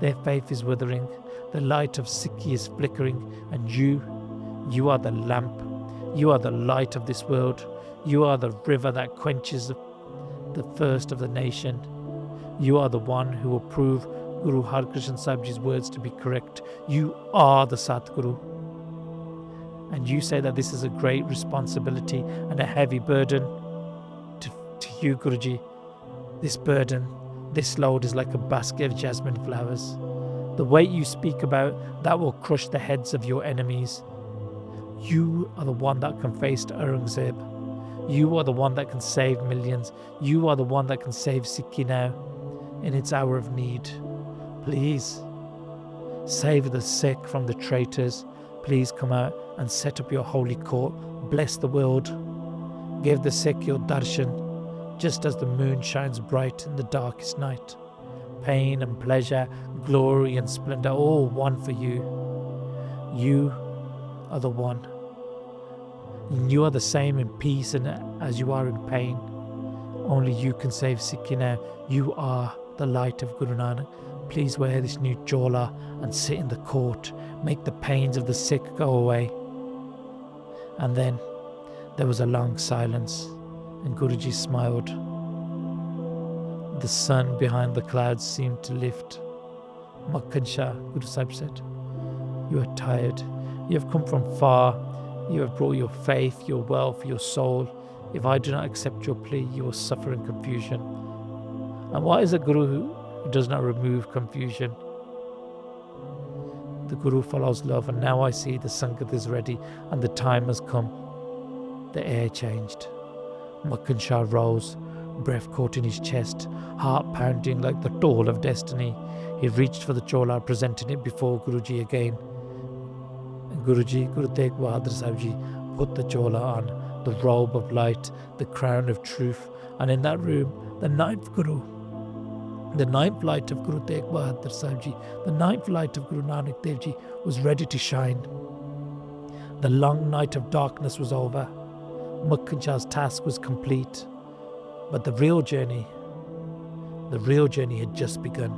Their faith is withering. The light of Sikhi is flickering. And you are the lamp. You are the light of this world. You are the river that quenches the thirst of the nation. You are the one who will prove Guru Har Krishan Sahib Ji's words to be correct. You are the Satguru. And you say that this is a great responsibility and a heavy burden to you, Guruji. This burden, this load is like a basket of jasmine flowers. The weight you speak about, that will crush the heads of your enemies. You are the one that can face Aurangzeb. You are the one that can save millions. You are the one that can save Sikhi now in its hour of need. Please, save the Sikh from the traitors. Please come out and set up your holy court. Bless the world. Give the Sikh your darshan, just as the moon shines bright in the darkest night. pain and pleasure, glory and splendor, all one for you. You are the one. You are the same in peace and as you are in pain. Only you can save Sikhi now. You are the light of Guru Nanak. Please wear this new chola and sit in the court. Make the pains of the Sikh go away. And then there was a long silence, and Guruji smiled. The sun behind the clouds seemed to lift. Makhan Shah, Guru Sahib said, you are tired. You have come from far. You have brought your faith, your wealth, your soul. If I do not accept your plea, you will suffer in confusion. And what is a Guru who does not remove confusion? The Guru follows love, and now I see the Sangat is ready and the time has come. The air changed. Makhan Shah rose, breath caught in his chest, heart pounding like the toll of destiny. He reached for the chola, presenting it before Guruji again. And Guruji, Guru Tegh Bahadur Sahib Ji, put the chola on, the robe of light, the crown of truth, and in that room, the ninth Guru, the ninth light of Guru Tegh Bahadur Sahib Ji, the ninth light of Guru Nanak Dev Ji was ready to shine. The long night of darkness was over. Makhan Shah's task was complete. But the real journey had just begun.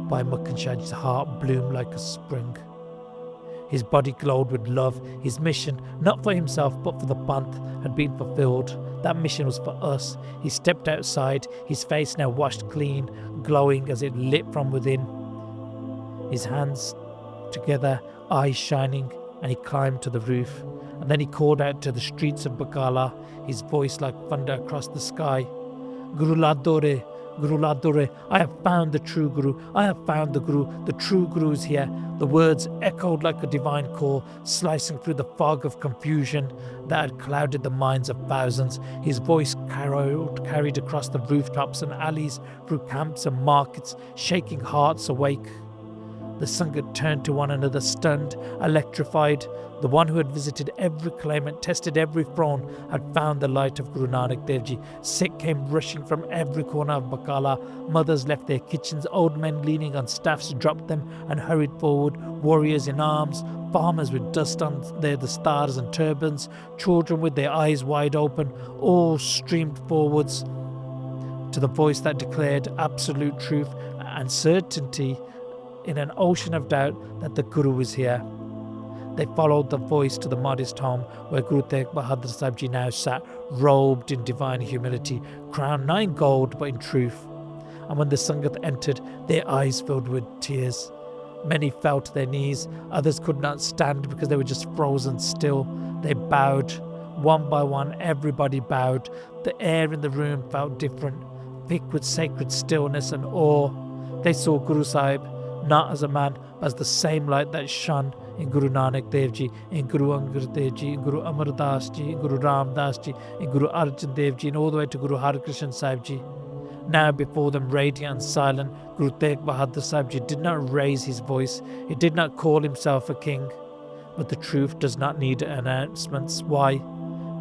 Bhai Makhan Shah's heart bloomed like a spring. His body glowed with love. His mission, not for himself but for the Panth, had been fulfilled. That mission was for us. He stepped outside, his face now washed clean, glowing as it lit from within. His hands together, eyes shining, and he climbed to the roof. And then he called out to the streets of Bakala, his voice like thunder across the sky. Guru Ladore, Guru Ladore, I have found the true Guru. I have found the Guru. The true Guru is here. The words echoed like a divine call, slicing through the fog of confusion that had clouded the minds of thousands. His voice carried across the rooftops and alleys, through camps and markets, shaking hearts awake. The Sangat turned to one another, stunned, electrified. The one who had visited every claimant, tested every throne, had found the light of Guru Nanak Dev Ji. Sikh came rushing from every corner of Bakala. Mothers left their kitchens. Old men leaning on staffs dropped them and hurried forward. Warriors in arms, farmers with dust on their dastars and turbans, children with their eyes wide open, all streamed forwards to the voice that declared absolute truth and certainty in an ocean of doubt that the Guru is here. They followed the voice to the modest home where Guru Tegh Bahadur Sahib Ji now sat, robed in divine humility, crowned not in gold but in truth. And when the Sangat entered, their eyes filled with tears. Many fell to their knees, others could not stand because they were just frozen still. They bowed, one by one, everybody bowed. The air in the room felt different, thick with sacred stillness and awe. They saw Guru Sahib not as a man, but as the same light that shone in Guru Nanak Dev Ji, in Guru Angad Dev Ji, in Guru Amar Das Ji, in Guru Ram Das Ji, in Guru Arjan Dev Ji, and all the way to Guru Har Krishan Sahib Ji. Now before them, radiant and silent, Guru Tegh Bahadur Sahib Ji did not raise his voice. He did not call himself a king. But the truth does not need announcements. Why?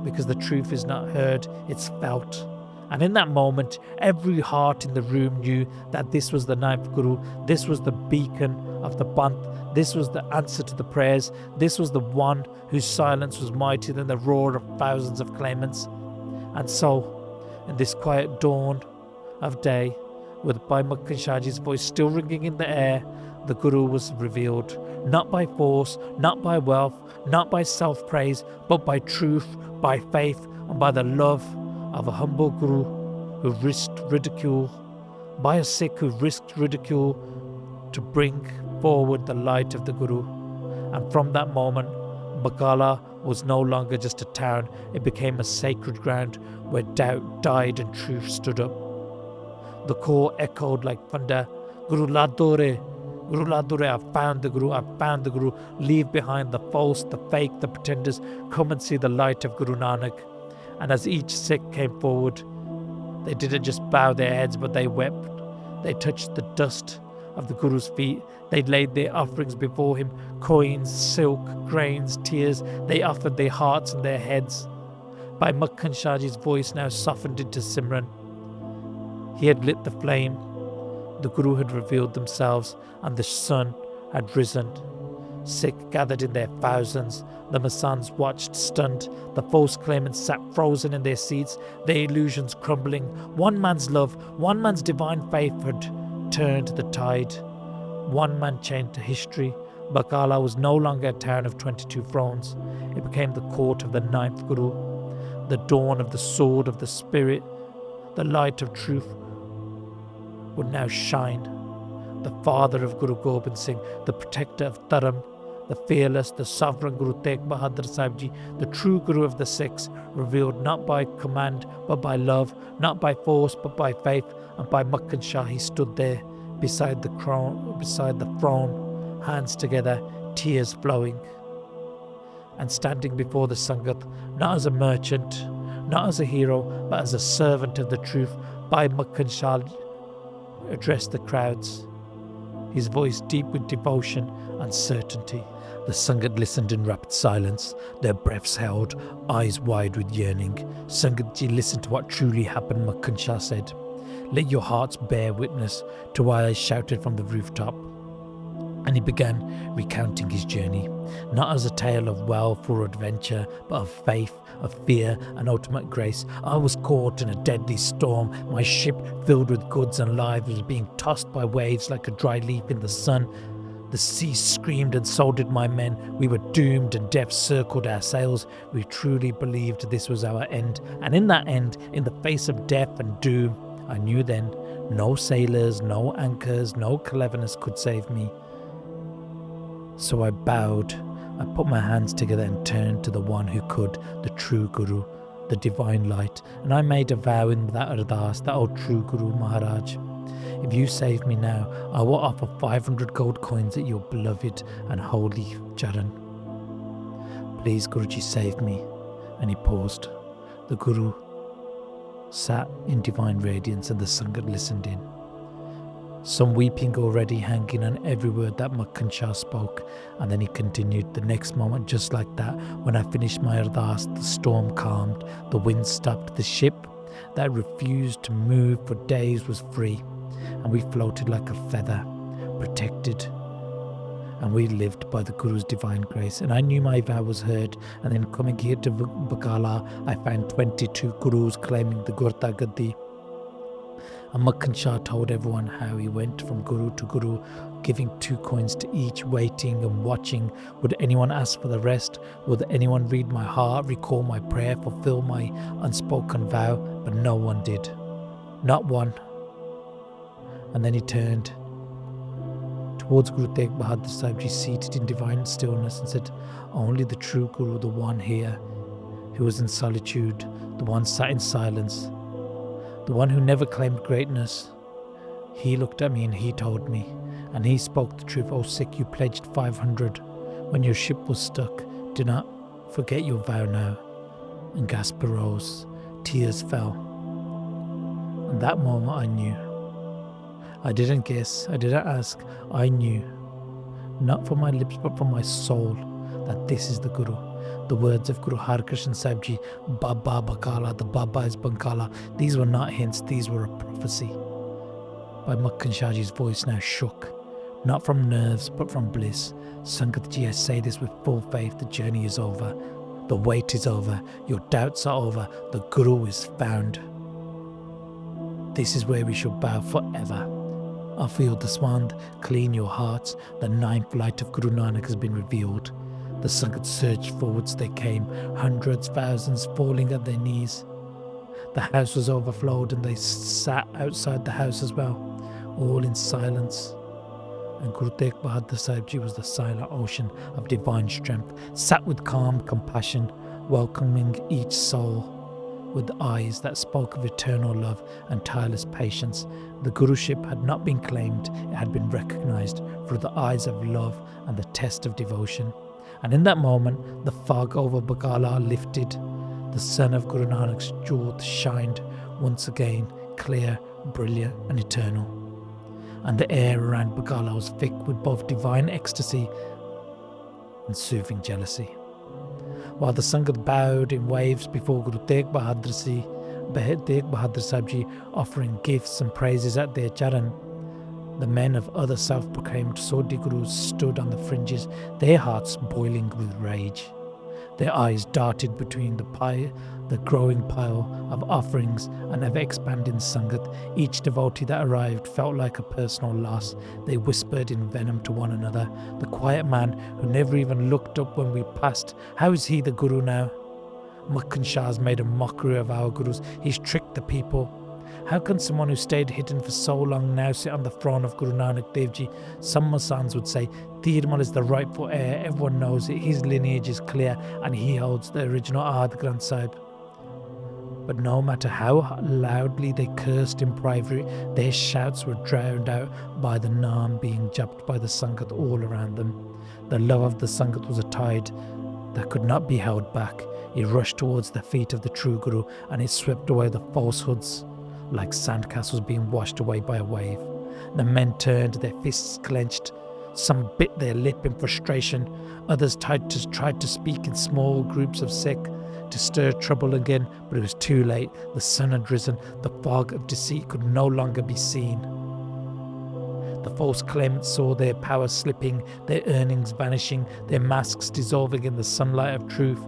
Because the truth is not heard, it's felt. And in that moment, every heart in the room knew that this was the ninth Guru, this was the beacon of the Panth, this was the answer to the prayers, this was the one whose silence was mightier than the roar of thousands of claimants. And so, in this quiet dawn of day, with Bhai Makhan Shah Ji's voice still ringing in the air, the Guru was revealed, not by force, not by wealth, not by self-praise, but by truth, by faith, and by the love of a humble Guru who risked ridicule, by a Sikh who risked ridicule to bring forward the light of the Guru. And from that moment, Bakala was no longer just a town, it became a sacred ground where doubt died and truth stood up. The call echoed like thunder, Guru Ladore, Guru Ladore, I've found the Guru, I've found the Guru. Leave behind the false, the fake, the pretenders. Come and see the light of Guru Nanak. And as each Sikh came forward, they didn't just bow their heads, but they wept. They touched the dust of the Guru's feet. They laid their offerings before him, coins, silk, grains, tears. They offered their hearts and their heads. Bhai Makhan Shah Ji's voice now softened into Simran. He had lit the flame. The Guru had revealed themselves and the sun had risen. Sikhs gathered in their thousands. The Masands watched stunned. The false claimants sat frozen in their seats, their illusions crumbling. One man's love, one man's divine faith had turned the tide. One man changed history. Bakala was no longer a town of 22 thrones. It became the court of the 9th Guru, the dawn of the sword of the spirit. The light of truth would now shine. The father of Guru Gobind Singh, the protector of Dharam, the fearless, the sovereign Guru Tegh Bahadur Sahib Ji, the true Guru of the Sikhs, revealed not by command but by love, not by force but by faith. And Bhai Makhan Shah, he stood there beside the throne, hands together, tears flowing, and standing before the Sangat, not as a merchant, not as a hero, but as a servant of the truth. Bhai Makhan Shah addressed the crowds, his voice deep with devotion and certainty. The Sangat listened in rapt silence, their breaths held, eyes wide with yearning. Sangatji, listen to what truly happened, Makhan Shah said. Let your hearts bear witness to why I shouted from the rooftop. And he began recounting his journey, not as a tale of wealth or adventure, but of faith, of fear and ultimate grace. I was caught in a deadly storm. My ship, filled with goods and lives, was being tossed by waves like a dry leaf in the sun. The sea screamed and so did my men. We were doomed and death circled our sails. We truly believed this was our end. And in that end, in the face of death and doom, I knew then no sailors, no anchors, no cleverness could save me. So I bowed, I put my hands together and turned to the one who could, the true Guru, the divine light. And I made a vow in that Ardas, that old true Guru Maharaj. If you save me now, I will offer 500 gold coins at your beloved and holy charan. Please Guruji, save me. And he paused. The Guru sat in divine radiance and the Sangat listened in. Some weeping already, hanging on every word that Makhan Shah spoke. And then he continued. The next moment, just like that, when I finished my Ardas, the storm calmed, the wind stopped, the ship that refused to move for days was free, and we floated like a feather, protected, and we lived by the Guru's divine grace. And I knew my vow was heard. And then coming here to Bakala, I found 22 Gurus claiming the Gurta Gaddi. And Makhan Shah told everyone how he went from Guru to Guru, giving 2 coins to each, waiting and watching. Would anyone ask for the rest? Would anyone read my heart, recall my prayer, fulfill my unspoken vow? But no one did. Not one. And then he turned towards Guru Tegh Bahadur Sahib Ji, seated in divine stillness, and said, only the true Guru, the one here, who was in solitude, the one sat in silence, the one who never claimed greatness. He looked at me and he told me, and he spoke the truth. Oh Sikh, you pledged 500 when your ship was stuck. Do not forget your vow now. And gasp arose, tears fell. And that moment I knew. I didn't guess, I didn't ask, I knew, not from my lips but from my soul, that this is the Guru. The words of Guru Har Krishan Sahib Ji, Baba Bakala, the Baba is Bakala. These were not hints, these were a prophecy. Bhai Makhan Shah Ji's voice now shook, not from nerves but from bliss. Sangat Ji, I say this with full faith, the journey is over, the wait is over, your doubts are over, the Guru is found. This is where we shall bow forever. I feel the Masand, clean your hearts, the 9th light of Guru Nanak has been revealed. The Sangat surged forwards, they came, hundreds, thousands falling at their knees. The house was overflowed and they sat outside the house as well, all in silence. And Guru Tegh Bahadur Sahib Ji was the silent ocean of divine strength, sat with calm compassion, welcoming each soul with eyes that spoke of eternal love and tireless patience. The Guruship had not been claimed, it had been recognized through the eyes of love and the test of devotion. And in that moment, the fog over Bakala lifted. The sun of Guru Nanak's jewel shined once again, clear, brilliant and eternal. And the air around Bakala was thick with both divine ecstasy and soothing jealousy. While the Sangat bowed in waves before Guru Tegh Bahadur Sahib Ji, offering gifts and praises at their charan, The men of other self-proclaimed Sodhi Gurus stood on the fringes, their hearts boiling with rage. Their eyes darted between the growing pile of offerings and ever-expanding Sangat. Each devotee that arrived felt like a personal loss. They whispered in venom to one another. The quiet man who never even looked up when we passed, how is he the Guru now? Makhan Shah's made a mockery of our Gurus. He's tricked the people. How can someone who stayed hidden for so long now sit on the throne of Guru Nanak Dev Ji? Some Masands would say, Dheermal is the rightful heir, everyone knows it, his lineage is clear and he holds the original Har Krishan Sahib. But no matter how loudly they cursed in private, their shouts were drowned out by the Naam being jabbed by the Sangat all around them. The love of the Sangat was a tide that could not be held back. It rushed towards the feet of the true Guru and it swept away the falsehoods like sandcastles being washed away by a wave. The men turned, their fists clenched. Some bit their lip in frustration. Others tried to speak in small groups of Sikh to stir trouble again, but it was too late. The sun had risen. The fog of deceit could no longer be seen. The false claimants saw their power slipping, their earnings vanishing, their masks dissolving in the sunlight of truth.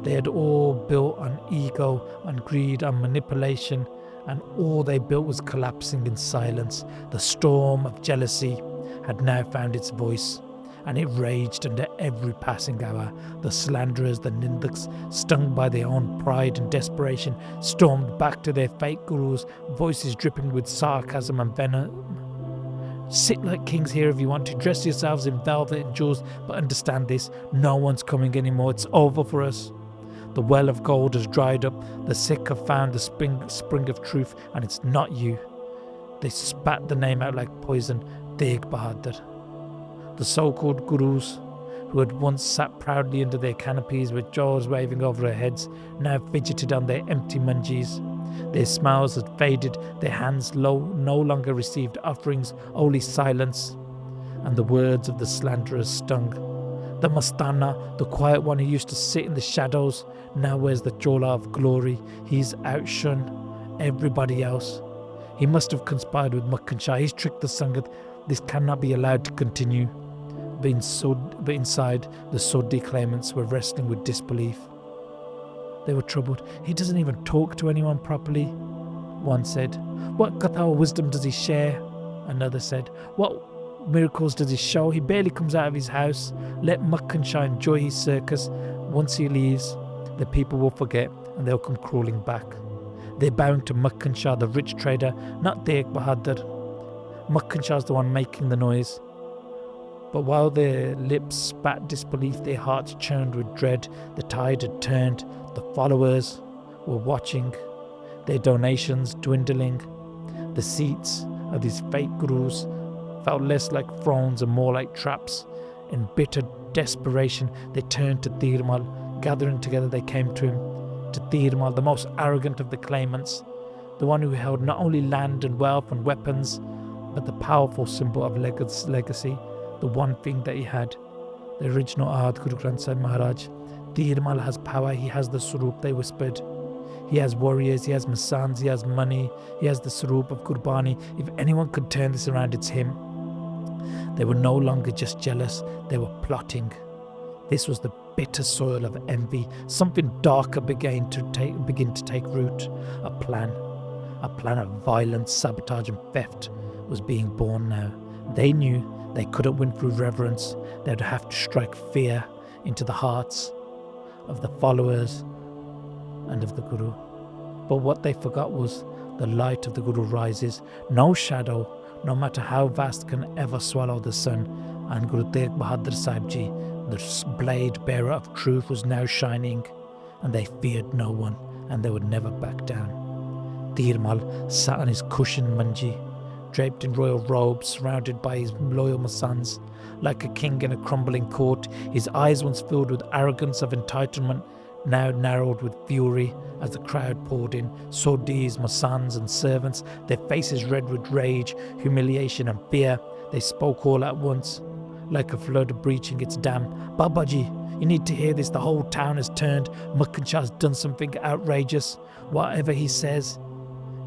They had all built on ego, on greed, on manipulation, and all they built was collapsing in silence. The storm of jealousy had now found its voice, and it raged under every passing hour. The slanderers, the nindaks, stung by their own pride and desperation, stormed back to their fake gurus, voices dripping with sarcasm and venom. Sit like kings here if you want to, dress yourselves in velvet and jewels, but understand this, no one's coming anymore, it's over for us. The well of gold has dried up. The Sikh have found the spring of truth, and it's not you. They spat the name out like poison, Tegh Bahadur. The so-called gurus, who had once sat proudly under their canopies with jaws waving over their heads, now fidgeted on their empty manjis. Their smiles had faded, their hands no longer received offerings, only silence, and the words of the slanderers stung. The Mastana, the quiet one who used to sit in the shadows, now wears the Chola of glory. He's outshone everybody else. He must have conspired with Makhan Shah. He's tricked the Sangat. This cannot be allowed to continue. But inside, the Sodhi claimants were wrestling with disbelief. They were troubled. He doesn't even talk to anyone properly. One said, what katha or wisdom does he share? Another said, what miracles does he show? He barely comes out of his house. Let Makhan Shah enjoy his circus. Once he leaves, the people will forget and they'll come crawling back. They're bowing to Makhan Shah, the rich trader, not Tegh Bahadur. Makhan Shah's the one making the noise. But while their lips spat disbelief, their hearts churned with dread. The tide had turned. The followers were watching, their donations dwindling. The seats of these fake gurus felt less like thrones and more like traps. In bitter desperation, they turned to Dheermal. Gathering together, they came to him, to Dheermal, the most arrogant of the claimants, the one who held not only land and wealth and weapons, but the powerful symbol of legacy, the one thing that he had, the original Ard Guru Granth Sahib Maharaj. Dheermal has power, he has the Swaroop, they whispered. He has warriors, he has Masands, he has money, he has the Swaroop of Gurbani. If anyone could turn this around, it's him. They were no longer just jealous, they were plotting. This was the bitter soil of envy. Something darker begin to take root. A plan of violence, sabotage and theft was being born now. They knew they couldn't win through reverence. They'd have to strike fear into the hearts of the followers and of the Guru. But what they forgot was the light of the Guru rises. No shadow, no matter how vast, can ever swallow the sun. And Guru Tegh Bahadur Sahib Ji, the blade bearer of truth, was now shining, and they feared no one, and they would never back down. Dheermal sat on his cushioned manji, draped in royal robes, surrounded by his loyal Masands. Like a king in a crumbling court, his eyes once filled with arrogance of entitlement, now narrowed with fury as the crowd poured in. Sodhis, Masands and servants, their faces red with rage, humiliation and fear. They spoke all at once, like a flood breaching its dam. Babaji, you need to hear this. The whole town has turned. Makhan Shah's done something outrageous. Whatever he says,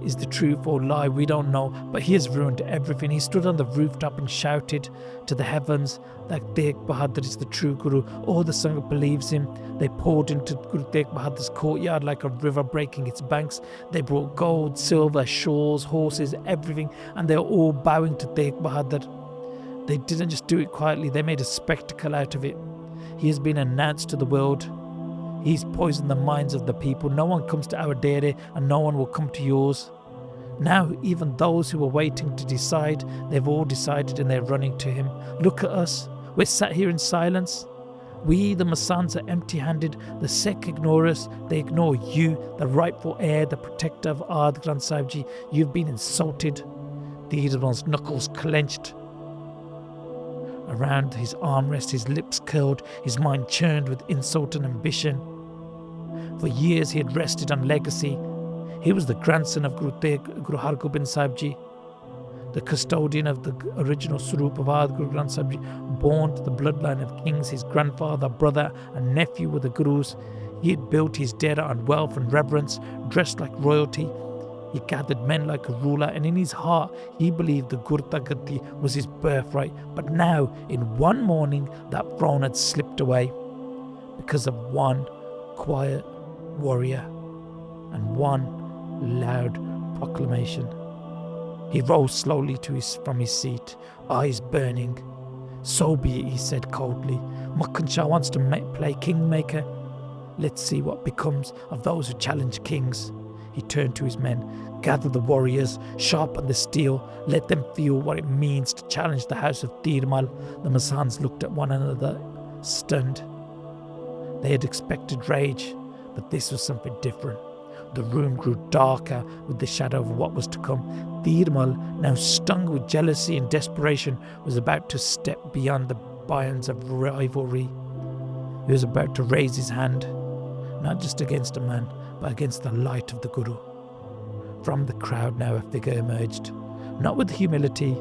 is the truth or lie, we don't know, but he has ruined everything. He stood on the rooftop and shouted to the heavens that Tegh Bahadur is the true Guru. All the Sangat believes him. They poured into Guru Tegh Bahadur's courtyard like a river breaking its banks. They brought gold, silver, shawls, horses, everything, and they were all bowing to Tegh Bahadur. They didn't just do it quietly, they made a spectacle out of it. He has been announced to the world. He's poisoned the minds of the people. No one comes to our dera and no one will come to yours. Now, even those who were waiting to decide, they've all decided and they're running to him. Look at us. We're sat here in silence. We, the Masands, are empty-handed. The Sikh ignore us. They ignore you, the rightful heir, the protector of Har Krishan Sahib Ji. You've been insulted. Dheermal's knuckles clenched around his armrest, his lips curled, his mind churned with insult and ambition. For years he had rested on legacy. He was the grandson of Guru Har Krishan Sahib Ji, the custodian of the original Swarup of Har Krishan Sahib Ji, born to the bloodline of kings. His grandfather, brother and nephew were the Gurus. He had built his dera on wealth and reverence, dressed like royalty. He gathered men like a ruler, and in his heart he believed the Gurta Gaddi was his birthright. But now, in one morning, that throne had slipped away because of one quiet warrior and one loud proclamation. He rose slowly from his seat, eyes burning. So be it, he said coldly. Makhan Shah wants to play kingmaker. Let's see what becomes of those who challenge kings. He turned to his men. Gather the warriors, sharpen the steel, let them feel what it means to challenge the house of Dheermal. The Masands looked at one another, stunned. They had expected rage, but this was something different. The room grew darker with the shadow of what was to come. Dheermal, now stung with jealousy and desperation, was about to step beyond the bounds of rivalry. He was about to raise his hand, not just against a man, but against the light of the Guru. From the crowd now a figure emerged, not with humility,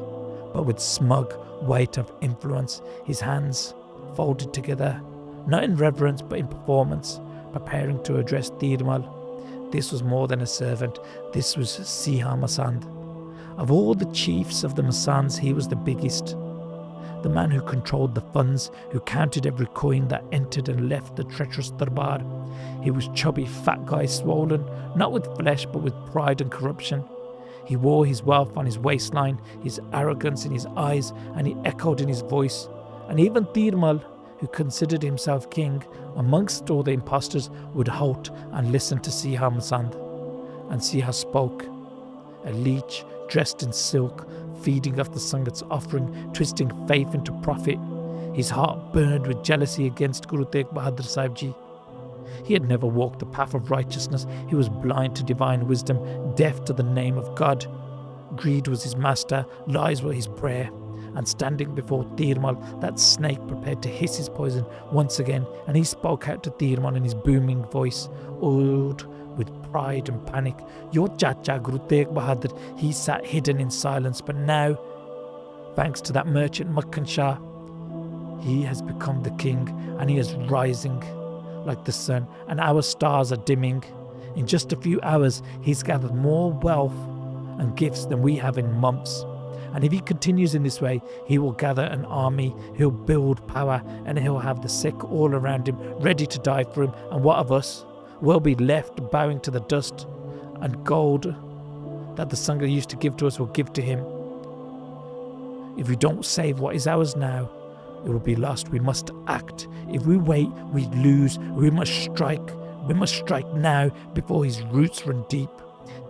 but with smug weight of influence, his hands folded together, not in reverence but in performance, preparing to address Dheermal. This was more than a servant, this was Sheeha Masand. Of all the chiefs of the Masands, he was the biggest. The man who controlled the funds, who counted every coin that entered and left the treacherous darbar. He was chubby, fat guy, swollen, not with flesh but with pride and corruption. He wore his wealth on his waistline, his arrogance in his eyes, and he echoed in his voice. And even Dheermal, who considered himself king, amongst all the impostors, would halt and listen to Sheeha Masand. And Sheeha spoke, a leech dressed in silk, feeding off the Sangat's offering, twisting faith into profit. His heart burned with jealousy against Guru Tegh Bahadur Sahib Ji. He had never walked the path of righteousness. He was blind to divine wisdom, deaf to the name of God. Greed was his master, lies were his prayer. And standing before Dheermal, that snake prepared to hiss his poison once again, and he spoke out to Dheermal in his booming voice, oiled with pride and panic. Your Chacha Guru Tegh Bahadur, he sat hidden in silence, but now, thanks to that merchant Makhan Shah, he has become the king, and he is rising like the sun, and our stars are dimming. In just a few hours, he's gathered more wealth and gifts than we have in months. And if he continues in this way, he will gather an army, he'll build power, and he'll have the Sikh all around him, ready to die for him. And what of us? We'll be left bowing to the dust, and gold that the Sangha used to give to us will give to him. If we don't save what is ours now, it will be lost. We must act. If we wait, we lose. We must strike. We must strike now before his roots run deep.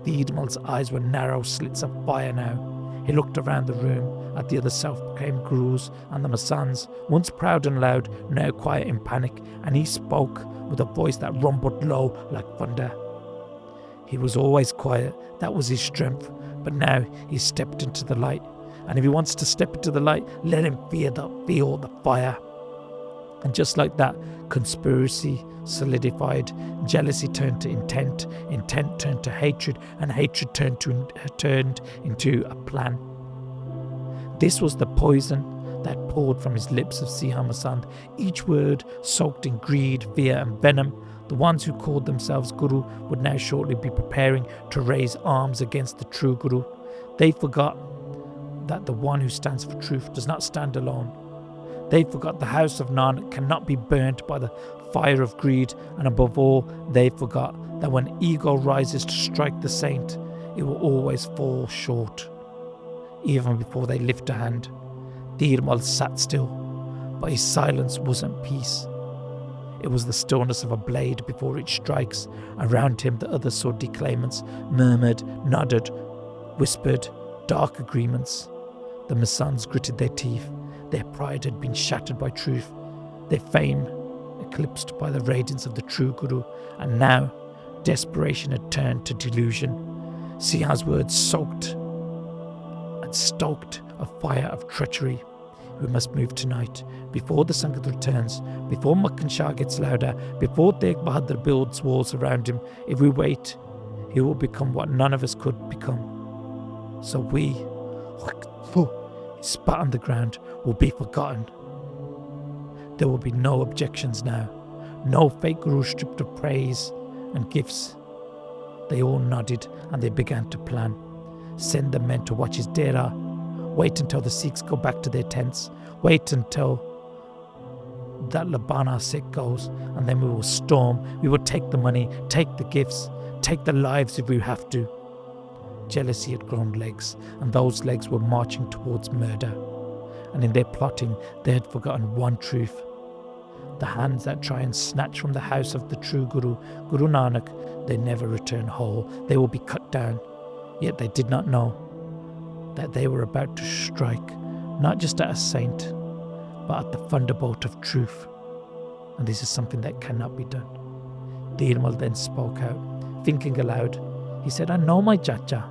Dheermal's eyes were narrow slits of fire now. He looked around the room at the other self-proclaimed gurus and the Masands, once proud and loud, now quiet in panic, and he spoke with a voice that rumbled low like thunder. He was always quiet, that was his strength, but now he stepped into the light. And if he wants to step into the light, let him feel the fire. And just like that, conspiracy solidified, jealousy turned to intent, intent turned to hatred, and hatred turned into a plan. This was the poison that poured from his lips of Sheeha Masand, each word soaked in greed, fear and venom. The ones who called themselves Guru would now shortly be preparing to raise arms against the true Guru. They forgot that the one who stands for truth does not stand alone. They forgot the house of Nanak cannot be burnt by the fire of greed, and above all, they forgot that when ego rises to strike the saint, it will always fall short. Even before they lift a hand, Dheermal sat still, but his silence wasn't peace. It was the stillness of a blade before it strikes. Around him the other Sodhi claimants murmured, nodded, whispered dark agreements. The Masands gritted their teeth. Their pride had been shattered by truth, their fame eclipsed by the radiance of the true Guru, and now desperation had turned to delusion. Sheeha's words soaked and stoked a fire of treachery. We must move tonight, before the Sangat returns, before Makhan Shah gets louder, before Tegh Bahadur builds walls around him. If we wait, he will become what none of us could become. So we, he spat on the ground, will be forgotten. There will be no objections now, no fake Guruship of praise and gifts. They all nodded and they began to plan. Send the men to watch his dera. Wait until the Sikhs go back to their tents. Wait until that Lubana Sikh goes, and then we will storm. We will take the money, take the gifts, take the lives if we have to. Jealousy had grown legs, and those legs were marching towards murder. And in their plotting, they had forgotten one truth. The hands that try and snatch from the house of the true Guru, Guru Nanak, they never return whole. They will be cut down. Yet they did not know that they were about to strike, not just at a saint, but at the thunderbolt of truth. And this is something that cannot be done. Dheermal then spoke out, thinking aloud. He said, I know my Chacha.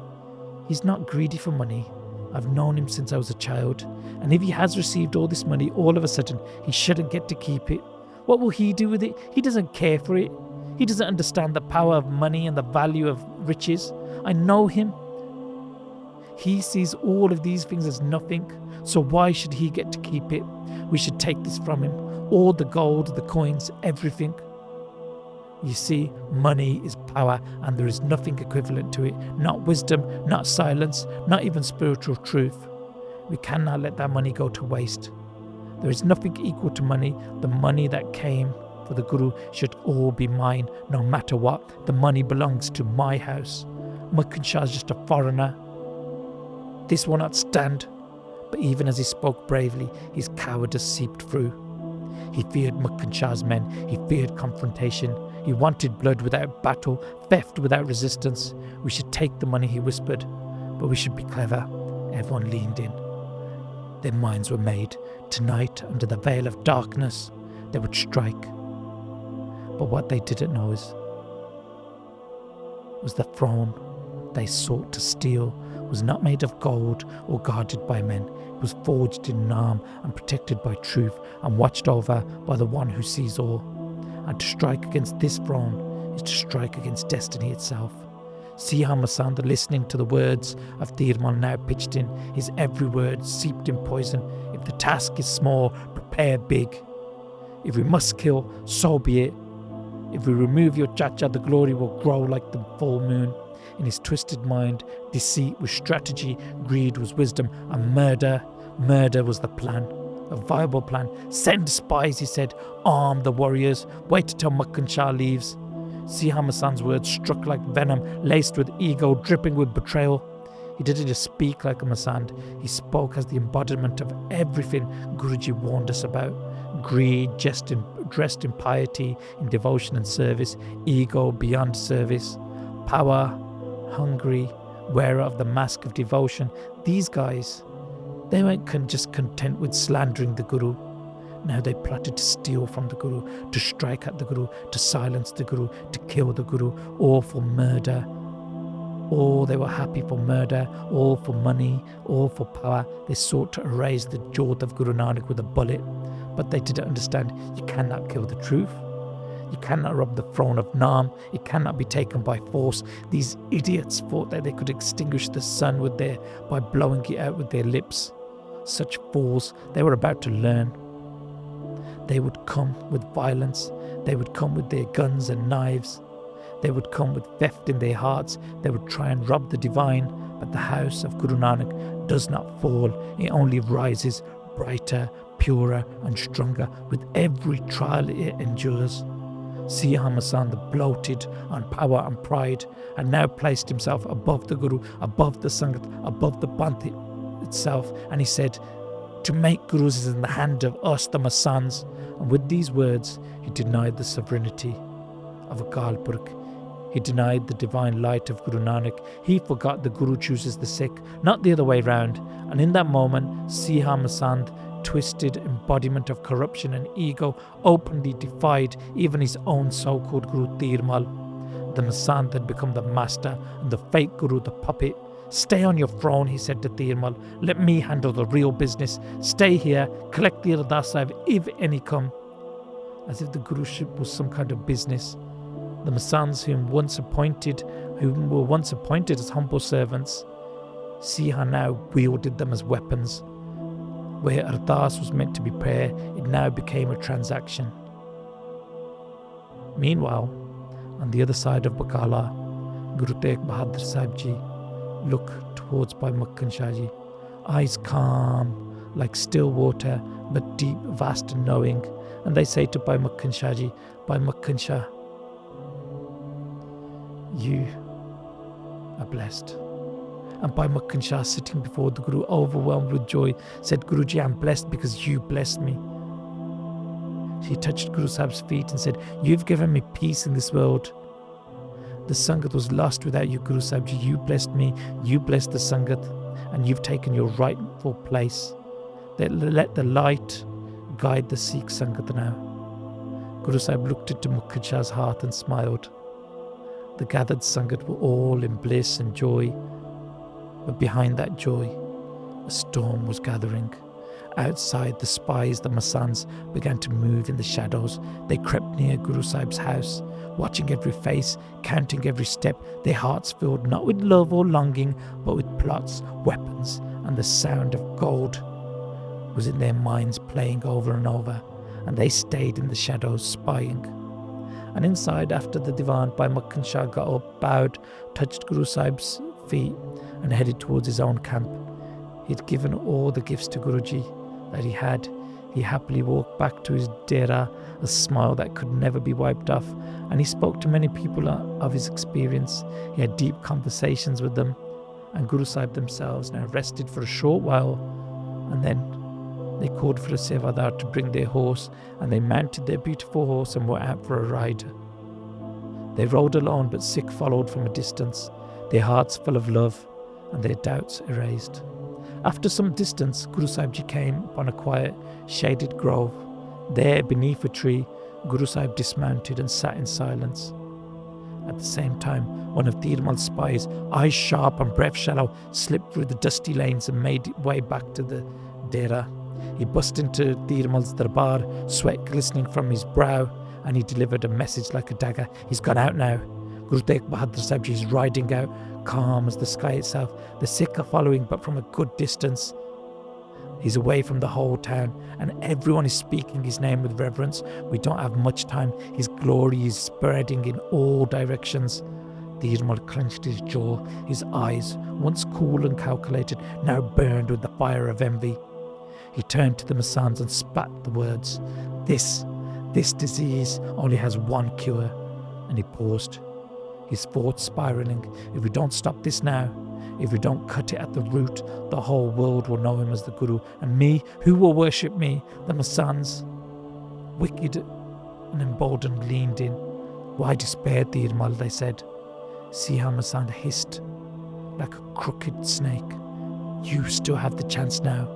He's not greedy for money. I've known him since I was a child. And if he has received all this money, all of a sudden, he shouldn't get to keep it. What will he do with it? He doesn't care for it. He doesn't understand the power of money and the value of riches. I know him. He sees all of these things as nothing. So why should he get to keep it? We should take this from him. All the gold, the coins, everything. You see, money is power, and there is nothing equivalent to it. Not wisdom, not silence, not even spiritual truth. We cannot let that money go to waste. There is nothing equal to money. The money that came for the Guru should all be mine, no matter what. The money belongs to my house. Makhan Shah is just a foreigner. This will not stand. But even as he spoke bravely, his cowardice seeped through. He feared Makhan Shah's men. He feared confrontation. He wanted blood without battle, theft without resistance. We should take the money, he whispered, but we should be clever. Everyone leaned in. Their minds were made. Tonight, under the veil of darkness, they would strike. But what they didn't know was the throne they sought to steal was not made of gold or guarded by men. It was forged in Naam and protected by truth and watched over by the one who sees all. And to strike against this throne is to strike against destiny itself. Sheeha Masand, listening to the words of Dheermal, now pitched in. His every word seeped in poison. If the task is small, prepare big. If we must kill, so be it. If we remove your Chacha, the glory will grow like the full moon. In his twisted mind, deceit was strategy, greed was wisdom, and murder was the plan. A viable plan. Send spies, he said. Arm the warriors. Wait till Makhan Shah leaves. Sheeha Masand's words struck like venom, laced with ego, dripping with betrayal. He didn't just speak like a Masand. He spoke as the embodiment of everything Guruji warned us about. Greed, dressed in piety, in devotion and service. Ego beyond service. Power, hungry, wearer of the mask of devotion. These guys, they weren't just content with slandering the Guru. Now they plotted to steal from the Guru, to strike at the Guru, to silence the Guru, to kill the Guru, all for murder. All they were happy for murder, all for money, all for power. They sought to erase the jewel of Guru Nanak with a bullet. But they didn't understand, you cannot kill the truth. You cannot rob the throne of Naam. It cannot be taken by force. These idiots thought that they could extinguish the sun by blowing it out with their lips. Such fools, they were about to learn. They would come with violence. They would come with their guns and knives. They would come with theft in their hearts. They would try and rob the divine. But the house of Guru Nanak does not fall. It only rises brighter, purer and stronger with every trial it endures. Sheeha Masand, bloated on power and pride, and now placed himself above the Guru, above the Sangat, above the Panth itself. And he said, to make Gurus is in the hand of us, the Masands. And with these words, he denied the sovereignty of Akal Purkh. He denied the divine light of Guru Nanak. He forgot the Guru chooses the Sikh, not the other way round. And in that moment, Sheeha Masand, twisted embodiment of corruption and ego, openly defied even his own so-called Guru Dheermal. The Masand had become the master and the fake Guru the puppet. Stay on your throne, he said to Dheermal. Let me handle the real business. Stay here, collect the Ardas Sahib if any come. As if the Guruship was some kind of business. The Masands whom were once appointed as humble servants, Sheeha now wielded them as weapons. Where Ardas was meant to be prayer, it now became a transaction. Meanwhile, on the other side of Bakala, Guru Tegh Bahadur Sahib Ji look towards Bhai Makhan Shah Ji, eyes calm like still water, but deep, vast and knowing. And they say to Bhai Makhan Shah Ji, Bhai Makhan Shah, you are blessed. And Bhai Makhan Shah, sitting before the Guru, overwhelmed with joy, said, Guruji, I'm blessed because you blessed me. He touched Guru Sahib's feet and said, you've given me peace in this world. The Sangat was lost without you, Guru Sahib Ji. You blessed me, you blessed the Sangat, and you've taken your rightful place. Let the light guide the Sikh Sangat now. Guru Sahib looked into Makhan Shah's heart and smiled. The gathered Sangat were all in bliss and joy. But behind that joy, a storm was gathering. Outside, the spies, the Masands, began to move in the shadows. They crept near Guru Sahib's house, watching every face, counting every step, their hearts filled not with love or longing, but with plots, weapons, and the sound of gold was in their minds playing over and over, and they stayed in the shadows spying. And inside, after the divan, Bhai Makhan Shah got up, bowed, touched Guru Sahib's feet, and headed towards his own camp. He'd given all the gifts to Guruji that he had. He happily walked back to his dera, a smile that could never be wiped off, and he spoke to many people of his experience. He had deep conversations with them, and Guru Sahib themselves now rested for a short while, and then they called for a sevadar to bring their horse, and they mounted their beautiful horse and were out for a ride. They rode alone, but Sikh followed from a distance, their hearts full of love and their doubts erased. After some distance, Guru Sahib Ji came upon a quiet, shaded grove. There, beneath a tree, Guru Sahib dismounted and sat in silence. At the same time, one of Dheermal's spies, eyes sharp and breath shallow, slipped through the dusty lanes and made way back to the dera. He bust into Dheermal's darbar, sweat glistening from his brow, and he delivered a message like a dagger. He's gone out now. Guru Tegh Bahadur Sahib Ji is riding out, calm as the sky itself. The Sikh are following, but from a good distance. He's away from the whole town, and everyone is speaking his name with reverence. We don't have much time. His glory is spreading in all directions. Dheermal clenched his jaw. His eyes, once cool and calculated, now burned with the fire of envy. He turned to the Masands and spat the words, This disease only has one cure. And he paused, his thoughts spiraling. If we don't stop this now, if we don't cut it at the root, the whole world will know him as the Guru. And me, who will worship me? The Masands, wicked and emboldened, leaned in. Why despair, Dheermal, they said. Sheeha Masand hissed like a crooked snake. You still have the chance now.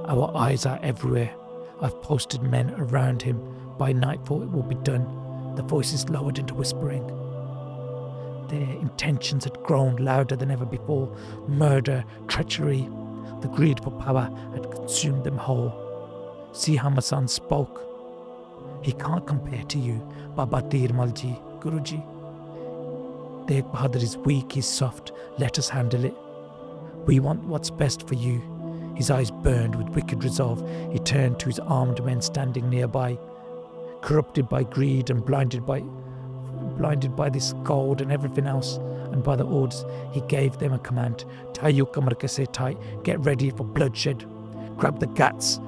Our eyes are everywhere. I've posted men around him. By nightfall it will be done. The voices lowered into whispering. Their intentions had grown louder than ever before. Murder, treachery, the greed for power had consumed them whole. Sheeha Masand spoke. He can't compare to you, Baba Dheermal Ji, Guruji. Tegh Bahadur is weak, he's soft. Let us handle it. We want what's best for you. His eyes burned with wicked resolve. He turned to his armed men standing nearby. corrupted by greed and blinded by this gold and everything else, and by the orders, he gave them a command: "Tayu kamar ke se tight, get ready for bloodshed. Grab the gats,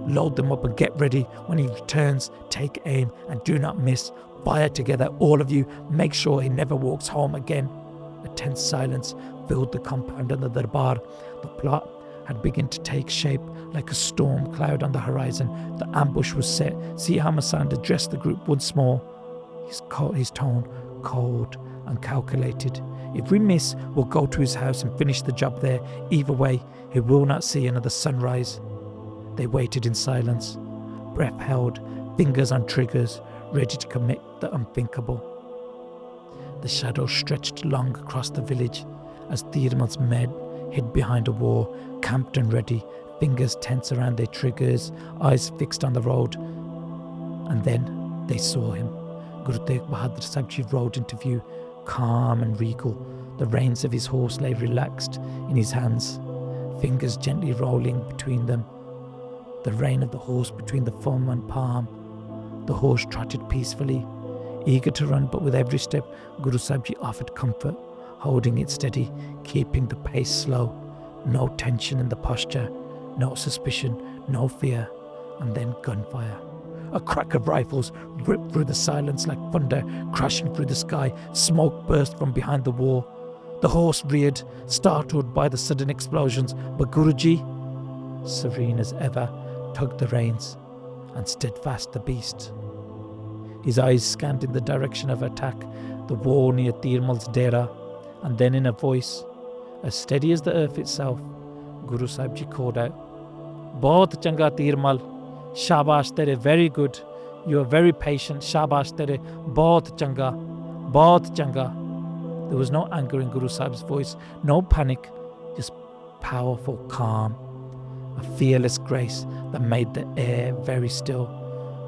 load them up and get ready. When he returns, take aim and do not miss. Fire together, all of you. Make sure he never walks home again." A tense silence filled the compound and the darbar. The plot had begun to take shape like a storm cloud on the horizon. The ambush was set. Sheeha Masand addressed the group once more, his tone cold and calculated. "If we miss, we'll go to his house and finish the job there. Either way, he will not see another sunrise." They waited in silence, breath held, fingers on triggers, ready to commit the unthinkable. The shadows stretched long across the village as Dheermal's men hid behind a wall, camped and ready, fingers tense around their triggers, eyes fixed on the road. And then they saw him. Guru Tegh Bahadur Sahib Ji rode into view, calm and regal. The reins of his horse lay relaxed in his hands, fingers gently rolling between them. The rein of the horse between the thumb and palm. The horse trotted peacefully, eager to run, but with every step, Guru Sahib Ji offered comfort, holding it steady, keeping the pace slow. No tension in the posture, no suspicion, no fear. And then gunfire. A crack of rifles ripped through the silence like thunder crashing through the sky. Smoke burst from behind the wall. The horse reared, startled by the sudden explosions, but Guruji, serene as ever, tugged the reins and steadfast the beast. His eyes scanned in the direction of attack, the wall near Dheermal's dera, and then in a voice as steady as the earth itself, Guru Sahib Ji called out, "Bahut changa Dheermal, shabash tere, very good. You are very patient, shabash tere, bahut changa, bahut changa." There was no anger in Guru Sahib's voice, no panic, just powerful calm, a fearless grace that made the air very still,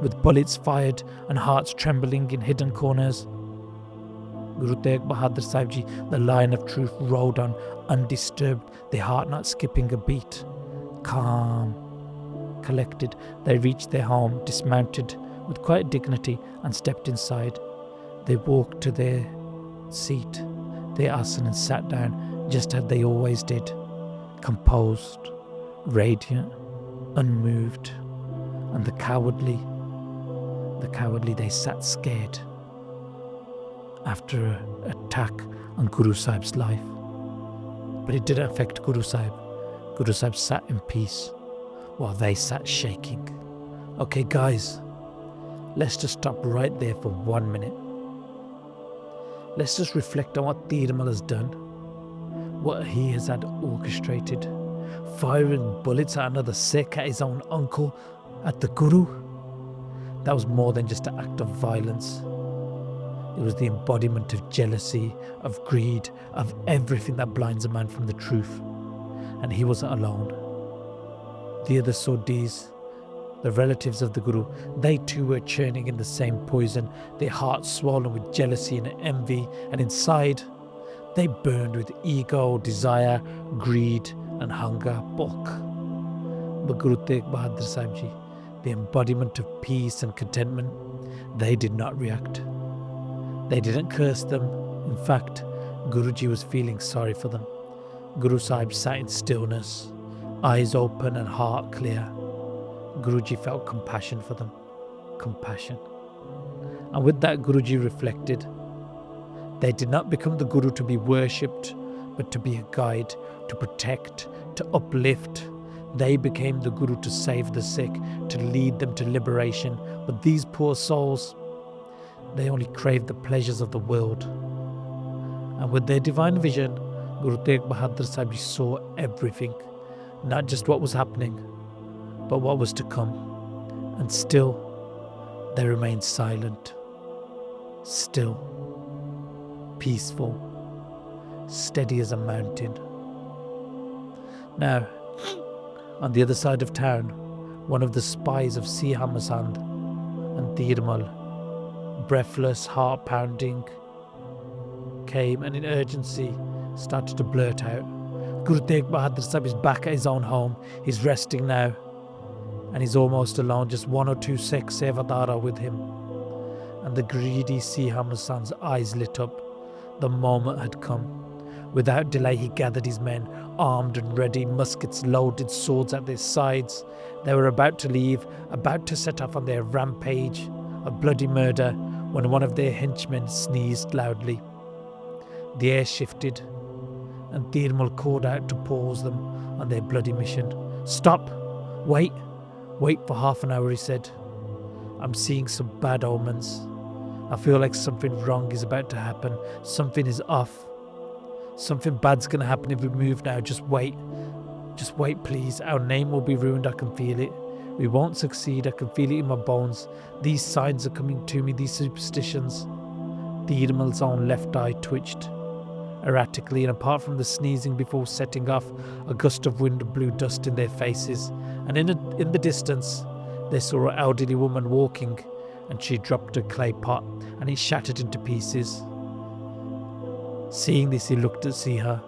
with bullets fired and hearts trembling in hidden corners. Guru Tegh Bahadur Sahib Ji, the lion of truth, rode on undisturbed, their heart not skipping a beat. Calm, collected, they reached their home, dismounted with quiet dignity and stepped inside. They walked to their seat, their asana, and sat down just as they always did, composed, radiant, unmoved, and the cowardly they sat scared after an attack on Guru Sahib's life. But it didn't affect Guru Sahib. Guru Sahib sat in peace while they sat shaking. Okay guys, let's just stop right there for 1 minute. Let's just reflect on what Dheermal has done, what he has had orchestrated, firing bullets at another Sikh, at his own uncle, at the Guru. That was more than just an act of violence. It was the embodiment of jealousy, of greed, of everything that blinds a man from the truth. And he wasn't alone. The other Sodhis, the relatives of the Guru, they too were churning in the same poison, their hearts swollen with jealousy and envy, and inside they burned with ego, desire, greed and hunger. But Guru Tegh Bahadur Sahib Ji, the embodiment of peace and contentment, they did not react. They didn't curse them. In fact, Guruji was feeling sorry for them. Guru Sahib sat in stillness, eyes open and heart clear. Guruji felt compassion for them. Compassion. And with that, Guruji reflected. They did not become the Guru to be worshipped, but to be a guide, to protect, to uplift. They became the Guru to save the Sikh, to lead them to liberation. But these poor souls, they only craved the pleasures of the world. And with their divine vision, Guru Tegh Bahadur Sahib Ji saw everything, not just what was happening, but what was to come. And still, they remained silent, still, peaceful, steady as a mountain. Now, on the other side of town, one of the spies of Sheeha, Masand and Dheermal, breathless, heart pounding, came and in urgency started to blurt out, "Guru Tegh Bahadur Sahib is back at his own home. He's resting now. and he's almost alone. Just one or two Sikh Sevadar are with him. And the greedy Sheeha Masand's eyes lit up. The moment had come. Without delay, he gathered his men, armed and ready, muskets loaded, swords at their sides. They were about to leave, about to set off on their rampage of bloody murder, when one of their henchmen sneezed loudly. The air shifted, and Dheermal called out to pause them on their bloody mission. "Stop! Wait! Wait for half an hour," he said. "I'm seeing some bad omens. I feel like something wrong is about to happen. Something is off. Something bad's gonna happen if we move now. Just wait. Just wait, please. Our name will be ruined. I can feel it. We won't succeed. I can feel it in my bones. These signs are coming to me, these superstitions." Dheermal's own left eye twitched erratically, and apart from the sneezing before setting off, a gust of wind blew dust in their faces. And in the distance, they saw an elderly woman walking, and she dropped a clay pot, and it shattered into pieces. Seeing this, he looked at Sheeha,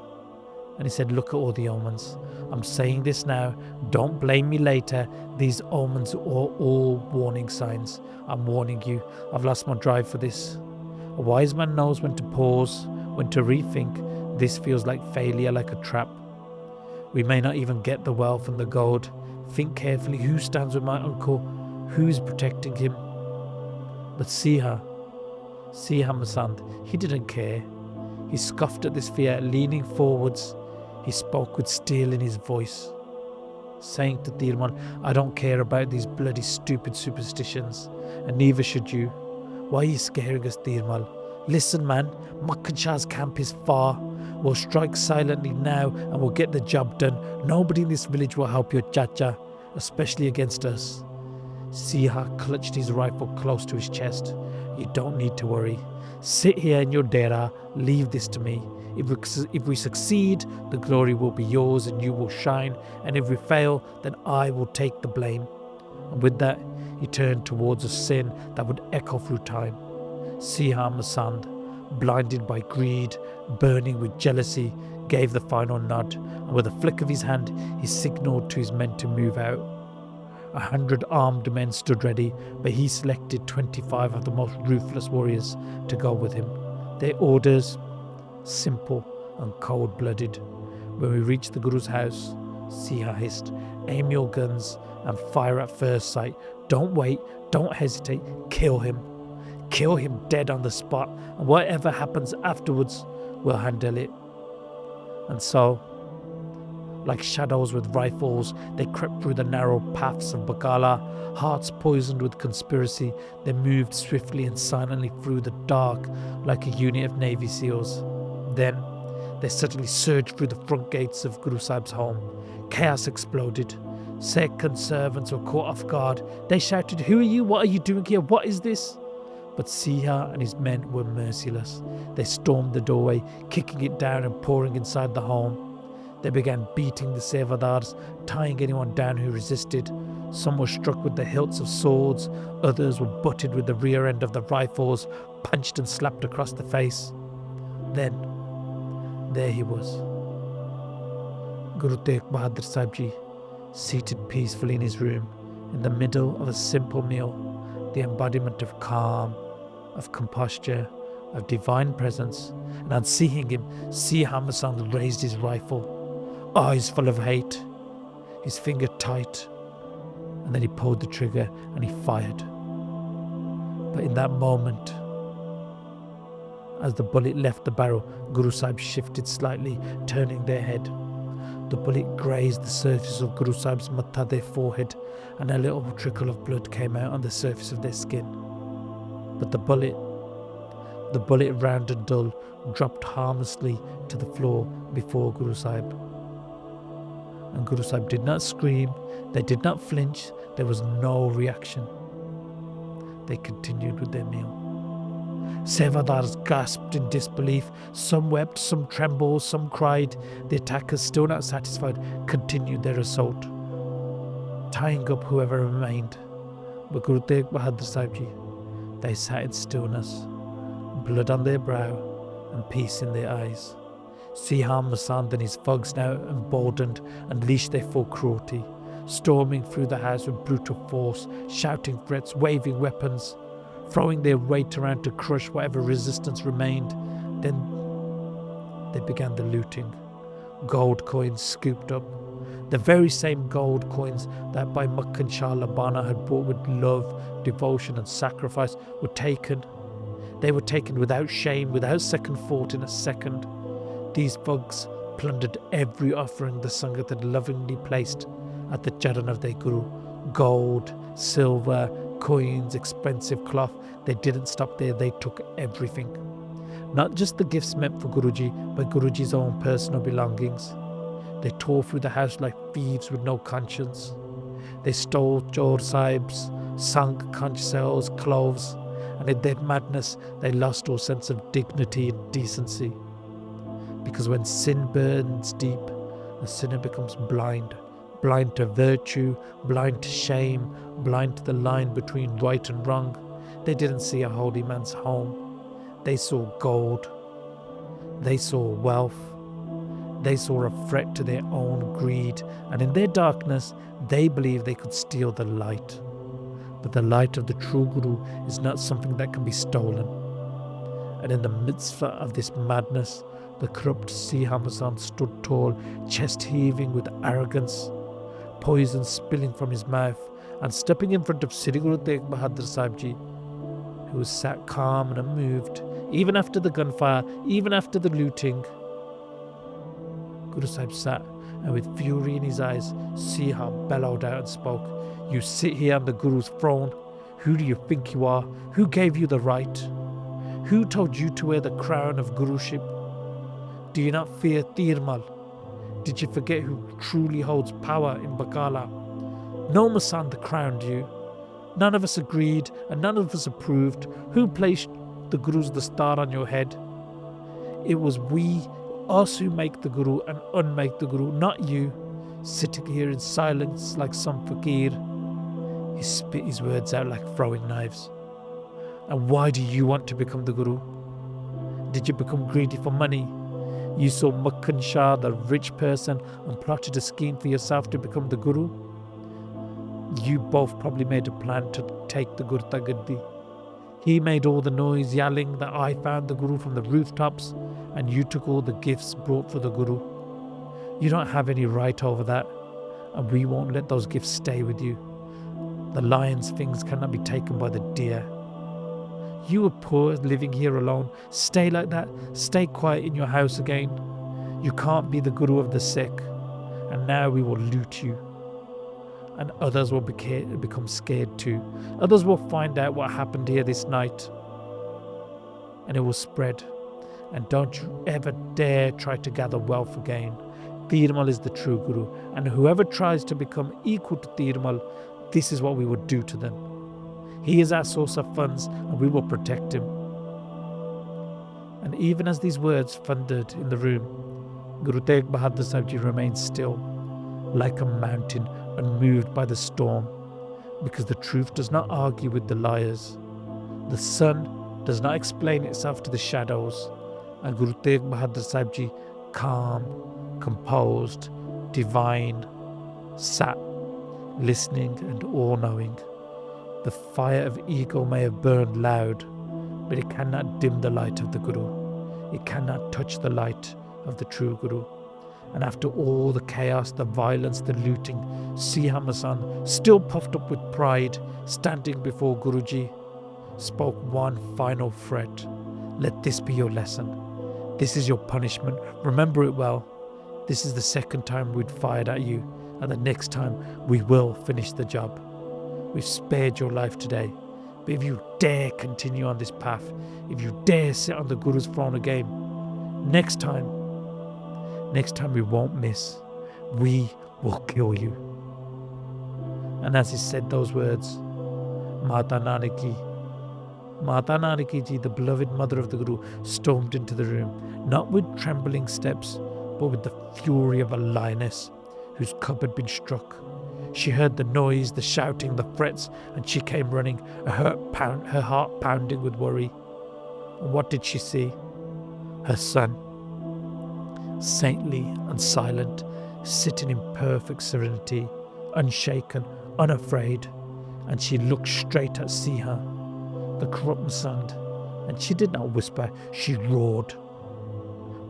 and he said, "Look at all the omens. I'm saying this now. Don't blame me later. These omens are all warning signs. I'm warning you. I've lost my drive for this. A wise man knows when to pause, when to rethink. This feels like failure, like a trap. We may not even get the wealth and the gold. Think carefully. Who stands with my uncle? Who's protecting him?" But Sheeha Masand, he didn't care. He scoffed at this fear, leaning forwards. He spoke with steel in his voice, saying to Dheermal, "I don't care about these bloody stupid superstitions, and neither should you. Why are you scaring us, Dheermal? Listen, man, Makhan Shah's camp is far. We'll strike silently now and we'll get the job done. Nobody in this village will help your chacha, especially against us." Sheeha clutched his rifle close to his chest. "You don't need to worry. Sit here in your dera, leave this to me. If we succeed, the glory will be yours and you will shine, and if we fail, then I will take the blame." And with that, he turned towards a sin that would echo through time. Sheeha Masand, blinded by greed, burning with jealousy, gave the final nod, and with a flick of his hand, he signalled to his men to move out. 100 armed men stood ready, but he selected 25 of the most ruthless warriors to go with him. Their orders, simple and cold-blooded. When we reached the Guru's house, Sheeha hissed, "Aim your guns and fire at first sight. Don't wait, don't hesitate, kill him. Kill him dead on the spot, and whatever happens afterwards, we'll handle it." And so, like shadows with rifles, they crept through the narrow paths of Bakala, hearts poisoned with conspiracy. They moved swiftly and silently through the dark like a unit of Navy SEALs. Then, they suddenly surged through the front gates of Guru Sahib's home. Chaos exploded. Sikh and servants were caught off guard. They shouted, "Who are you? What are you doing here? What is this?" But Sheeha and his men were merciless. They stormed the doorway, kicking it down and pouring inside the home. They began beating the Sevadars, tying anyone down who resisted. Some were struck with the hilts of swords, others were butted with the rear end of the rifles, punched and slapped across the face. Then, there he was, Guru Tegh Bahadur Sahib Ji, seated peacefully in his room, in the middle of a simple meal, the embodiment of calm, of composure, of divine presence. And on seeing him, Sheeha Masand raised his rifle, eyes full of hate, his finger tight, and then he pulled the trigger and he fired. But in that moment, as the bullet left the barrel, Guru Sahib shifted slightly, turning their head. The bullet grazed the surface of Guru Sahib's matha, their forehead, and a little trickle of blood came out on the surface of their skin. But the bullet, round and dull, dropped harmlessly to the floor before Guru Sahib. And Guru Sahib did not scream, they did not flinch, there was no reaction. They continued with their meal. Sevadars gasped in disbelief. Some wept, some trembled, some cried. The attackers, still not satisfied, continued their assault, tying up whoever remained. But Guru Tegh Bahadur Sahib Ji, they sat in stillness, blood on their brow and peace in their eyes. Sheeha Masand and his thugs, now emboldened, unleashed their full cruelty. storming through the house with brutal force, shouting threats, waving weapons, throwing their weight around to crush whatever resistance remained. Then they began the looting. Gold coins scooped up. The very same gold coins that Bhai Makhan Shah Lubana had bought with love, devotion and sacrifice were taken. They were taken without shame, without second thought in a second. These thugs plundered every offering the Sangat had lovingly placed at the charan of their Guru. Gold, silver, coins, expensive cloth. They didn't stop there, they took everything. Not just the gifts meant for Guruji, but Guruji's own personal belongings. They tore through the house like thieves with no conscience. They stole Jor Sahib's sunk conch cells, clothes, and in their madness they lost all sense of dignity and decency. Because when sin burns deep, the sinner becomes blind. Blind to virtue, blind to shame, blind to the line between right and wrong. They didn't see a holy man's home. They saw gold. They saw wealth. They saw a threat to their own greed, and in their darkness, they believed they could steal the light. But the light of the true Guru is not something that can be stolen. And in the midst of this madness, the corrupt Sheeha Masand stood tall, chest heaving with arrogance, poison spilling from his mouth, and stepping in front of Sri Guru Tegh Bahadur Sahib Ji, who was sat calm and unmoved, even after the gunfire, even after the looting. Guru Sahib sat, and with fury in his eyes, Sheeha bellowed out and spoke, "You sit here on the Guru's throne. Who do you think you are? Who gave you the right? Who told you to wear the crown of Guruship? Do you not fear Dheermal? Did you forget who truly holds power in Bakala? No Masand crowned you. None of us agreed and none of us approved. Who placed the Guru's the star on your head? It was we, us, who make the Guru and unmake the Guru, not you, sitting here in silence like some fakir." He spit his words out like throwing knives. "And why do you want to become the Guru? Did you become greedy for money? You saw Makhan Shah, the rich person, and plotted a scheme for yourself to become the Guru? You both probably made a plan to take the Gurta Gaddi. He made all the noise, yelling that I found the Guru from the rooftops, and you took all the gifts brought for the Guru. You don't have any right over that, and we won't let those gifts stay with you. The lion's things cannot be taken by the deer. You were poor, living here alone. Stay like that. Stay quiet in your house again. You can't be the Guru of the Sikh, and now we will loot you. And others will become scared too. Others will find out what happened here this night, and it will spread. And don't you ever dare try to gather wealth again. Dheermal is the true Guru, and whoever tries to become equal to Dheermal, this is what we will do to them. He is our source of funds, and we will protect him." And even as these words thundered in the room, Guru Tegh Bahadur Sahib Ji remained still, like a mountain unmoved by the storm, because the truth does not argue with the liars. The sun does not explain itself to the shadows, and Guru Tegh Bahadur Sahib Ji, calm, composed, divine, sat, listening and all-knowing. The fire of ego may have burned loud, but it cannot dim the light of the Guru. It cannot touch the light of the true Guru. And after all the chaos, the violence, the looting, Sheeha Masand, still puffed up with pride, standing before Guruji, spoke one final threat. "Let this be your lesson. This is your punishment. Remember it well. This is the second time we'd fired at you, and the next time we will finish the job. We've spared your life today, but if you dare continue on this path, if you dare sit on the Guru's throne again, next time we won't miss. We will kill you." And as he said those words, Mata Nanaki Ji, the beloved mother of the Guru, stormed into the room, not with trembling steps, but with the fury of a lioness whose cub had been struck. She heard the noise, the shouting, the threats, and she came running, her heart pounding with worry. And what did she see? Her son, saintly and silent, sitting in perfect serenity, unshaken, unafraid, and she looked straight at Sheeha, the corrupt Masand, and she did not whisper, she roared.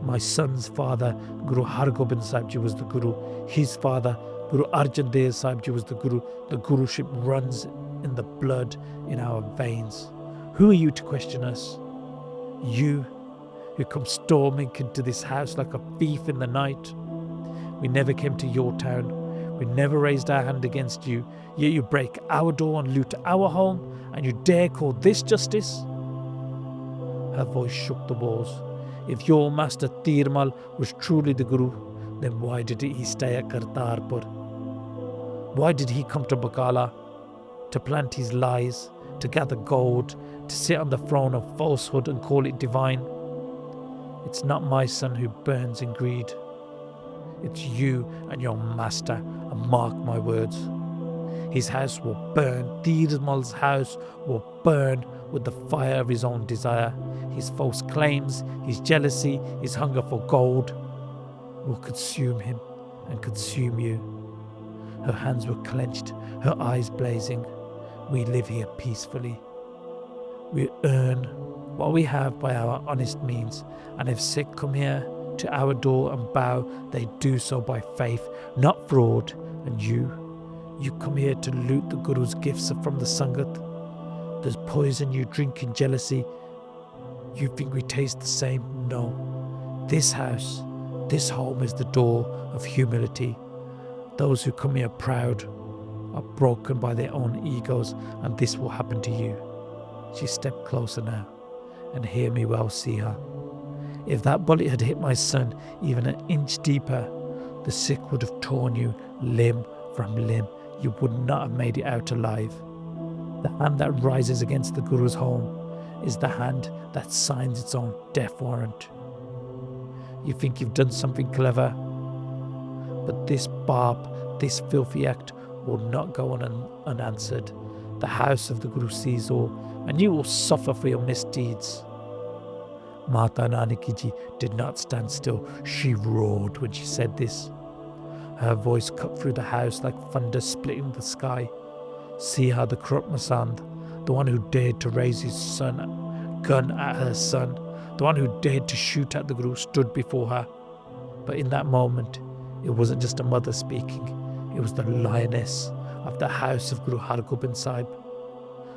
My son's father, Guru Har Krishan Sahib Ji, was the Guru. His father, Guru Arjan Dev Sahib Ji, was the Guru. The Guruship runs in the blood in our veins. Who are you to question us? You, who come storming into this house like a thief in the night. We never came to your town. We never raised our hand against you. Yet you break our door and loot our home, and you dare call this justice? Her voice shook the walls. If your master Dheermal was truly the Guru, then why did he stay at Kartarpur? Why did he come to Bakala? To plant his lies, to gather gold, to sit on the throne of falsehood and call it divine? It's not my son who burns in greed. It's you and your master, and mark my words. His house will burn, Dheermal's house will burn with the fire of his own desire. His false claims, his jealousy, his hunger for gold will consume him and consume you. Her hands were clenched, her eyes blazing. We live here peacefully. We earn what we have by our honest means, and if Sikhs come here to our door and bow, they do so by faith, not fraud. And you come here to loot the Guru's gifts from the Sangat. There's poison you drink in jealousy. You think we taste the same? No. This house, this home is the door of humility. Those who come here proud are broken by their own egos, and this will happen to you. She stepped closer now, and hear me well, Sheeha. If that bullet had hit my son even an inch deeper, the Sikh would have torn you limb from limb. You would not have made it out alive. The hand that rises against the Guru's home is the hand that signs its own death warrant. You think you've done something clever, but this barb, this filthy act will not go unanswered. The house of the Guru sees all, and you will suffer for your misdeeds. Mata Nanaki Ji did not stand still. She roared when she said this. Her voice cut through the house like thunder splitting the sky. Sheeha, the corrupt Masand, the one who dared to raise his gun at her son, the one who dared to shoot at the Guru, stood before her. But in that moment, it wasn't just a mother speaking. It was the lioness of the house of Guru Har Krishan Sahib.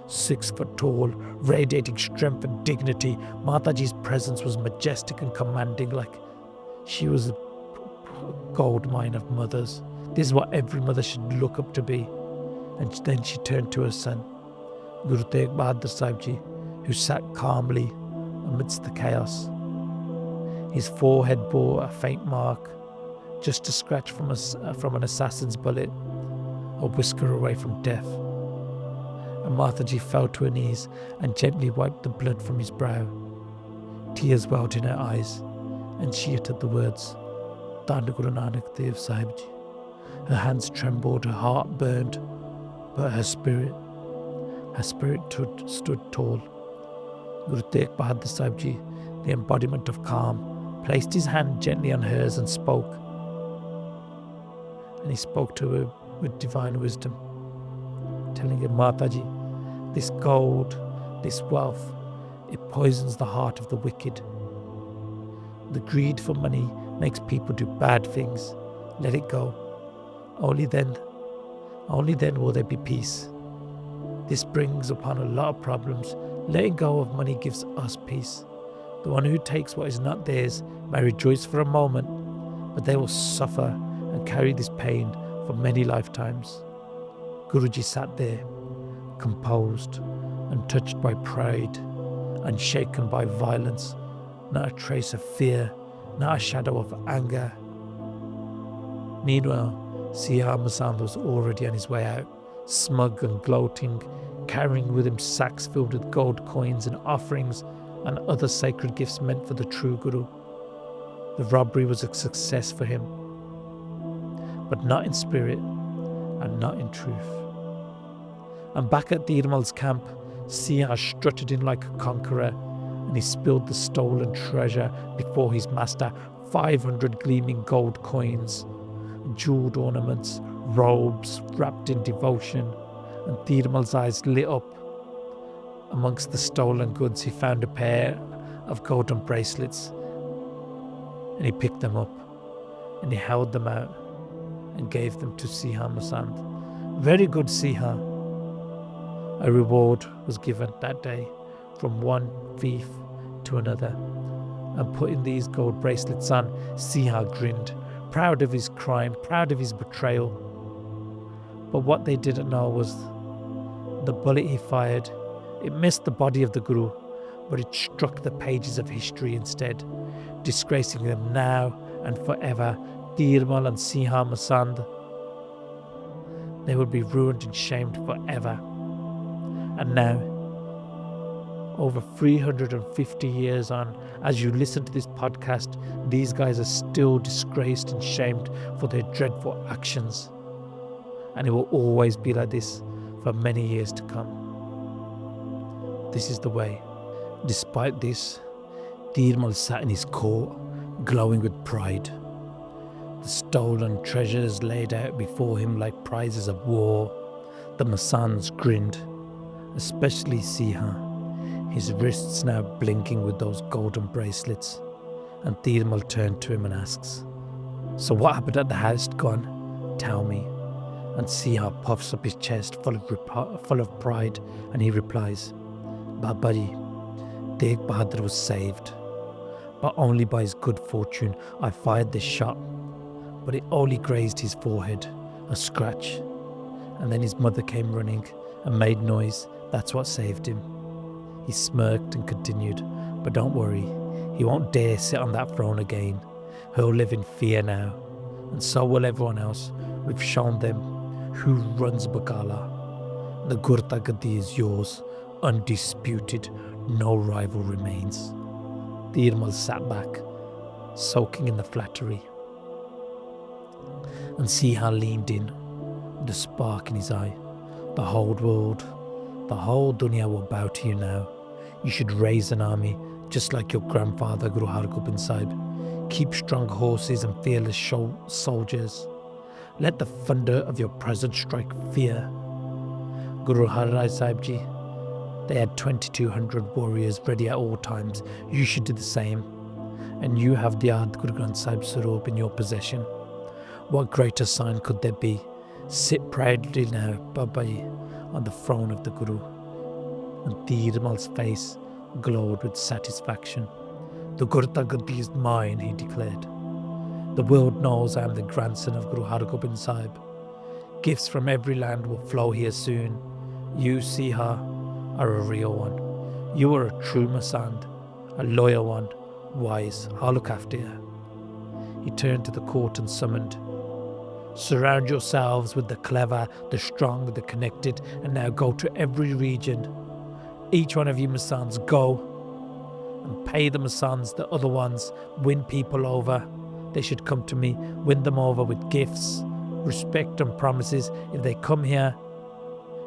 6 foot tall, radiating strength and dignity, Mataji's presence was majestic and commanding, like she was a gold mine of mothers. This is what every mother should look up to be. And then she turned to her son, Guru Tegh Bahadur Sahib Ji, who sat calmly amidst the chaos. His forehead bore a faint mark, just a scratch from an assassin's bullet, a whisker away from death. And Mataji fell to her knees and gently wiped the blood from his brow. Tears welled in her eyes, and she uttered the words, Danda Guru Nanak Dev Sahib Ji. Her hands trembled, her heart burned, but her spirit stood tall. Guru Tegh Bahadur Sahib Ji, the embodiment of calm, placed his hand gently on hers and spoke. And he spoke to her with divine wisdom, telling her, Mataji, this gold, this wealth, it poisons the heart of the wicked. The greed for money makes people do bad things. Let it go. Only then will there be peace. This brings upon a lot of problems. Letting go of money gives us peace. The one who takes what is not theirs may rejoice for a moment, but they will suffer and carry this pain for many lifetimes. Guruji sat there, composed, untouched by pride, unshaken by violence, not a trace of fear, not a shadow of anger. Meanwhile, Sheeha Masand was already on his way out, smug and gloating, carrying with him sacks filled with gold coins and offerings and other sacred gifts meant for the true Guru. The robbery was a success for him, but not in spirit and not in truth. And back at Dheermal's camp, Sheeha strutted in like a conqueror, and he spilled the stolen treasure before his master, 500 gleaming gold coins, jeweled ornaments, robes wrapped in devotion, and Dheermal's eyes lit up. Amongst the stolen goods, he found a pair of golden bracelets, and he picked them up, and he held them out, and gave them to Sheeha Masand. Very good, Sheeha. A reward was given that day from one thief to another, and putting these gold bracelets on, Sheeha grinned, proud of his crime, proud of his betrayal. But what they didn't know was the bullet he fired, it missed the body of the Guru, but it struck the pages of history instead, disgracing them now and forever. Dheermal and Sheeha Masand, they would be ruined and shamed forever. And now, over 350 years on, as you listen to this podcast, these guys are still disgraced and shamed for their dreadful actions. And it will always be like this for many years to come. This is the way. Despite this, Dheermal sat in his court, glowing with pride. The stolen treasures laid out before him like prizes of war. The Masands grinned, especially Sheeha, his wrists now blinking with those golden bracelets. And Dheermal turned to him and asks, "So what happened at the house? Go on, tell me." And Sheeha puffs up his chest full of pride, and he replies, "Babaji, Tegh Bahadur was saved, but only by his good fortune. I fired this shot, but it only grazed his forehead, a scratch. And then his mother came running and made noise. That's what saved him." He smirked and continued, "But don't worry, he won't dare sit on that throne again. He'll live in fear now, and so will everyone else. We've shown them who runs Bakala. The Gurta Gadi is yours, undisputed, no rival remains." Dheermal sat back, soaking in the flattery. And Sheeha leaned in, with a spark in his eye. "The whole world, the whole dunya will bow to you now. You should raise an army, just like your grandfather Guru Har Krishan Sahib. Keep strong horses and fearless soldiers. Let the thunder of your presence strike fear. Guru Har Krishan Sahib Ji, they had 2,200 warriors ready at all times. You should do the same. And you have the Har Krishan Sahib Swaroop in your possession. What greater sign could there be? Sit proudly now, Babaji, on the throne of the Guru." And Dheermal's face glowed with satisfaction. "The Gurta Gadi is mine," he declared. "The world knows I am the grandson of Guru Har Krishan Sahib. Gifts from every land will flow here soon. You, Sheeha, are a real one. You are a true Masand, a loyal one, wise. I'll look after you." He turned to the court and summoned, "Surround yourselves with the clever, the strong, the connected, and now go to every region. Each one of you Masands, go and pay the Masands, the other ones, win people over. They should come to me, win them over with gifts, respect and promises. If they come here,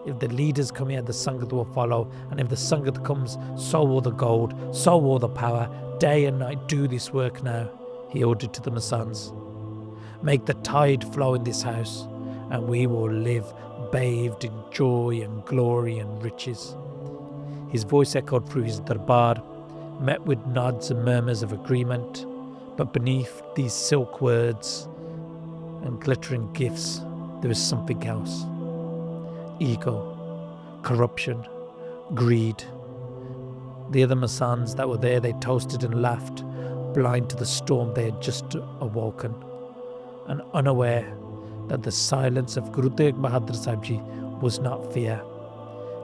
if the leaders come here, the Sangat will follow. And if the Sangat comes, so will the gold, so will the power. Day and night, do this work now," he ordered to the Masands. "Make the tide flow in this house, and we will live bathed in joy and glory and riches." His voice echoed through his darbar, met with nods and murmurs of agreement. But beneath these silk words and glittering gifts, there was something else. Ego, corruption, greed. The other Masands that were there, they toasted and laughed, blind to the storm they had just awoken, and unaware that the silence of Guru Tegh Bahadur Sahib Ji was not fear.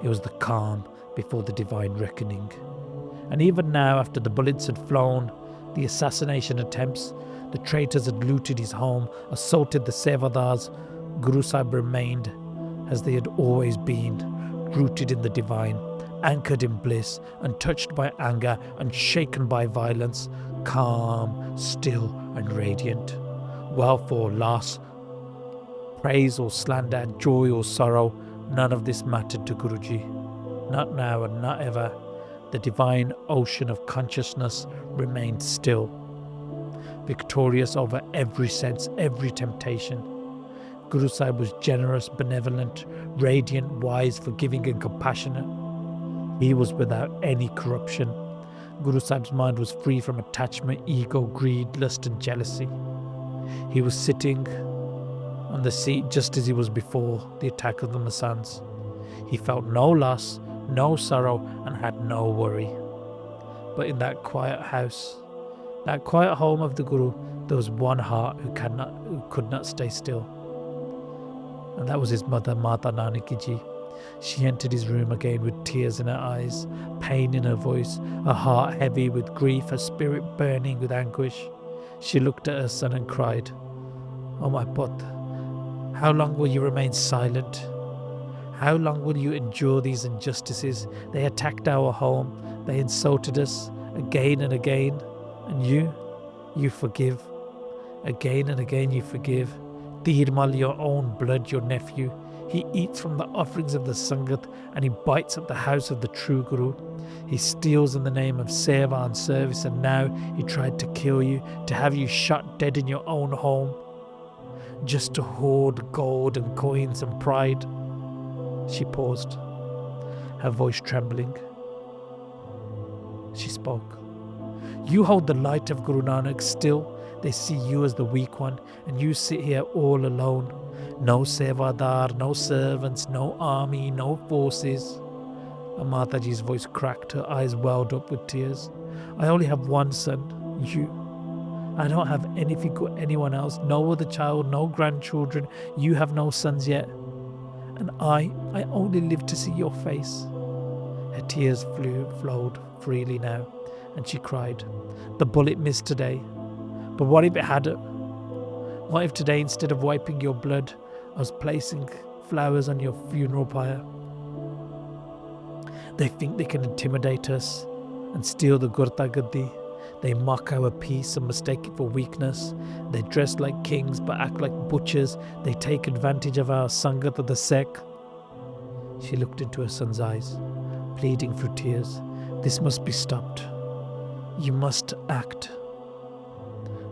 It was the calm before the divine reckoning. And even now, after the bullets had flown, the assassination attempts, the traitors had looted his home, assaulted the Sevadars, Guru Sahib remained as they had always been, rooted in the divine, anchored in bliss, untouched by anger, unshaken by violence, calm, still and radiant. Wealth or loss, praise or slander, joy or sorrow, none of this mattered to Guruji. Not now and not ever. The divine ocean of consciousness remained still, victorious over every sense, every temptation. Guru Sahib was generous, benevolent, radiant, wise, forgiving and compassionate. He was without any corruption. Guru Sahib's mind was free from attachment, ego, greed, lust and jealousy. He was sitting on the seat just as he was before the attack of the Masands. He felt no loss, no sorrow and had no worry. But in that quiet house, that quiet home of the Guru, there was one heart who could not stay still. And that was his mother, Mata Nanaki Ji. She entered his room again with tears in her eyes, pain in her voice, her heart heavy with grief, her spirit burning with anguish. She looked at her son and cried, "Oh my Putt, how long will you remain silent? How long will you endure these injustices? They attacked our home, they insulted us again and again, and you forgive. Again and again you forgive. Dheermal, your own blood, your nephew, he eats from the offerings of the Sangat and he bites at the house of the true Guru. He steals in the name of seva and service, and now he tried to kill you, to have you shot dead in your own home, just to hoard gold and coins and pride." She paused, her voice trembling. She spoke. "You hold the light of Guru Nanak still. They see you as the weak one, and you sit here all alone. No sevadar, no servants, no army, no forces." And Mataji's voice cracked, her eyes welled up with tears. "I only have one son, you. I don't have anyone else, no other child, no grandchildren. You have no sons yet. And I only live to see your face." Her tears flowed freely now, and she cried, "The bullet missed today. But what if it hadn't? What if today, instead of wiping your blood, I was placing flowers on your funeral pyre? They think they can intimidate us and steal the Gurta Gaddi. They mock our peace and mistake it for weakness. They dress like kings but act like butchers. They take advantage of our Sangat of the Sikh." She looked into her son's eyes, pleading through tears. "This must be stopped. You must act."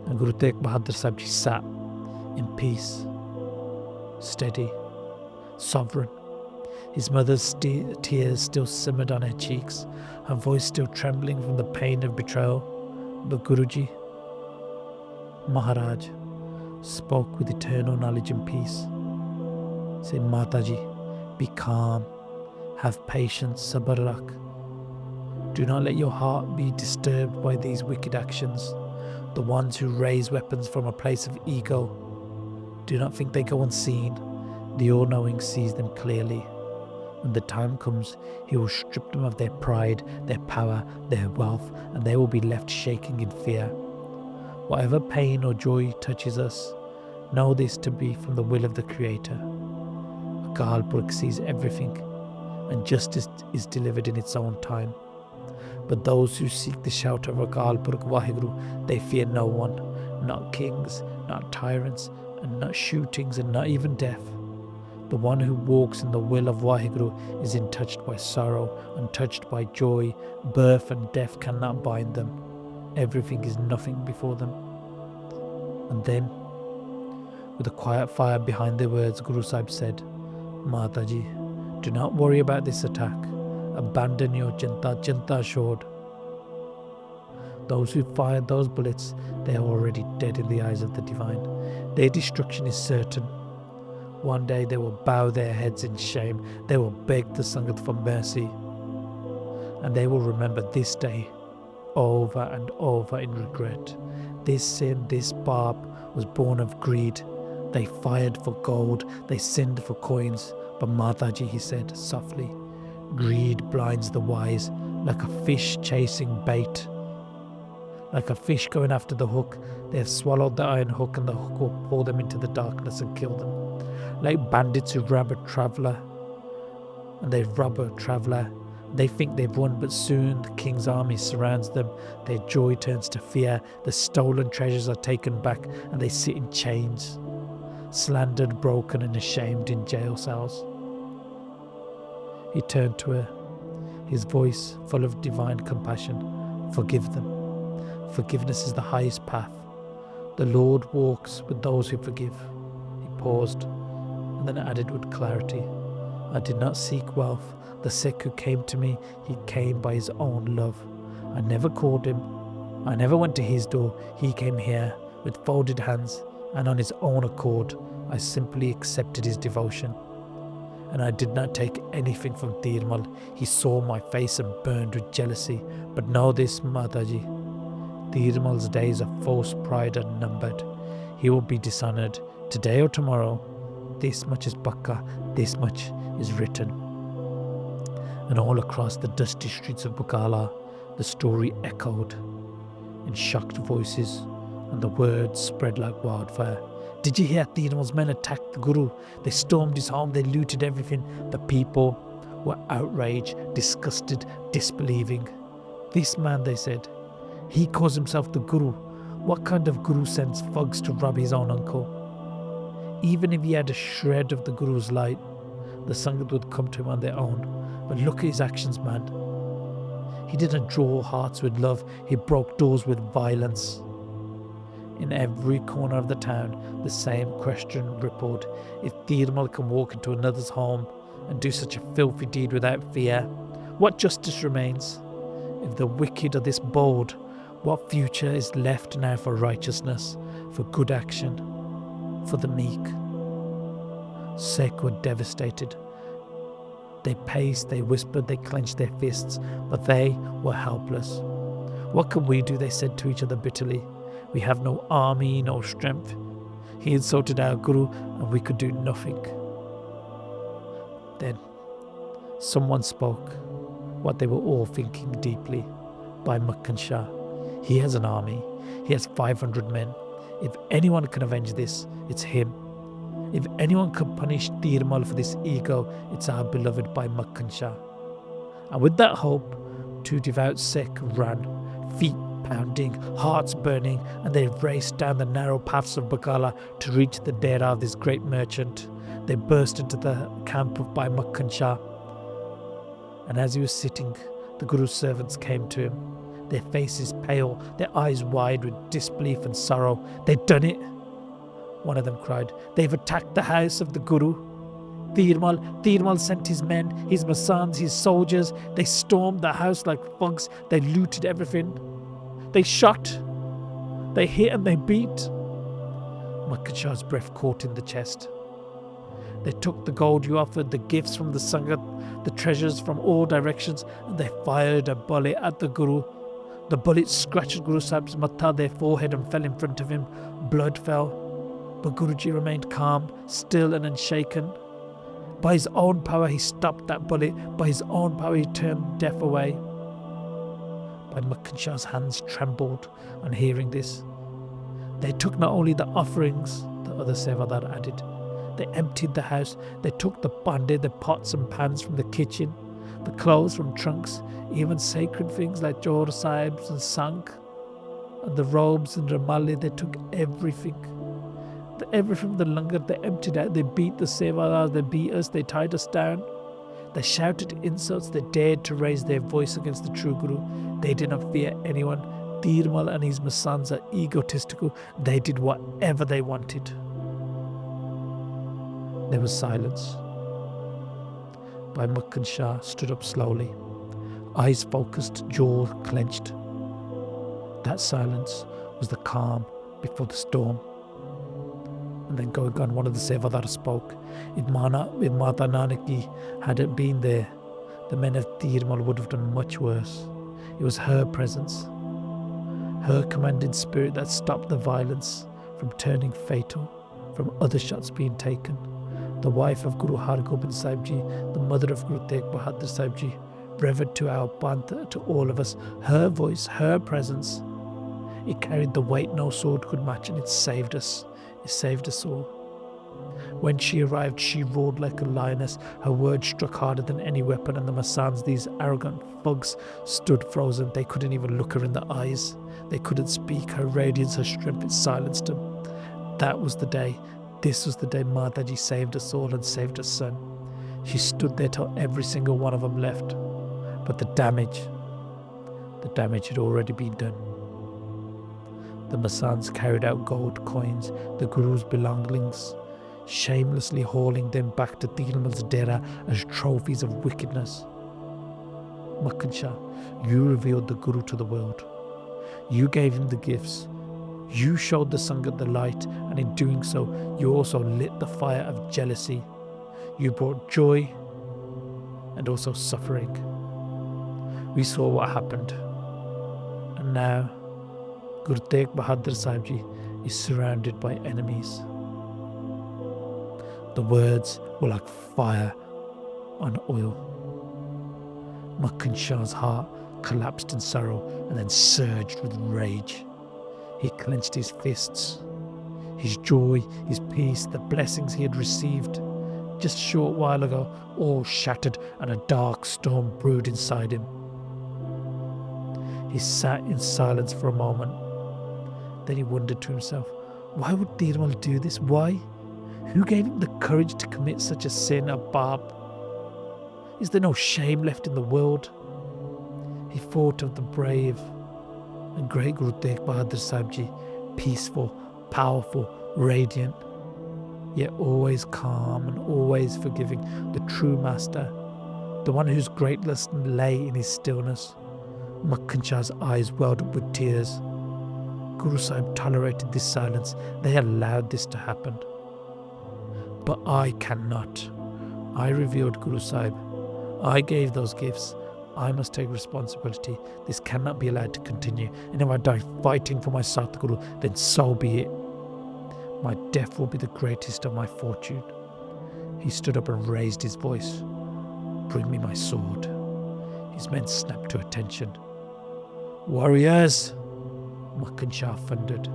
And Guru Tegh Bahadur Sahib Ji sat in peace, steady, sovereign. His mother's tears still simmered on her cheeks, her voice still trembling from the pain of betrayal. But Guruji, Maharaj, spoke with eternal knowledge and peace. Said, "Mataji, be calm, have patience, sabr rakh. Do not let your heart be disturbed by these wicked actions. The ones who raise weapons from a place of ego, do not think they go unseen. The all-knowing sees them clearly. When the time comes, he will strip them of their pride, their power, their wealth, and they will be left shaking in fear. Whatever pain or joy touches us, know this to be from the will of the Creator. Akal Purkh sees everything, and justice is delivered in its own time. But those who seek the shelter of Akal Purkh Waheguru, they fear no one, not kings, not tyrants, and not shootings, and not even death. The one who walks in the will of Waheguru is untouched by sorrow, untouched by joy. Birth and death cannot bind them. Everything is nothing before them." And then, with a quiet fire behind their words, Guru Sahib said, "Mataji, do not worry about this attack. Abandon your chinta shod. Those who fired those bullets, they are already dead in the eyes of the divine. Their destruction is certain. One day they will bow their heads in shame. They will beg the Sangat for mercy. And they will remember this day over and over in regret. This sin, this Bab, was born of greed. They fired for gold. They sinned for coins. But Mataji," he said softly, "greed blinds the wise like a fish chasing bait. Like a fish going after the hook, they have swallowed the iron hook and the hook will pull them into the darkness and kill them. Like bandits who rob a traveller, they think they've won, but soon the king's army surrounds them. Their joy turns to fear. The stolen treasures are taken back and they sit in chains, slandered, broken and ashamed in jail cells." He turned to her, his voice full of divine compassion. "Forgive them. Forgiveness is the highest path. The Lord walks with those who forgive." He paused, and then added with clarity, I did not seek wealth. The Sikh who came to me, he came by his own love. I never called him. I never went to his door. He came here with folded hands, and on his own accord, I simply accepted his devotion. And I did not take anything from Dheermal. He saw my face and burned with jealousy. But know this, Mataji, Dheermal's days of false pride are numbered. He will be dishonoured today or tomorrow. This much is Bakka, this much is written. And all across the dusty streets of Bakala, the story echoed in shocked voices, and the words spread like wildfire. Did you hear? Dheermal's men attacked the Guru. They stormed his home, they looted everything. The people were outraged, disgusted, disbelieving. This man, they said, he calls himself the Guru. What kind of Guru sends thugs to rob his own uncle? Even if he had a shred of the Guru's light, the Sangat would come to him on their own. But look at his actions, man. He didn't draw hearts with love, he broke doors with violence. In every corner of the town, the same question rippled. If Dheermal can walk into another's home and do such a filthy deed without fear, what justice remains? If the wicked are this bold, what future is left now for righteousness, for good action, for the meek? Sikh were devastated. They paced, they whispered, they clenched their fists, but they were helpless. What can we do? They said to each other bitterly. We have no army, no strength. He insulted our Guru and we could do nothing. Then someone spoke what they were all thinking deeply. Bhai Makhan Shah. He has an army. He has 500 men. If anyone can avenge this, it's him. If anyone can punish Dheermal for this ego, it's our beloved Bhai Makhan Shah. And with that hope, two devout Sikhs ran, feet pounding, hearts burning, and they raced down the narrow paths of Bakala to reach the dera of this great merchant. They burst into the camp of Bhai Makhan Shah. And as he was sitting, the Guru's servants came to him, their faces pale, their eyes wide with disbelief and sorrow. They'd done it. One of them cried, they've attacked the house of the Guru. Dheermal sent his men, his Masands, his soldiers. They stormed the house like thugs. They looted everything. They shot, they hit and they beat. Makhan Shah's breath caught in the chest. They took the gold you offered, the gifts from the Sangat, the treasures from all directions, and they fired a bullet at the Guru. The bullet scratched Guru Sahib's matha, their forehead, and fell in front of him. Blood fell, but Guruji remained calm, still and unshaken. By his own power he stopped that bullet. By his own power he turned death away. Bhai Makhan Shah's hands trembled on hearing this. They took not only the offerings, the other Sevadar added. They emptied the house. They took the bande, the pots and pans from the kitchen, the clothes from trunks, even sacred things like Jor Sahibs and Sank, and the robes and Ramali. They took everything. Everything from the langar they emptied out. They beat the Sevadars, they beat us, they tied us down. They shouted insults, they dared to raise their voice against the true Guru. They did not fear anyone. Dheermal and his Masands are egotistical. They did whatever they wanted. There was silence. Bhai Makhan Shah stood up slowly, eyes focused, jaw clenched. That silence was the calm before the storm. And then going on, one of the Sevadars spoke. If Mata Nanaki hadn't been there, the men of Dheermal would have done much worse. It was her presence, her commanding spirit that stopped the violence from turning fatal, from other shots being taken. The wife of Guru Har Krishan Sahib Ji, the mother of Guru Tegh Bahadur Sahib Ji, revered to our Bantha, to all of us. Her voice, her presence, it carried the weight no sword could match, and it saved us. It saved us all. When she arrived, she roared like a lioness. Her words struck harder than any weapon, and the Masands, these arrogant thugs, stood frozen. They couldn't even look her in the eyes. They couldn't speak. Her radiance, her strength, it silenced them. That was the day. This was the day Mataji saved us all and saved her son. She stood there till every single one of them left. But the damage had already been done. The Masands carried out gold coins, the Guru's belongings. shamelessly hauling them back to Dheermal's dera as trophies of wickedness. Makhan Shah, you revealed the Guru to the world. You gave him the gifts. You showed the Sangat the light, and in doing so, you also lit the fire of jealousy. You brought joy and also suffering. We saw what happened. And now, Guru Tegh Bahadur Sahib Ji is surrounded by enemies. The words were like fire on oil. Makhan Shah's heart collapsed in sorrow and then surged with rage. He clenched his fists. His joy, his peace, the blessings he had received just a short while ago, all shattered, and a dark storm brewed inside him. He sat in silence for a moment. Then he wondered to himself, why would Dheermal do this? Why? Who gave him the courage to commit such a sin, a barb? Is there no shame left in the world? He thought of the brave and great Guru Tegh Bahadur Sahib Ji, peaceful, powerful, radiant, yet always calm and always forgiving, the true master, the one whose great lesson lay in his stillness. Makhan Shah's eyes welled up with tears. Guru Sahib tolerated this silence. They allowed this to happen. But I cannot. I revealed Guru Sahib. I gave those gifts. I must take responsibility. This cannot be allowed to continue. And if I die fighting for my Satguru, then so be it. My death will be the greatest of my fortune. He stood up and raised his voice. Bring me my sword. His men snapped to attention. Warriors, Makhan Shah thundered.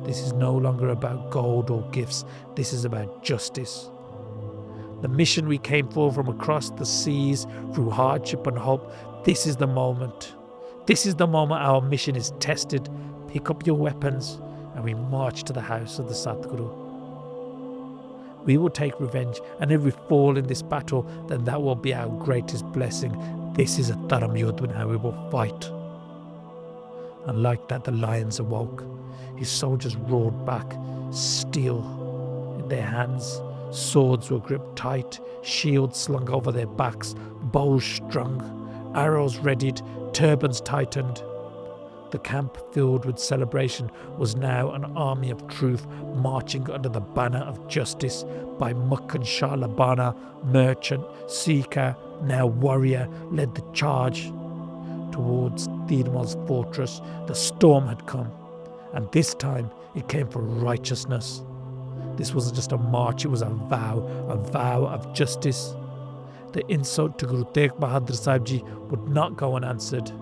This is no longer about gold or gifts. This is about justice. The mission we came for from across the seas, through hardship and hope, this is the moment. This is the moment our mission is tested. Pick up your weapons and we march to the house of the Satguru. We will take revenge, and if we fall in this battle, then that will be our greatest blessing. This is a Dharam Yudh, and how we will fight. And like that, the lions awoke. His soldiers roared back, steel in their hands. Swords were gripped tight, shields slung over their backs, bows strung, arrows readied, turbans tightened. The camp, filled with celebration, was now an army of truth marching under the banner of justice. Bhai Makhan Shah Lubana, merchant, seeker, now warrior, led the charge towards Dheermal's fortress. The storm had come, and this time it came for righteousness. This wasn't just a march, it was a vow of justice. The insult to Guru Tegh Bahadur Sahib Ji would not go unanswered.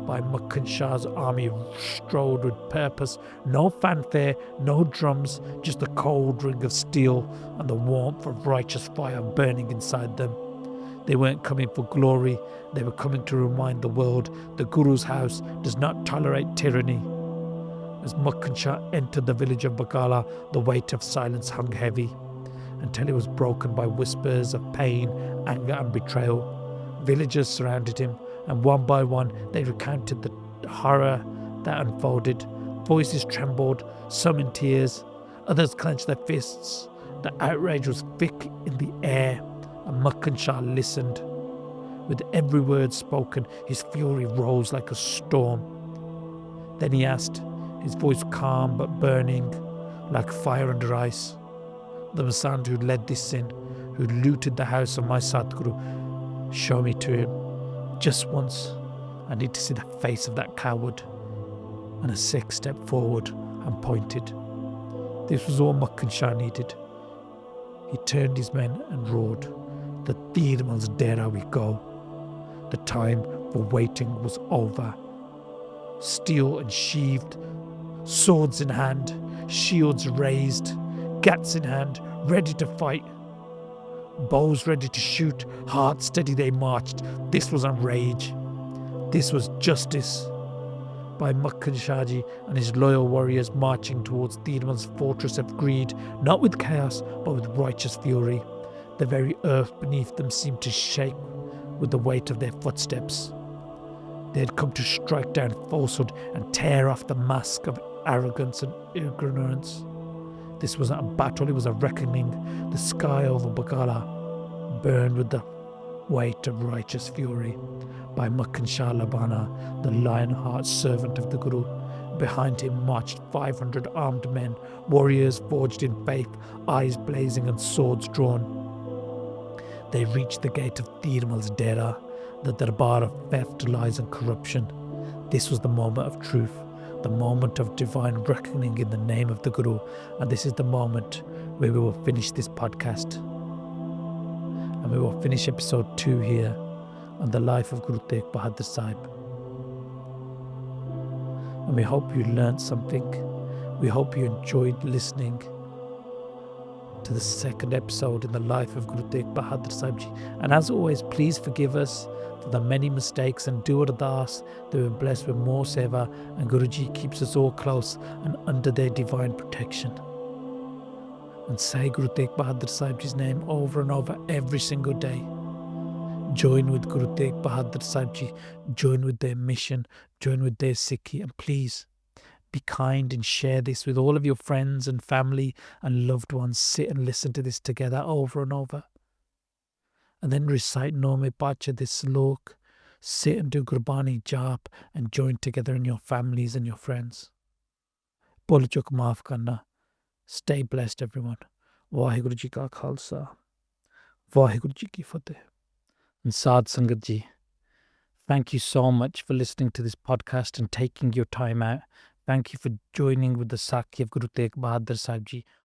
Bhai Makhan Shah's army strode with purpose, no fanfare, no drums, just the cold ring of steel and the warmth of righteous fire burning inside them. They weren't coming for glory, they were coming to remind the world the Guru's house does not tolerate tyranny. As Makhan Shah entered the village of Bakala, the weight of silence hung heavy, until it was broken by whispers of pain, anger and betrayal. Villagers surrounded him, and one by one they recounted the horror that unfolded. Voices trembled, some in tears, others clenched their fists. The outrage was thick in the air, and Makhan Shah listened. With every word spoken, his fury rose like a storm. Then he asked, his voice calm but burning, like fire under ice, the Masand who led this sin, who looted the house of my Satguru, show me to him. Just once, I need to see the face of that coward. And a Sikh stepped forward and pointed. This was all Makhan Shah needed. He turned his men and roared, "The Dheermal's dera we go." The time for waiting was over. Steel unsheathed, swords in hand, shields raised, gats in hand, ready to fight. Bows ready to shoot, hearts steady they marched. This wasn't rage. This was justice. Bhai Makhan Shah Ji and his loyal warriors marching towards Dheermal's fortress of greed, not with chaos, but with righteous fury. The very earth beneath them seemed to shake with the weight of their footsteps. They had come to strike down falsehood and tear off the mask of arrogance and ignorance. This wasn't a battle, it was a reckoning. The sky over Bakala burned with the weight of righteous fury. Bhai Makhan Shah Lubana, the lion-heart servant of the Guru. Behind him marched 500 armed men, warriors forged in faith, eyes blazing and swords drawn. They reached the gate of Dheermal's dera, the darbar of theft, lies and corruption. This was the moment of truth, the moment of divine reckoning in the name of the Guru, and this is the moment where we will finish this podcast. And we will finish episode 2 here on the life of Guru Tegh Bahadur Sahib. And we hope you learned something. We hope you enjoyed listening to the second episode in the life of Guru Tegh Bahadur Sahib Ji. And as always, please forgive us for the many mistakes and do Ardas that we're blessed with more seva, and Guruji keeps us all close and under their divine protection. And say Guru Tegh Bahadur Sahib Ji's name over and over every single day. Join with Guru Tegh Bahadur Sahib Ji, join with their mission, join with their Sikhi, and please be kind and share this with all of your friends and family and loved ones. Sit and listen to this together over and over. And then recite Nome Pacha, this slok. Sit and do Gurbani Jap and join together in your families and your friends. Bol chuk maaf karna. Stay blessed, everyone. Vaheguru Ji Ka Khalsa. Vaheguru Ji Ki Fateh. And Sad Sangat Ji, thank you so much for listening to this podcast and taking your time out. Thank you for joining with the Sakhi of Guru Tegh Bahadur Sahib Ji.